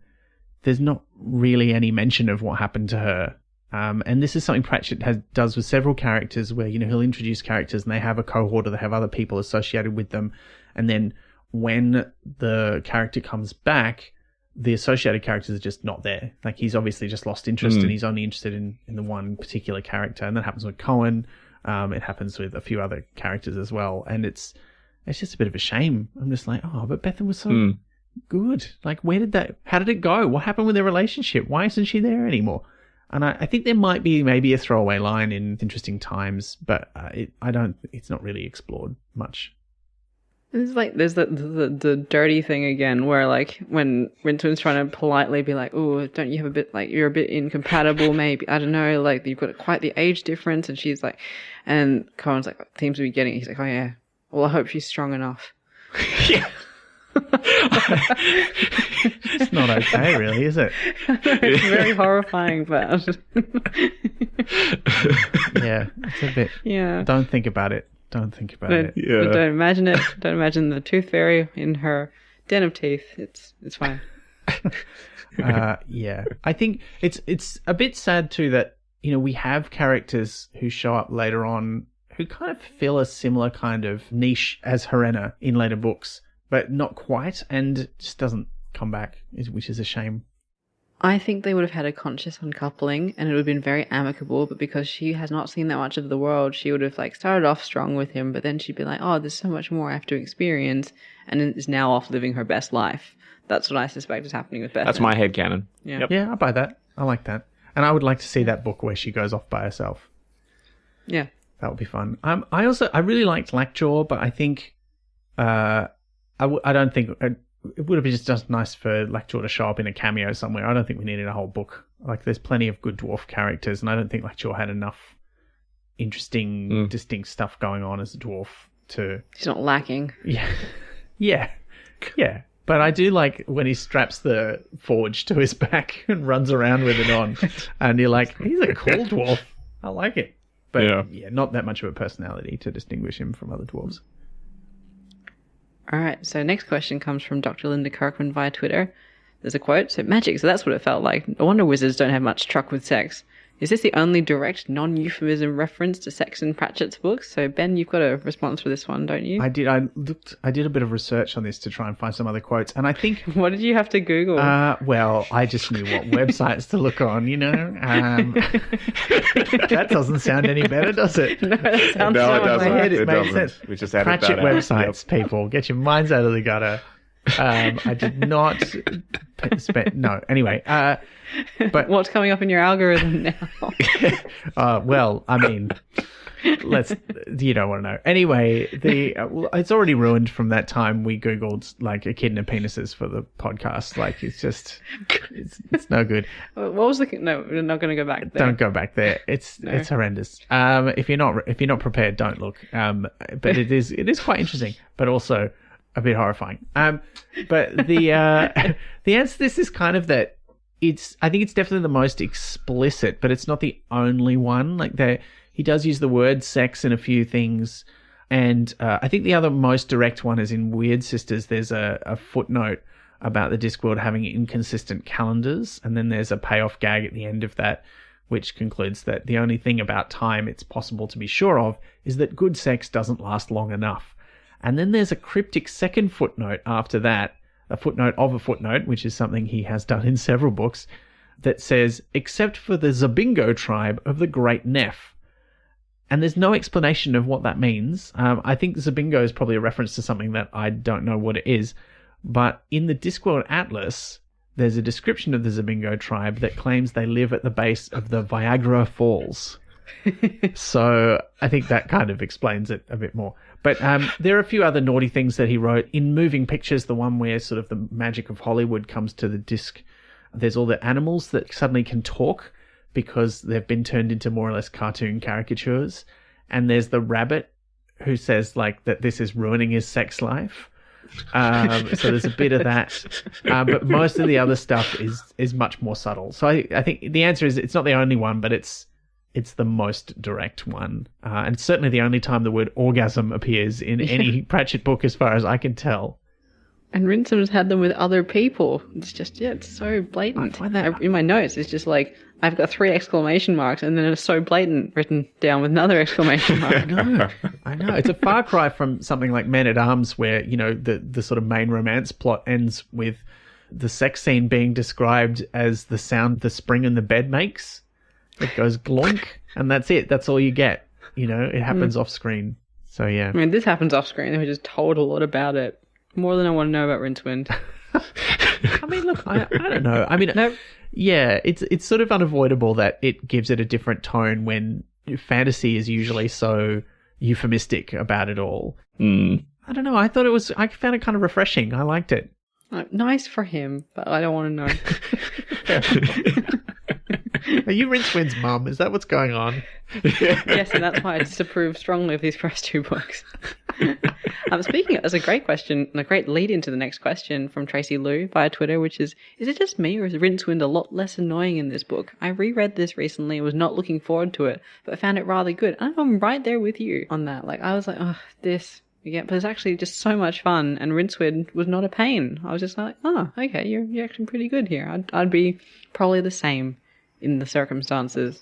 there's not really any mention of what happened to her. And this is something Pratchett does with several characters where, he'll introduce characters and they have a cohort or they have other people associated with them. And then when the character comes back, the associated characters are just not there. Like, he's obviously just lost interest and he's only interested in the one particular character. And that happens with Cohen. It happens with a few other characters as well. And it's just a bit of a shame. I'm just like, oh, but Bethan was so good. Like, how did it go? What happened with their relationship? Why isn't she there anymore? And I think there might be maybe a throwaway line in Interesting Times, but it's not really explored much. It's like there's the dirty thing again, where like when Rincewind's trying to politely be like, "Oh, don't you have a bit like you're a bit incompatible? Maybe I don't know, like you've got quite the age difference." And she's like, and Cohen's like, "Seems to be getting." He's like, "Oh yeah, well I hope she's strong enough." Yeah. It's not okay, really, is it? It's very horrifying, but yeah, it's a bit. Yeah. Don't think about it. Don't think about it. Yeah. Don't imagine it. Don't imagine the tooth fairy in her den of teeth. It's fine. Yeah, I think it's a bit sad too that we have characters who show up later on who kind of fill a similar kind of niche as Helena in later books, but not quite, and just doesn't come back, which is a shame. I think they would have had a conscious uncoupling and it would have been very amicable, but because she has not seen that much of the world, she would have like started off strong with him, but then she'd be like, oh, there's so much more I have to experience, and is now off living her best life. That's what I suspect is happening with Beth. That's my headcanon. Yeah. Yep. Yeah, I buy that. I like that. And I would like to see that book where she goes off by herself. Yeah. That would be fun. I really liked Lackjaw, but I think I don't think it would have been just nice for Lackjaw to show up in a cameo somewhere. I don't think we needed a whole book. Like, there's plenty of good dwarf characters, and I don't think Lackjaw had enough interesting, distinct stuff going on as a dwarf to... She's not lacking. Yeah. Yeah. Yeah. But I do like when he straps the forge to his back and runs around with it on. And you're like, he's a cool dwarf. I like it. But yeah, not that much of a personality to distinguish him from other dwarves. All right, so next question comes from Dr. Linda Kirkman via Twitter. There's a quote. So magic, so that's what it felt like. No wonder wizards don't have much truck with sex. Is this the only direct non-euphemism reference to sex in Pratchett's books? So Ben, you've got a response for this one, don't you? I did. I did a bit of research on this to try and find some other quotes, and I think... What did you have to Google? Well, I just knew what websites to look on, That doesn't sound any better, does it? No, that sounds No, so it doesn't. My head, It it made doesn't. sense. We just added Pratchett that out. websites, people. Get your minds out of the gutter. I did not spend... No, anyway. But what's coming up in your algorithm now? well, I mean... you don't want to know. Anyway, it's already ruined from that time we Googled like echidna penises for the podcast. Like, it's just, it's no good. What was the? No, we're not going to go back there. Don't go back there. It's horrendous. If you're not prepared, don't look. But it is quite interesting, but also a bit horrifying. But the answer to this is kind of that. I think it's definitely the most explicit, but it's not the only one. Like he does use the word sex in a few things. And I think the other most direct one is in Weird Sisters. There's a footnote about the Discworld having inconsistent calendars. And then there's a payoff gag at the end of that, which concludes that the only thing about time it's possible to be sure of is that good sex doesn't last long enough. And then there's a cryptic second footnote after that, a footnote of a footnote, which is something he has done in several books, that says, except for the Zabingo tribe of the Great Neph. And there's no explanation of what that means. I think Zabingo is probably a reference to something that I don't know what it is. But in the Discworld Atlas, there's a description of the Zabingo tribe that claims they live at the base of the Viagra Falls. So I think that kind of explains it a bit more. But there are a few other naughty things that he wrote. In Moving Pictures, the one where sort of the magic of Hollywood comes to the disc, there's all the animals that suddenly can talk because they've been turned into more or less cartoon caricatures. And there's the rabbit who says like that this is ruining his sex life. So there's a bit of that. But most of the other stuff is much more subtle. So I think the answer is it's not the only one, but it's the most direct one. And certainly the only time the word orgasm appears in any Pratchett book as far as I can tell. And Rinsome's had them with other people. It's just, it's so blatant. I find that... In my notes, it's just like, I've got 3 exclamation marks, and then it's so blatant written down with another exclamation mark. I know. It's a far cry from something like Men at Arms, where, you know, the sort of main romance plot ends with the sex scene being described as the sound the spring in the bed makes. It goes glonk, and that's it. That's all you get. You know, it happens off screen. So, yeah. I mean, this happens off screen. We're just told a lot about it. More than I want to know about Rincewind. I mean, look, I don't know. I mean, Nope. Yeah, it's sort of unavoidable that it gives it a different tone when fantasy is usually so euphemistic about it all. I don't know. I found it kind of refreshing. I liked it. Nice for him, but I don't want to know. Are you Rincewind's mum? Is that what's going on? Yes, and that's why I disapprove strongly of these first 2 books. Speaking of, that's a great question, and a great lead into the next question from Tracy Liu via Twitter, which is it just me, or is Rincewind a lot less annoying in this book? I reread this recently and was not looking forward to it, but I found it rather good. And I'm right there with you on that. Like, I was like, oh, this... Yeah, but it's actually just so much fun, and Rincewind was not a pain. I was just like, oh, okay, you're actually pretty good here. I'd be probably the same in the circumstances.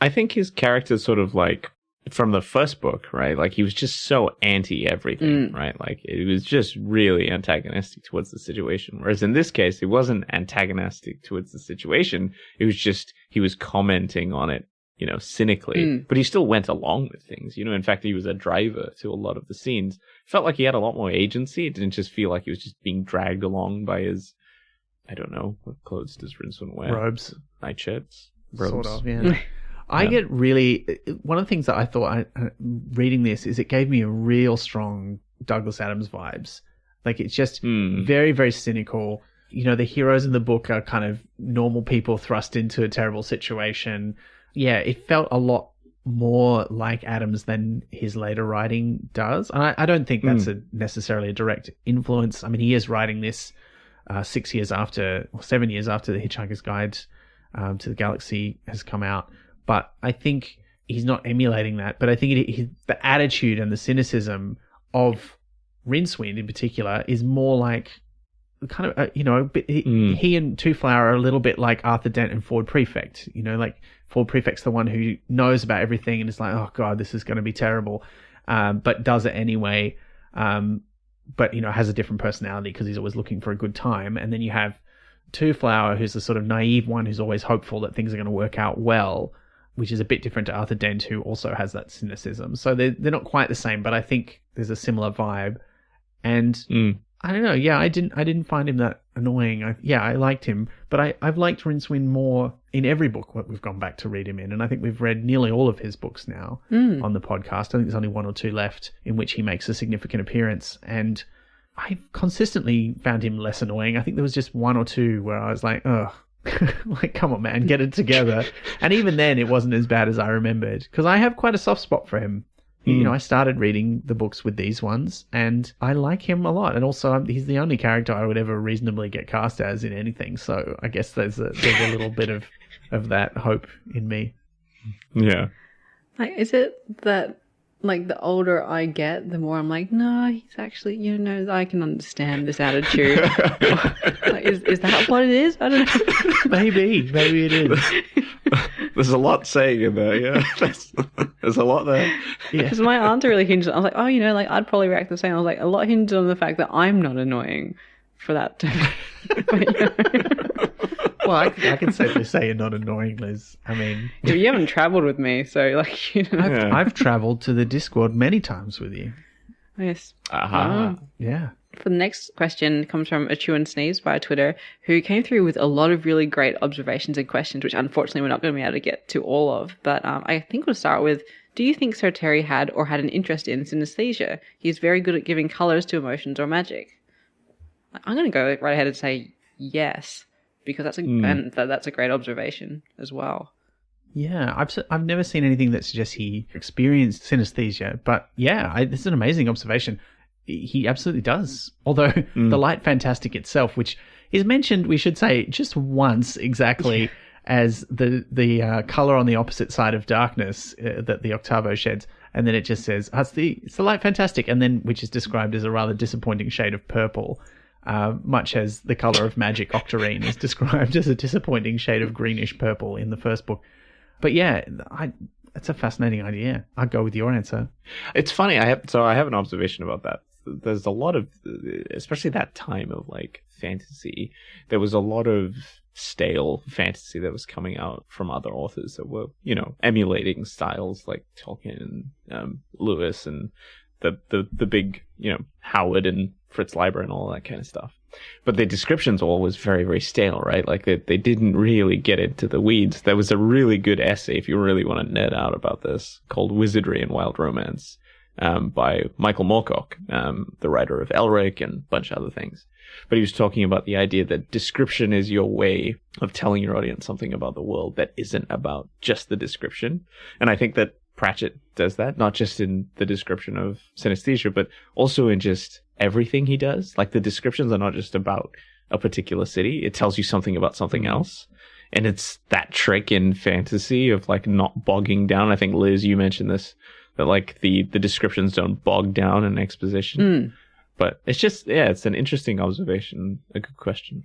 I think his character's sort of like, from the first book, right? Like, he was just so anti-everything, right? Like, it was just really antagonistic towards the situation. Whereas in this case, it wasn't antagonistic towards the situation. It was just, he was commenting on it, you know, cynically. But he still went along with things. You know, in fact, he was a driver to a lot of the scenes. Felt like he had a lot more agency. It didn't just feel like he was just being dragged along by his, I don't know, what clothes does Rincewind wear? Robes. Nightshirts? Robes. Sort of, yeah. I get really... One of the things that I thought, reading this, is it gave me a real strong Douglas Adams vibes. Like, it's just very, very cynical. You know, the heroes in the book are kind of normal people thrust into a terrible situation. Yeah, it felt a lot more like Adams than his later writing does. And I don't think that's necessarily a direct influence. I mean, he is writing this 7 years after The Hitchhiker's Guide to the Galaxy has come out. But I think he's not emulating that. But I think the attitude and the cynicism of Rincewind in particular is more like kind of, you know, he and Two Flower are a little bit like Arthur Dent and Ford Prefect. You know, like Ford Prefect's the one who knows about everything and is like, oh God, this is going to be terrible, but does it anyway. But, you know, has a different personality because he's always looking for a good time. And then you have Two Flower, who's the sort of naive one who's always hopeful that things are going to work out well, which is a bit different to Arthur Dent, who also has that cynicism. So they're not quite the same, but I think there's a similar vibe. And I don't know. Yeah, I didn't find him that annoying. I liked him, but I've liked Rincewind more in every book that we've gone back to read him in, and I think we've read nearly all of his books now on the podcast. I think there's only 1 or 2 left in which he makes a significant appearance, and I've consistently found him less annoying. I think there was just 1 or 2 where I was like, oh, like, come on, man, get it together. And even then, it wasn't as bad as I remembered, because I have quite a soft spot for him. You know, I started reading the books with these ones, and I like him a lot. And also, he's the only character I would ever reasonably get cast as in anything. So I guess there's a little bit of that hope in me. Yeah. Like, is it that, like, the older I get, the more I'm like, no, he's actually, you know, I can understand this attitude. Like, is that what it is? I don't know. Maybe it is. There's a lot saying in there, yeah. There's a lot there. Because my answer really hinged on, I was like, oh, you know, like, I'd probably react the same. I was like, a lot hinged on the fact that I'm not annoying for that to... But, you know. Well, I can safely say you're not annoying, Liz. I mean... You haven't travelled with me, so, like, you know. I've travelled to the Discworld many times with you. Yes. Yeah. For the next question comes from A Chew and Sneeze via Twitter, who came through with a lot of really great observations and questions, which unfortunately we're not going to be able to get to all of. But I think we'll start with, do you think Sir Terry had or had an interest in synesthesia? He's very good at giving colours to emotions or magic. I'm going to go right ahead and say yes, because that's a great observation as well. Yeah, I've never seen anything that suggests he experienced synesthesia, but yeah, this is an amazing observation. He absolutely does. Although the Light Fantastic itself, which is mentioned, we should say, just once exactly as the colour on the opposite side of darkness that the Octavo sheds, And then it just says, it's the light fantastic, and then which is described as a rather disappointing shade of purple, much as the color of magic octarine is described as a disappointing shade of greenish purple in the first book. But yeah, it's a fascinating idea. I'll go with your answer. It's funny. I have an observation about that. There's a lot of, especially that time of like fantasy, there was a lot of stale fantasy that was coming out from other authors that were, emulating styles like Tolkien and Lewis and the big, Howard and Fritz Leiber and all that kind of stuff. But the descriptions were always very, very stale, right? Like they didn't really get into the weeds. There was a really good essay, if you really want to nerd out about this, called Wizardry and Wild Romance, by Michael Moorcock, the writer of Elric and a bunch of other things. But he was talking about the idea that description is your way of telling your audience something about the world that isn't about just the description. And I think that Pratchett does that, not just in the description of synesthesia, but also in just everything he does. Like the descriptions are not just about a particular city. It tells you something about something else. And it's that trick in fantasy of like not bogging down. I think, Liz, you mentioned this, that like the descriptions don't bog down in exposition. But it's just, it's an interesting observation, a good question.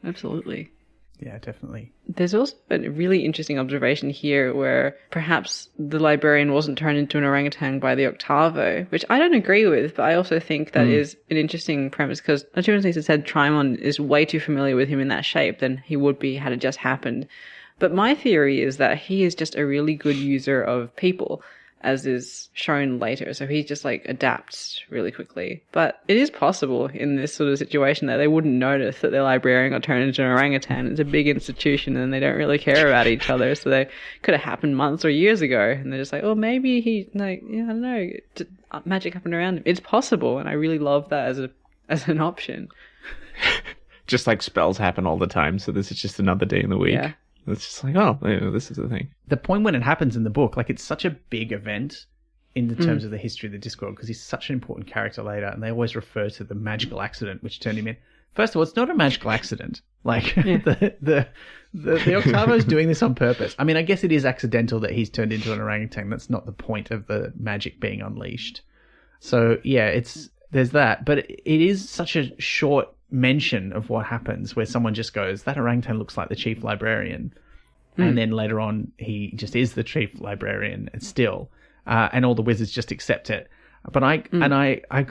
Absolutely. Yeah, definitely. There's also a really interesting observation here where perhaps the librarian wasn't turned into an orangutan by the octavo, which I don't agree with, but I also think that is an interesting premise because Arturas has said Trimon is way too familiar with him in that shape than he would be had it just happened. But my theory is that he is just a really good user of people, as is shown later. So he just like adapts really quickly. But it is possible in this sort of situation that they wouldn't notice that their librarian got turned into an orangutan. It's a big institution and they don't really care about each other. So they could have happened months or years ago. And they're just like, oh, maybe he, like, I don't know, magic happened around him. It's possible. And I really love that as an option. Just like spells happen all the time. So this is just another day in the week. Yeah. It's just like, this is the thing. The point when it happens in the book, like it's such a big event in the terms of the history of the Discworld because he's such an important character later, and they always refer to the magical accident which turned him in. First of all, it's not a magical accident. Like the Octavo's doing this on purpose. I mean, I guess it is accidental that he's turned into an orangutan. That's not the point of the magic being unleashed. So yeah, there's that, but it is such a short mention of what happens where someone just goes, that orangutan looks like the chief librarian, and then later on he just is the chief librarian and still and all the wizards just accept it. But I kind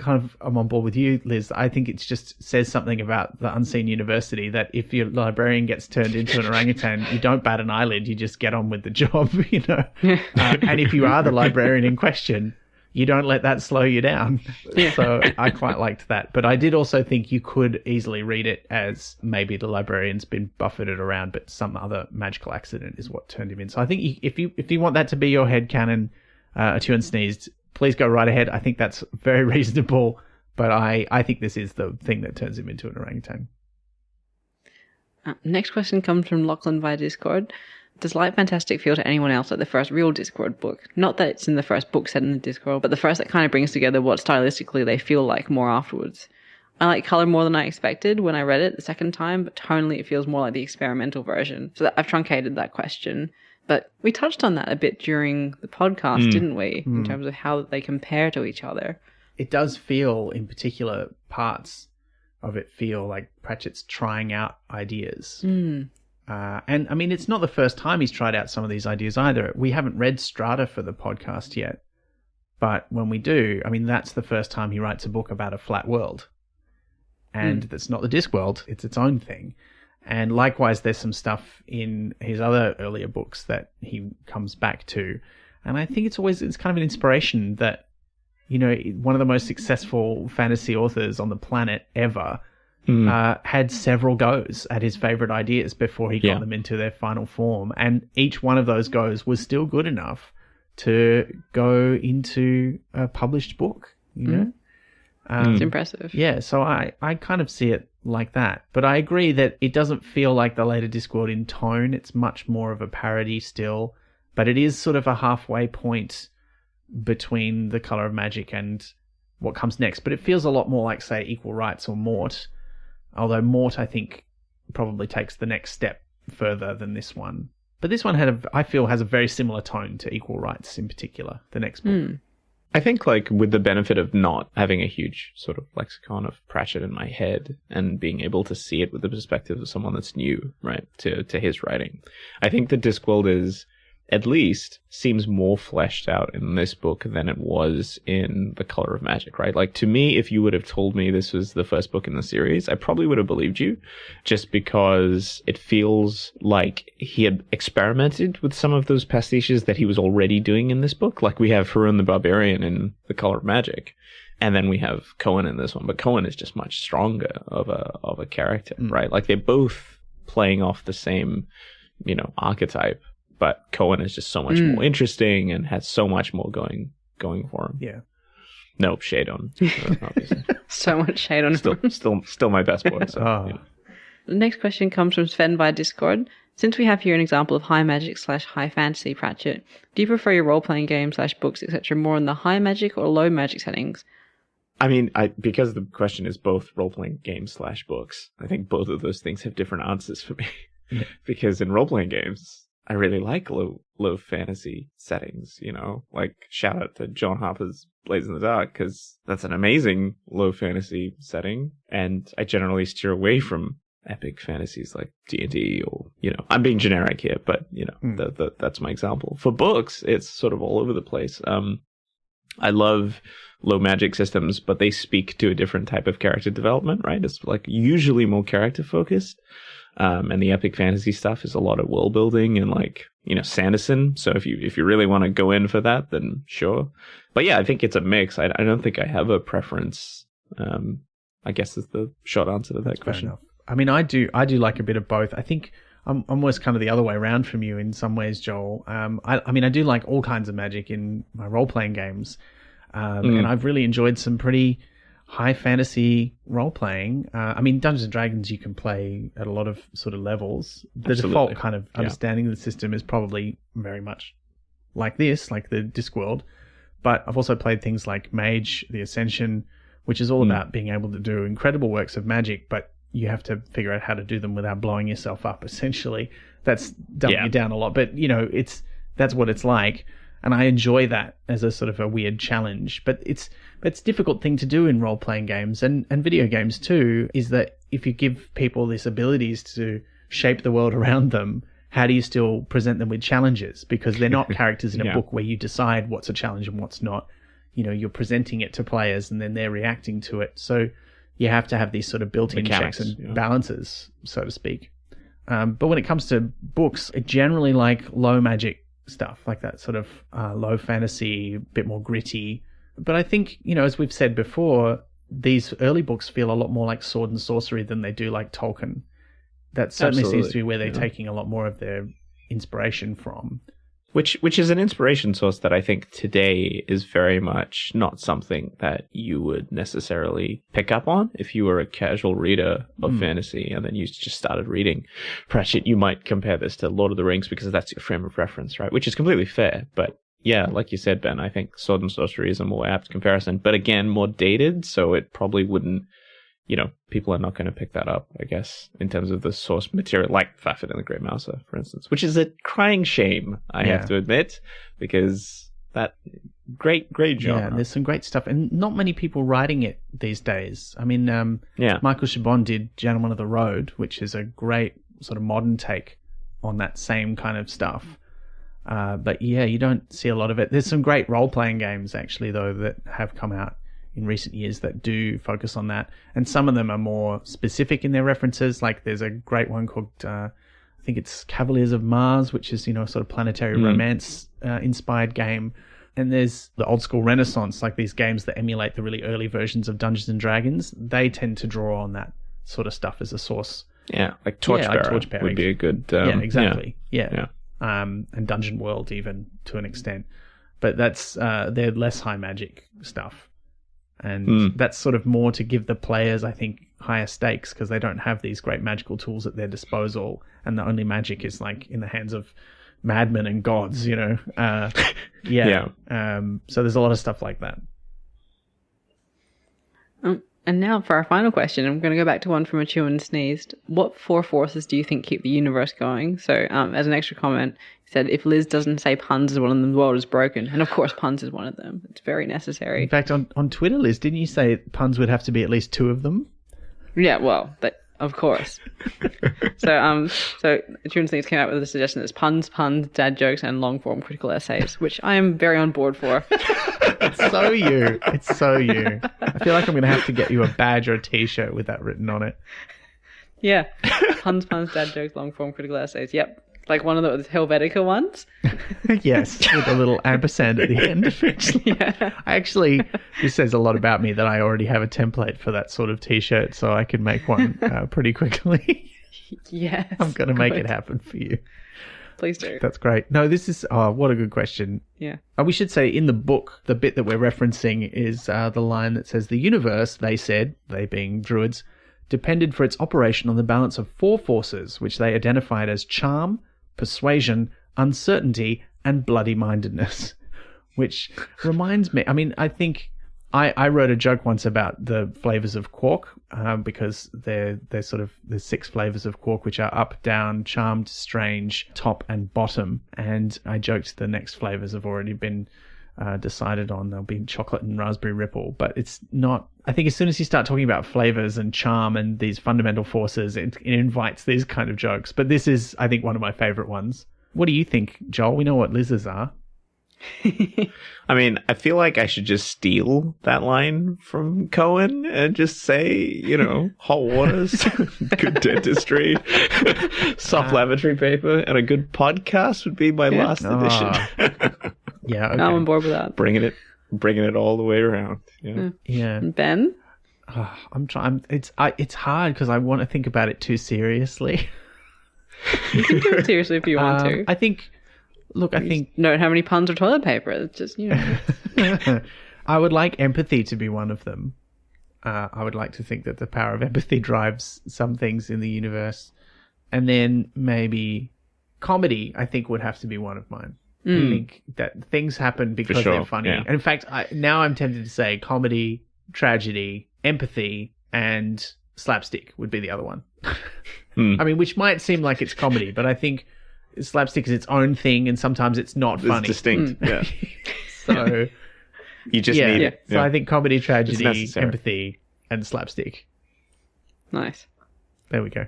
of am on board with you, Liz. I think it just says something about the Unseen University that if your librarian gets turned into an orangutan, you don't bat an eyelid, you just get on with the job, and if you are the librarian in question, you don't let that slow you down. Yeah. So I quite liked that. But I did also think you could easily read it as maybe the librarian's been buffeted around, but some other magical accident is what turned him in. So I think if you want that to be your headcanon, Arturas sneezed, please go right ahead. I think that's very reasonable. But I think this is the thing that turns him into an orangutan. Next question comes from Lachlan via Discord. Does Light Fantastic feel to anyone else like the first real Discworld book? Not that it's in the first book set in the Discworld, but the first that kind of brings together what stylistically they feel like more afterwards. I like colour more than I expected when I read it the second time, but tonally it feels more like the experimental version. So I've truncated that question. But we touched on that a bit during the podcast, didn't we? In terms of how they compare to each other. It does feel, in particular parts of it, feel like Pratchett's trying out ideas. And I mean, it's not the first time he's tried out some of these ideas either. We haven't read Strata for the podcast yet. But when we do, I mean, that's the first time he writes a book about a flat world. And that's not the Discworld. It's its own thing. And likewise, there's some stuff in his other earlier books that he comes back to. And I think it's kind of an inspiration that, one of the most successful fantasy authors on the planet ever had several goes at his favorite ideas before he got them into their final form. And each one of those goes was still good enough to go into a published book, It's impressive. Yeah, so I kind of see it like that. But I agree that it doesn't feel like the later Discworld in tone. It's much more of a parody still. But it is sort of a halfway point between The Colour of Magic and what comes next. But it feels a lot more like, say, Equal Rights or Mort. Although Mort, I think, probably takes the next step further than this one. But this one I feel has a very similar tone to Equal Rights in particular, the next book. I think, like, with the benefit of not having a huge sort of lexicon of Pratchett in my head and being able to see it with the perspective of someone that's new, right, to his writing, I think that Discworld is, at least, seems more fleshed out in this book than it was in The Color of Magic, right? Like, to me, if you would have told me this was the first book in the series, I probably would have believed you, just because it feels like he had experimented with some of those pastiches that he was already doing in this book. Like, we have Harun the Barbarian in The Color of Magic, and then we have Cohen in this one, but Cohen is just much stronger of a character, right? Like, they're both playing off the same, archetype. But Cohen is just so much more interesting and has so much more going for him. Yeah. Nope, shade on. Obviously. So much shade on him. Still my best boy. So, The next question comes from Sven via Discord. Since we have here an example of high magic / high fantasy Pratchett, do you prefer your role-playing games / books, etc., more in the high magic or low magic settings? I mean, because the question is both role-playing games / books, I think both of those things have different answers for me. Yeah. Because in role-playing games, I really like low fantasy settings, like shout out to John Harper's Blades in the Dark, because that's an amazing low fantasy setting. And I generally steer away from epic fantasies like D&D or, I'm being generic here, but, that's my example. For books, it's sort of all over the place. I love low magic systems, but they speak to a different type of character development, right? It's like usually more character focused. And the epic fantasy stuff is a lot of world building and Sanderson. So if you really want to go in for that, then sure. But yeah, I think it's a mix. I don't think I have a preference. I guess is the short answer to that question. I mean, I do like a bit of both. I think I'm almost kind of the other way around from you in some ways, Joel. I mean, I do like all kinds of magic in my role-playing games. And I've really enjoyed some pretty high fantasy role-playing. I mean, Dungeons & Dragons you can play at a lot of sort of levels. The default kind of understanding of the system is probably very much like this, like the Discworld. But I've also played things like Mage, The Ascension, which is all about being able to do incredible works of magic, but you have to figure out how to do them without blowing yourself up, essentially. That's dumbing you down a lot, but, that's what it's like. And I enjoy that as a sort of a weird challenge. But it's a difficult thing to do in role-playing games and video games too, is that if you give people these abilities to shape the world around them, how do you still present them with challenges? Because they're not characters in a book where you decide what's a challenge and what's not. You're presenting it to players and then they're reacting to it. So you have to have these sort of built-in checks and balances, so to speak. But when it comes to books, I generally like low magic stuff, like that sort of low fantasy, a bit more gritty. But I think, as we've said before, these early books feel a lot more like Sword and Sorcery than they do like Tolkien. That certainly seems to be where they're taking a lot more of their inspiration from. Which is an inspiration source that I think today is very much not something that you would necessarily pick up on if you were a casual reader of fantasy and then you just started reading Pratchett. You might compare this to Lord of the Rings because that's your frame of reference, right? Which is completely fair. But yeah, like you said, Ben, I think Sword and Sorcery is a more apt comparison, but again, more dated, so it probably wouldn't, people are not going to pick that up, I guess, in terms of the source material, like Fafnir and the Grey Mouser, for instance, which is a crying shame, I have to admit, because that great genre. Yeah, there's some great stuff, and not many people writing it these days. I mean, Michael Chabon did Gentleman of the Road, which is a great sort of modern take on that same kind of stuff. But yeah, you don't see a lot of it. There's some great role-playing games, actually, though, that have come out in recent years that do focus on that. And some of them are more specific in their references. Like there's a great one called, I think it's Cavaliers of Mars, which is, a sort of planetary romance inspired game. And there's the old school Renaissance, like these games that emulate the really early versions of Dungeons and Dragons. They tend to draw on that sort of stuff as a source. Yeah, like Torchbearer would be a good... yeah, exactly. Yeah. And Dungeon World even to an extent. But that's they're less high magic stuff. And that's sort of more to give the players, I think, higher stakes because they don't have these great magical tools at their disposal. And the only magic is like in the hands of madmen and gods, So there's a lot of stuff like that. And now for our final question, I'm going to go back to one from a Chew and Sneezed. What 4 forces do you think keep the universe going? So, as an extra comment, he said, if Liz doesn't say puns is one of them, the world is broken. And of course, puns is one of them. It's very necessary. In fact, on Twitter, Liz, didn't you say puns would have to be at least 2 of them? Yeah, well, of course. So Chew and Sneezed came out with a suggestion that's puns, dad jokes, and long-form critical essays, which I am very on board for. It's so you. It's so you. I feel like I'm going to have to get you a badge or a T-shirt with that written on it. Yeah. Puns, dad jokes, long-form critical essays. Yep. Like one of those Helvetica ones. Yes, with a little ampersand at the end of it. Yeah. This says a lot about me that I already have a template for that sort of T-shirt, so I can make one pretty quickly. Yes. I'm going to make it happen for you. Please do. That's great. No, this is... Oh, what a good question. Yeah. We should say in the book, the bit that we're referencing is the line that says, the universe, they said, they being druids, depended for its operation on the balance of 4 forces, which they identified as charm, persuasion, uncertainty, and bloody-mindedness. Which reminds me... I mean, I think... I wrote a joke once about the flavors of quark because there's 6 flavors of quark, which are up, down, charmed, strange, top, and bottom. And I joked the next flavors have already been decided on. They'll be chocolate and raspberry ripple, but it's not. I think as soon as you start talking about flavors and charm and these fundamental forces, it invites these kind of jokes. But this is, I think, one of my favorite ones. What do you think, Joel? We know what Liz's are. I mean, I feel like I should just steal that line from Cohen and just say, hot waters, good dentistry, soft lavatory paper, and a good podcast would be my last addition. Yeah, okay. I'm on board with that. Bringing it all the way around. Yeah. Ben? I'm trying. It's hard because I want to think about it too seriously. You can do it seriously if you want to. I think don't have any puns or toilet paper. It's just, I would like empathy to be one of them. I would like to think that the power of empathy drives some things in the universe. And then maybe comedy, I think, would have to be one of mine. I think that things happen because they're funny. Yeah. And in fact, now I'm tempted to say comedy, tragedy, empathy, and slapstick would be the other one. I mean, which might seem like it's comedy, but I think slapstick is its own thing, and sometimes it's not funny. It's distinct. Yeah. So you just need it. So I think comedy, tragedy, empathy, and slapstick. Nice. There we go.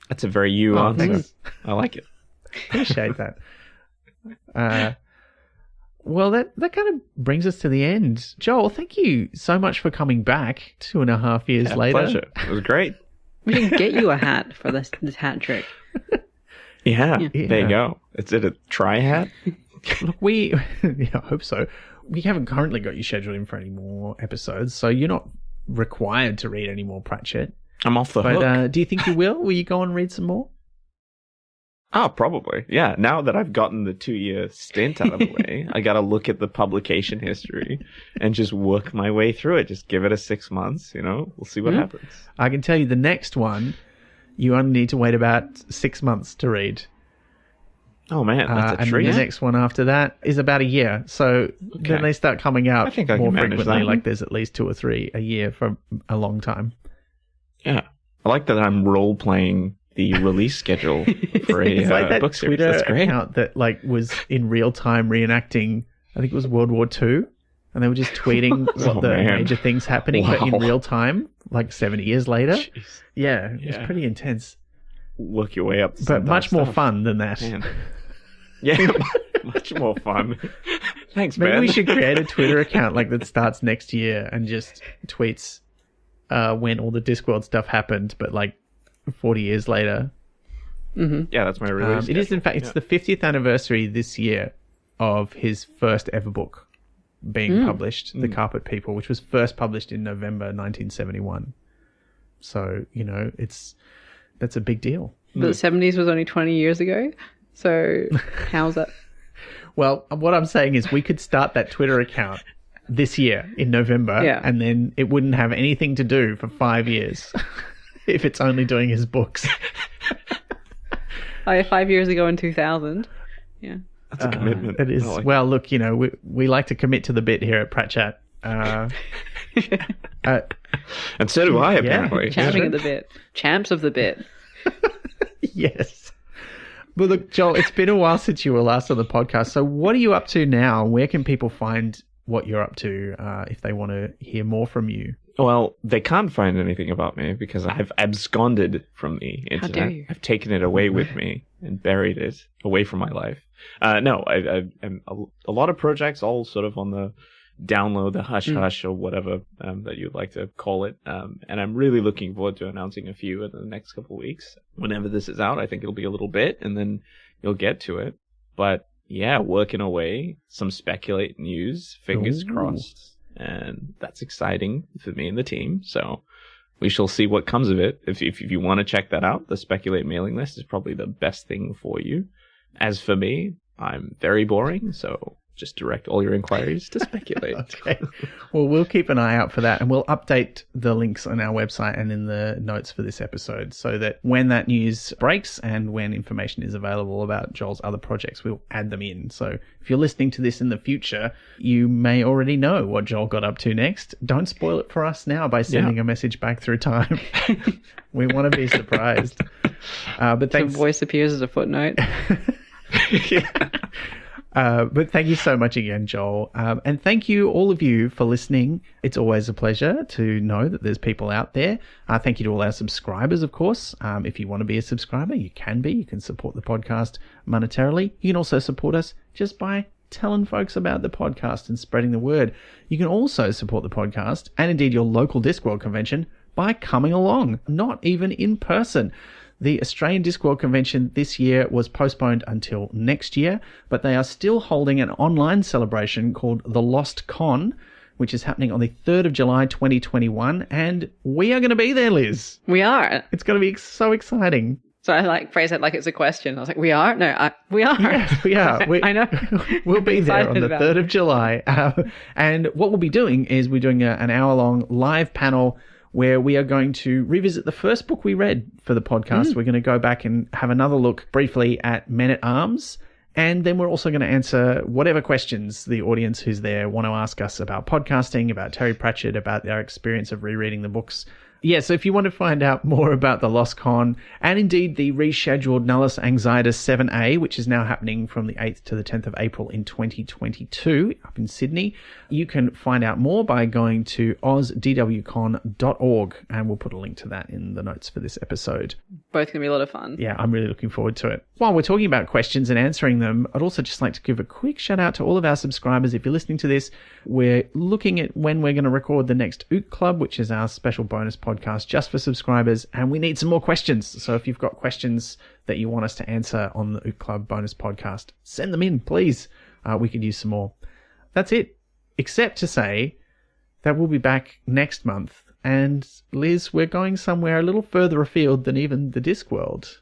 That's a very you answer. Thanks. I like it. Appreciate that. Well, that kind of brings us to the end. Joel, thank you so much for coming back 2.5 years later. Pleasure. It was great. We can get you a hat for this hat trick. Yeah, there you go. Is it a try hat? Look, I hope so. We haven't currently got you scheduled in for any more episodes, so you're not required to read any more Pratchett. I'm off the hook. But do you think you will? Will you go and read some more? Oh, probably. Yeah, now that I've gotten the 2-year stint out of the way, I got to look at the publication history and just work my way through it. Just give it a 6 months, we'll see what happens. I can tell you the next one, you only need to wait about 6 months to read. Oh, man, that's a treat. And the next one after that is about a year. So then they start coming out more frequently, like there's at least 2 or 3 a year for a long time. Yeah. I like that I'm role-playing the release schedule for a it's like that book series. Twitter That's great. account that was in real time reenacting, I think it was World War II, and they were just tweeting what major things happening, but in real time, 70 years later. Jeez. Yeah, it was pretty intense. Work your way up to but much more fun than that. Man. Yeah, much more fun. Thanks, Maybe Ben. we should create a Twitter account that starts next year and just tweets when all the Discworld stuff happened, but 40 years later. Mm-hmm. Yeah, that's my release. It is, in fact, it's the 50th anniversary this year of his first ever book being published, The Carpet People, which was first published in November 1971. So, that's a big deal. But the 70s was only 20 years ago. So how's that? Well, what I'm saying is we could start that Twitter account this year in November, and then it wouldn't have anything to do for 5 years. If it's only doing his books. 5 years ago in 2000. Yeah. That's a commitment. It is. Well, look, we like to commit to the bit here at Pratchat. And so do I, apparently. Champing at the bit. Champs of the bit. Yes. Well, look, Joel, it's been a while since you were last on the podcast. So what are you up to now? Where can people find what you're up to if they want to hear more from you? Well, they can't find anything about me because I've absconded from the internet. How dare you? I've taken it away with me and buried it away from my life. No, I'm a lot of projects all sort of on the download, the hush-hush or whatever that you'd like to call it. And I'm really looking forward to announcing a few in the next couple of weeks. Whenever this is out, I think it'll be a little bit and then you'll get to it. But yeah, working away, some speculate news, fingers crossed. And that's exciting for me and the team. So we shall see what comes of it. If you want to check that out, the Speculate mailing list is probably the best thing for you. As for me, I'm very boring, so just direct all your inquiries to Speculate. Okay. Well, we'll keep an eye out for that, and we'll update the links on our website and in the notes for this episode so that when that news breaks and when information is available about Joel's other projects, we'll add them in. So if you're listening to this in the future, you may already know what Joel got up to next. Don't spoil it for us now by sending a message back through time. We want to be surprised. But thanks. The voice appears as a footnote. But thank you so much again, Joel. And thank you, all of you, for listening. It's always a pleasure to know that there's people out there. Thank you to all our subscribers, of course. If you want to be a subscriber, you can be. You can support the podcast monetarily. You can also support us just by telling folks about the podcast and spreading the word. You can also support the podcast and indeed your local Discworld convention by coming along, not even in person. The Australian Discworld Convention this year was postponed until next year, but they are still holding an online celebration called the Lost Con, which is happening on the 3rd of July 2021, and we are going to be there, Liz. We are. It's going to be so exciting. So I phrase it like it's a question. I was like, we are? No, we are. Yes, we are. I know. We'll be there on the 3rd of July. And what we'll be doing is we're doing an hour-long live panel where we are going to revisit the first book we read for the podcast. We're going to go back and have another look briefly at Men-at-Arms. And then we're also going to answer whatever questions the audience who's there want to ask us about podcasting, about Terry Pratchett, about their experience of rereading the books. Yeah, so if you want to find out more about the Lost Con and indeed the rescheduled Nullus Anxietus 7A, which is now happening from the 8th to the 10th of April in 2022 up in Sydney, you can find out more by going to ozdwcon.org, and we'll put a link to that in the notes for this episode. Both going to be a lot of fun. Yeah, I'm really looking forward to it. While we're talking about questions and answering them, I'd also just like to give a quick shout out to all of our subscribers. If you're listening to this, we're looking at when we're going to record the next Ook Club, which is our special bonus podcast just for subscribers, and we need some more questions. So if you've got questions that you want us to answer on the Ook Club bonus podcast, send them in, please. We could use some more. That's it. Except to say that we'll be back next month. And Liz, we're going somewhere a little further afield than even the Discworld.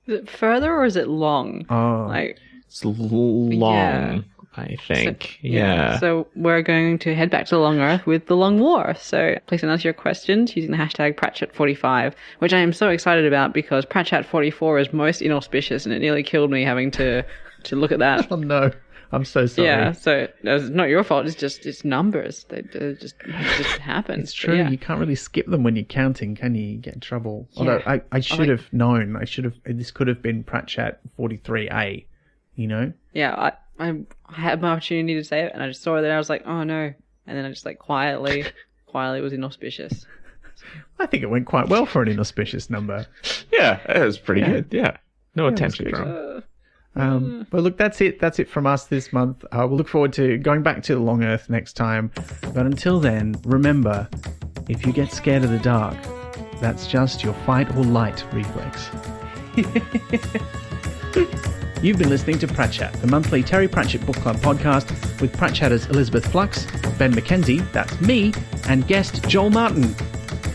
Is it further or is it long? Oh, It's long, I think. Yeah. So we're going to head back to the Long Earth with the Long War. So please answer your questions using the hashtag Pratchett45, which I am so excited about because Pratchett44 is most inauspicious and it nearly killed me having to look at that. Oh no. I'm so sorry. Yeah, so it's not your fault. It's numbers. They just happen. It's true. Yeah. You can't really skip them when you're counting, can you? You get in trouble. Yeah. Although I should have known. This could have been Pratchett 43A, you know? Yeah, I had my opportunity to say it and I just saw it there. I was like, oh no. And then I just like quietly was inauspicious. I think it went quite well for an inauspicious number. Yeah, it was pretty good. Yeah. No attention drawn. But look, that's it. That's it from us this month. We'll look forward to going back to the Long Earth next time. But until then, remember, if you get scared of the dark, that's just your fight or light reflex. You've been listening to Pratchat, the monthly Terry Pratchett Book Club podcast with Pratchatters Elizabeth Flux, Ben McKenzie, that's me, and guest Joel Martin.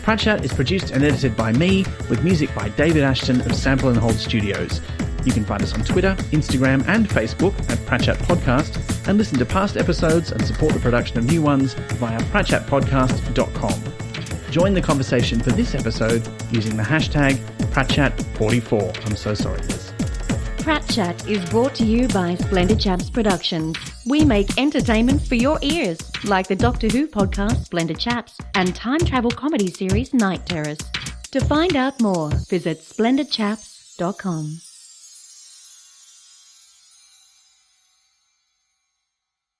Pratchat is produced and edited by me, with music by David Ashton of Sample and Hold Studios. You can find us on Twitter, Instagram, and Facebook at Pratchat Podcast, and listen to past episodes and support the production of new ones via pratchatpodcast.com. Join the conversation for this episode using the hashtag Pratchat44. I'm so sorry, Liz. Prat Chat is brought to you by Splendid Chaps Productions. We make entertainment for your ears, like the Doctor Who podcast Splendid Chaps and time travel comedy series Night Terrors. To find out more, visit splendidchaps.com.